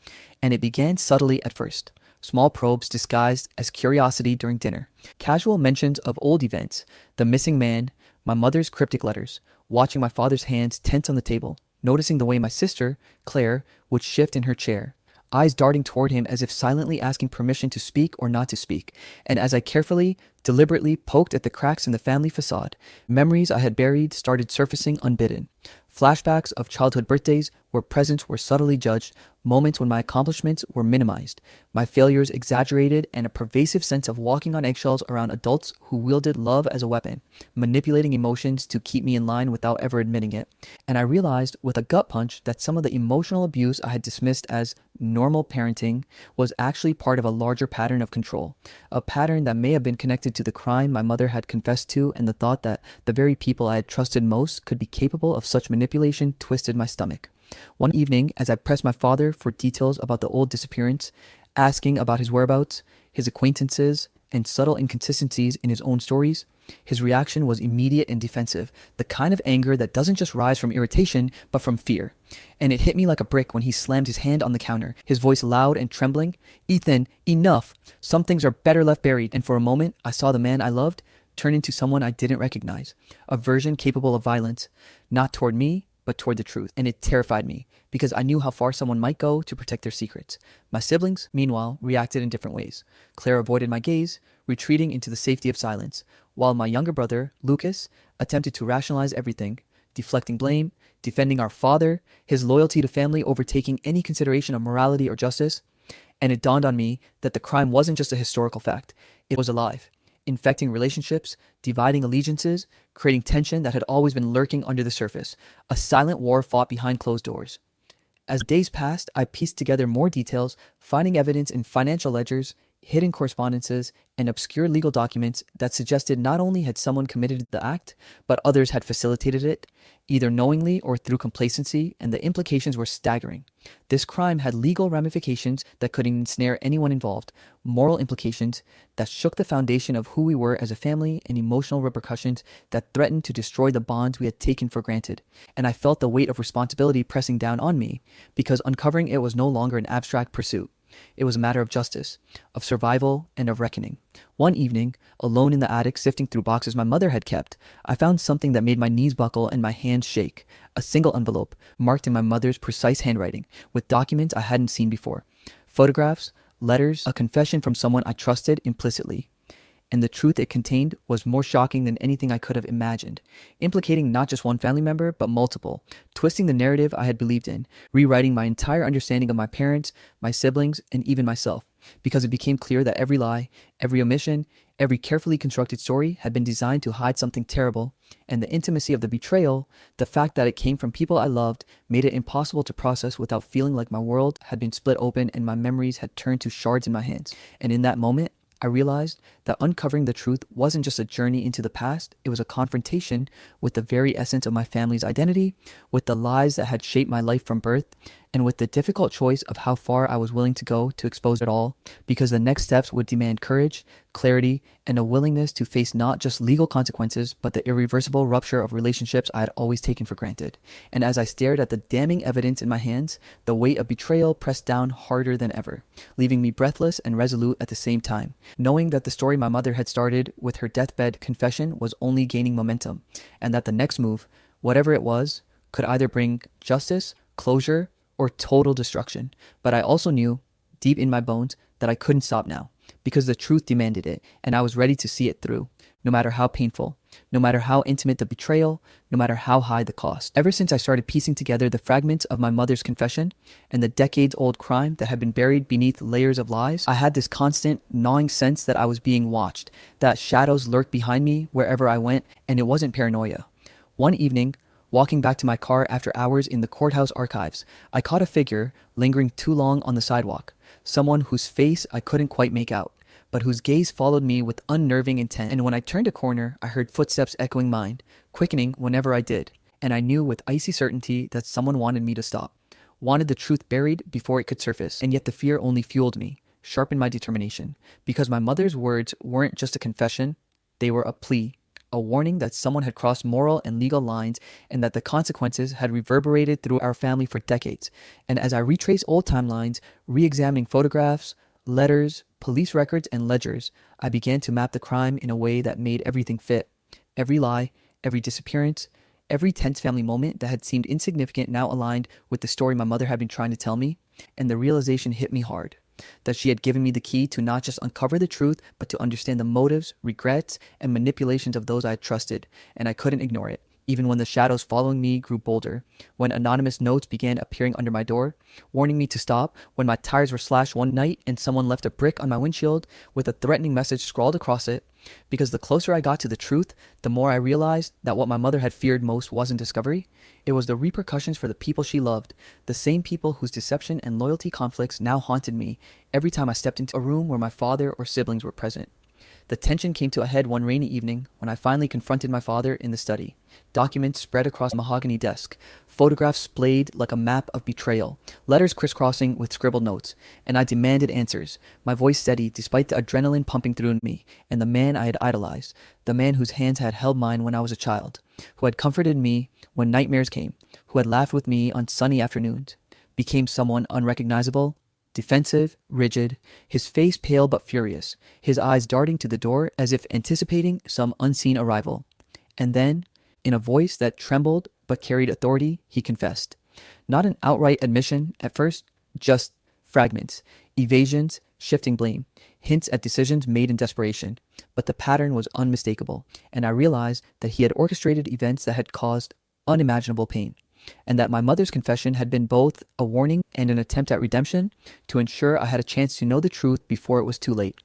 And it began subtly at first. Small probes disguised as curiosity during dinner. Casual mentions of old events, the missing man, my mother's cryptic letters, watching my father's hands tense on the table, noticing the way my sister, Claire, would shift in her chair, eyes darting toward him as if silently asking permission to speak or not to speak. And as I carefully, deliberately poked at the cracks in the family facade, memories I had buried started surfacing unbidden. Flashbacks of childhood birthdays where presents were subtly judged, moments when my accomplishments were minimized, my failures exaggerated, and a pervasive sense of walking on eggshells around adults who wielded love as a weapon, manipulating emotions to keep me in line without ever admitting it. And I realized with a gut punch that some of the emotional abuse I had dismissed as normal parenting was actually part of a larger pattern of control, a pattern that may have been connected to the crime my mother had confessed to, and the thought that the very people I had trusted most could be capable of such manipulation twisted my stomach. One evening, as I pressed my father for details about the old disappearance, asking about his whereabouts, his acquaintances, and subtle inconsistencies in his own stories, his reaction was immediate and defensive, the kind of anger that doesn't just rise from irritation, but from fear. And it hit me like a brick when he slammed his hand on the counter, his voice loud and trembling. "Ethan, enough! Some things are better left buried." And for a moment, I saw the man I loved turn into someone I didn't recognize, a version capable of violence, not toward me, but toward the truth. And it terrified me, because I knew how far someone might go to protect their secrets. My siblings, meanwhile, reacted in different ways. Claire avoided my gaze, retreating into the safety of silence, while my younger brother, Lucas, attempted to rationalize everything, deflecting blame, defending our father, his loyalty to family overtaking any consideration of morality or justice. And it dawned on me that the crime wasn't just a historical fact, it was alive, infecting relationships, dividing allegiances, creating tension that had always been lurking under the surface, a silent war fought behind closed doors. As days passed, I pieced together more details, finding evidence in financial ledgers, hidden correspondences, and obscure legal documents that suggested not only had someone committed the act, but others had facilitated it, either knowingly or through complacency, and the implications were staggering. This crime had legal ramifications that could ensnare anyone involved, moral implications that shook the foundation of who we were as a family, and emotional repercussions that threatened to destroy the bonds we had taken for granted. And I felt the weight of responsibility pressing down on me, because uncovering it was no longer an abstract pursuit. It was a matter of justice, of survival, and of reckoning. One evening, alone in the attic sifting through boxes my mother had kept, I found something that made my knees buckle and my hands shake. A single envelope, marked in my mother's precise handwriting, with documents I hadn't seen before. Photographs, letters, a confession from someone I trusted implicitly. And the truth it contained was more shocking than anything I could have imagined, implicating not just one family member, but multiple, twisting the narrative I had believed in, rewriting my entire understanding of my parents, my siblings, and even myself, because it became clear that every lie, every omission, every carefully constructed story had been designed to hide something terrible, and the intimacy of the betrayal, the fact that it came from people I loved, made it impossible to process without feeling like my world had been split open and my memories had turned to shards in my hands. And in that moment, I realized that uncovering the truth wasn't just a journey into the past, it was a confrontation with the very essence of my family's identity, with the lies that had shaped my life from birth, and with the difficult choice of how far I was willing to go to expose it all, because the next steps would demand courage, clarity, and a willingness to face not just legal consequences, but the irreversible rupture of relationships I had always taken for granted. And as I stared at the damning evidence in my hands, the weight of betrayal pressed down harder than ever, leaving me breathless and resolute at the same time, knowing that the story my mother had started with her deathbed confession was only gaining momentum, and that the next move, whatever it was, could either bring justice, closure, or total destruction. But I also knew, deep in my bones, that I couldn't stop now, because the truth demanded it, and I was ready to see it through, no matter how painful, no matter how intimate the betrayal, no matter how high the cost. Ever since I started piecing together the fragments of my mother's confession and the decades-old crime that had been buried beneath layers of lies, I had this constant, gnawing sense that I was being watched, that shadows lurked behind me wherever I went, and it wasn't paranoia. One evening, walking back to my car after hours in the courthouse archives, I caught a figure lingering too long on the sidewalk, someone whose face I couldn't quite make out, but whose gaze followed me with unnerving intent. And when I turned a corner, I heard footsteps echoing mine, quickening whenever I did. and I knew with icy certainty that someone wanted me to stop, wanted the truth buried before it could surface, and yet the fear only fueled me, sharpened my determination, because my mother's words weren't just a confession, they were a plea, a warning that someone had crossed moral and legal lines and that the consequences had reverberated through our family for decades. And as I retraced old timelines, re-examining photographs, letters, police records, and ledgers, I began to map the crime in a way that made everything fit. Every lie, every disappearance, every tense family moment that had seemed insignificant now aligned with the story my mother had been trying to tell me, and the realization hit me hard. That she had given me the key to not just uncover the truth, but to understand the motives, regrets, and manipulations of those I had trusted, and I couldn't ignore it, even when the shadows following me grew bolder, when anonymous notes began appearing under my door, warning me to stop, when my tires were slashed one night and someone left a brick on my windshield with a threatening message scrawled across it, because the closer I got to the truth, the more I realized that what my mother had feared most wasn't discovery. It was the repercussions for the people she loved, the same people whose deception and loyalty conflicts now haunted me every time I stepped into a room where my father or siblings were present. The tension came to a head one rainy evening when I finally confronted my father in the study. Documents spread across a mahogany desk, photographs splayed like a map of betrayal, letters crisscrossing with scribbled notes, and I demanded answers, my voice steady despite the adrenaline pumping through me, and the man I had idolized, the man whose hands had held mine when I was a child, who had comforted me when nightmares came, who had laughed with me on sunny afternoons, became someone unrecognizable, defensive, rigid, his face pale but furious, his eyes darting to the door as if anticipating some unseen arrival. And then, in a voice that trembled but carried authority, he confessed. Not an outright admission at first, just fragments, evasions, shifting blame, hints at decisions made in desperation. But the pattern was unmistakable, and I realized that he had orchestrated events that had caused unimaginable pain, and that my mother's confession had been both a warning and an attempt at redemption to ensure I had a chance to know the truth before it was too late.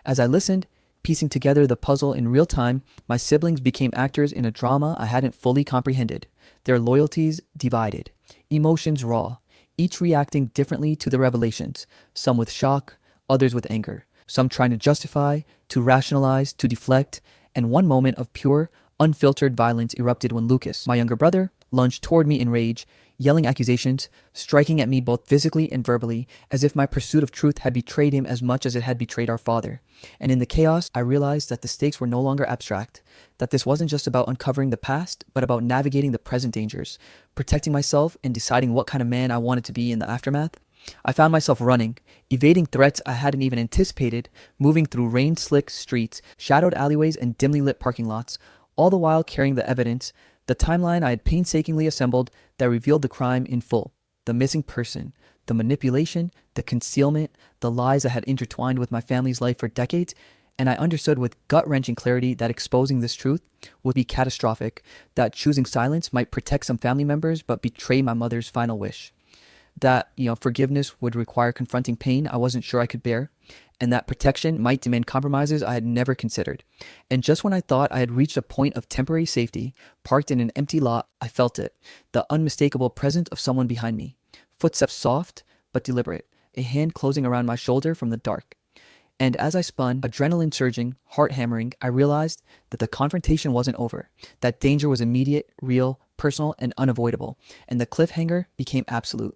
As I listened, piecing together the puzzle in real time, my siblings became actors in a drama I hadn't fully comprehended, their loyalties divided, emotions raw, each reacting differently to the revelations, some with shock, others with anger, some trying to justify, to rationalize, to deflect, and one moment of pure, unfiltered violence erupted when Lucas, my younger brother, lunged toward me in rage, yelling accusations, striking at me both physically and verbally, as if my pursuit of truth had betrayed him as much as it had betrayed our father. And in the chaos, I realized that the stakes were no longer abstract, that this wasn't just about uncovering the past, but about navigating the present dangers, protecting myself and deciding what kind of man I wanted to be in the aftermath. I found myself running, evading threats I hadn't even anticipated, moving through rain-slick streets, shadowed alleyways, and dimly lit parking lots, all the while carrying the evidence, the timeline I had painstakingly assembled that revealed the crime in full, the missing person, the manipulation, the concealment, the lies that had intertwined with my family's life for decades, and I understood with gut-wrenching clarity that exposing this truth would be catastrophic, that choosing silence might protect some family members but betray my mother's final wish. That, forgiveness would require confronting pain I wasn't sure I could bear, and that protection might demand compromises I had never considered. And just when I thought I had reached a point of temporary safety, parked in an empty lot, I felt it, the unmistakable presence of someone behind me. Footsteps soft but deliberate, a hand closing around my shoulder from the dark. And as I spun, adrenaline surging, heart hammering, I realized that the confrontation wasn't over, that danger was immediate, real, personal, and unavoidable, and the cliffhanger became absolute.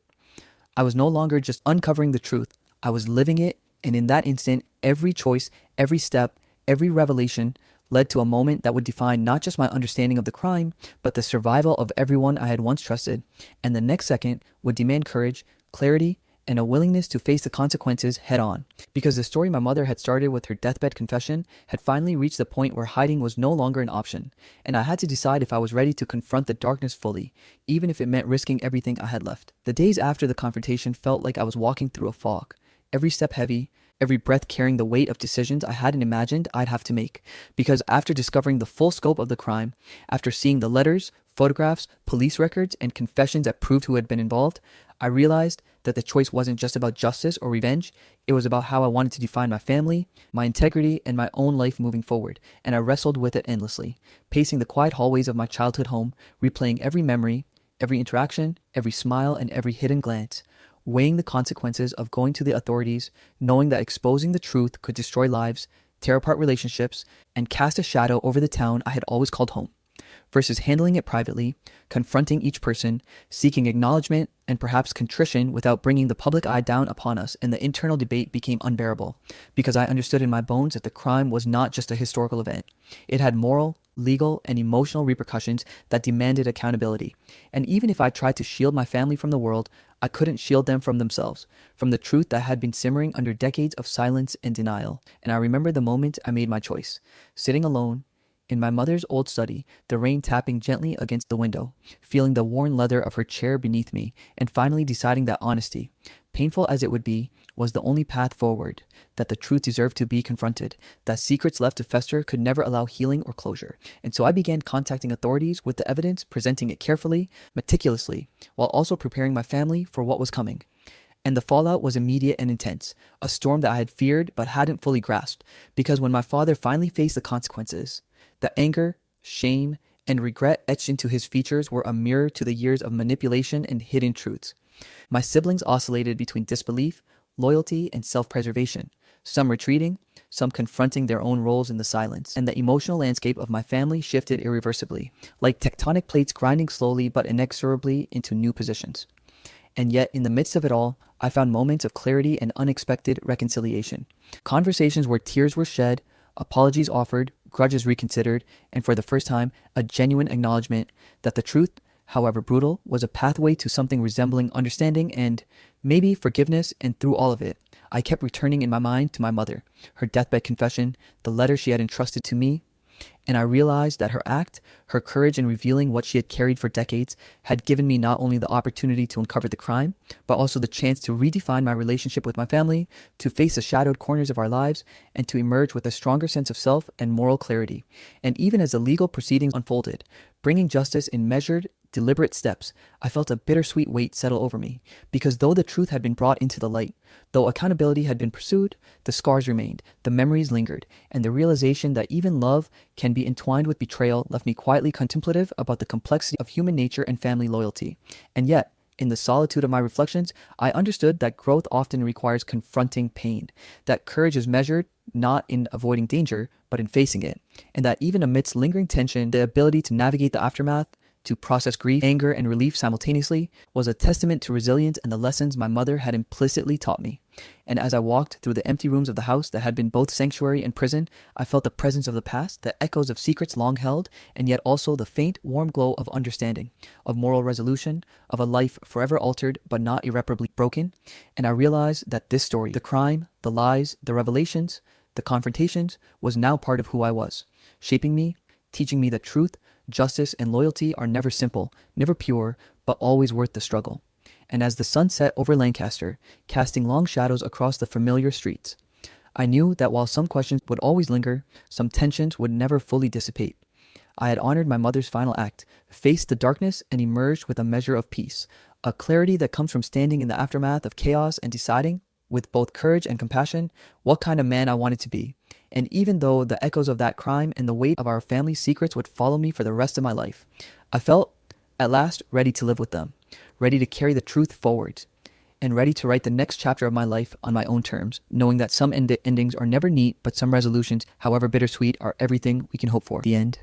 I was no longer just uncovering the truth, I was living it, and in that instant, every choice, every step, every revelation led to a moment that would define not just my understanding of the crime, but the survival of everyone I had once trusted, and the next second would demand courage, clarity, and a willingness to face the consequences head on. Because the story my mother had started with her deathbed confession had finally reached the point where hiding was no longer an option, and I had to decide if I was ready to confront the darkness fully, even if it meant risking everything I had left. The days after the confrontation felt like I was walking through a fog, every step heavy, every breath carrying the weight of decisions I hadn't imagined I'd have to make. Because after discovering the full scope of the crime, after seeing the letters, photographs, police records, and confessions that proved who had been involved, I realized that the choice wasn't just about justice or revenge, it was about how I wanted to define my family, my integrity, and my own life moving forward, and I wrestled with it endlessly, pacing the quiet hallways of my childhood home, replaying every memory, every interaction, every smile, and every hidden glance, weighing the consequences of going to the authorities, knowing that exposing the truth could destroy lives, tear apart relationships, and cast a shadow over the town I had always called home. versus handling it privately, confronting each person, seeking acknowledgement, and perhaps contrition without bringing the public eye down upon us, and the internal debate became unbearable, because I understood in my bones that the crime was not just a historical event. It had moral, legal, and emotional repercussions that demanded accountability. And even if I tried to shield my family from the world, I couldn't shield them from themselves, from the truth that had been simmering under decades of silence and denial. And I remember the moment I made my choice, sitting alone in my mother's old study, the rain tapping gently against the window, feeling the worn leather of her chair beneath me, and finally deciding that honesty, painful as it would be, was the only path forward, that the truth deserved to be confronted, that secrets left to fester could never allow healing or closure. And so I began contacting authorities with the evidence, presenting it carefully, meticulously, while also preparing my family for what was coming. And the fallout was immediate and intense, a storm that I had feared but hadn't fully grasped, because when my father finally faced the consequences, the anger, shame, and regret etched into his features were a mirror to the years of manipulation and hidden truths. My siblings oscillated between disbelief, loyalty, and self-preservation, some retreating, some confronting their own roles in the silence, and the emotional landscape of my family shifted irreversibly, like tectonic plates grinding slowly but inexorably into new positions. And yet, in the midst of it all, I found moments of clarity and unexpected reconciliation. Conversations where tears were shed, apologies offered, grudges reconsidered, and for the first time, a genuine acknowledgement that the truth, however brutal, was a pathway to something resembling understanding and maybe forgiveness. And through all of it, I kept returning in my mind to my mother, her deathbed confession, the letter she had entrusted to me, and I realized that her act, her courage in revealing what she had carried for decades, had given me not only the opportunity to uncover the crime, but also the chance to redefine my relationship with my family, to face the shadowed corners of our lives, and to emerge with a stronger sense of self and moral clarity. And even as the legal proceedings unfolded, bringing justice in measured, deliberate steps, I felt a bittersweet weight settle over me, because though the truth had been brought into the light, though accountability had been pursued, the scars remained, the memories lingered, and the realization that even love can be entwined with betrayal left me quietly contemplative about the complexity of human nature and family loyalty. And yet, in the solitude of my reflections, I understood that growth often requires confronting pain, that courage is measured not in avoiding danger, but in facing it, and that even amidst lingering tension, the ability to navigate the aftermath, to process grief, anger, and relief simultaneously, was a testament to resilience and the lessons my mother had implicitly taught me. And as I walked through the empty rooms of the house that had been both sanctuary and prison, I felt the presence of the past, the echoes of secrets long held, and yet also the faint, warm glow of understanding, of moral resolution, of a life forever altered but not irreparably broken. And I realized that this story, the crime, the lies, the revelations, the confrontations, was now part of who I was, shaping me, teaching me that truth, justice, and loyalty are never simple, never pure, but always worth the struggle. And as the sun set over Lancaster, casting long shadows across the familiar streets, I knew that while some questions would always linger, some tensions would never fully dissipate. I had honored my mother's final act, faced the darkness, and emerged with a measure of peace, a clarity that comes from standing in the aftermath of chaos and deciding, with both courage and compassion, what kind of man I wanted to be. And even though the echoes of that crime and the weight of our family's secrets would follow me for the rest of my life, I felt, at last, ready to live with them, ready to carry the truth forward, and ready to write the next chapter of my life on my own terms, knowing that some endings are never neat, but some resolutions, however bittersweet, are everything we can hope for. The end.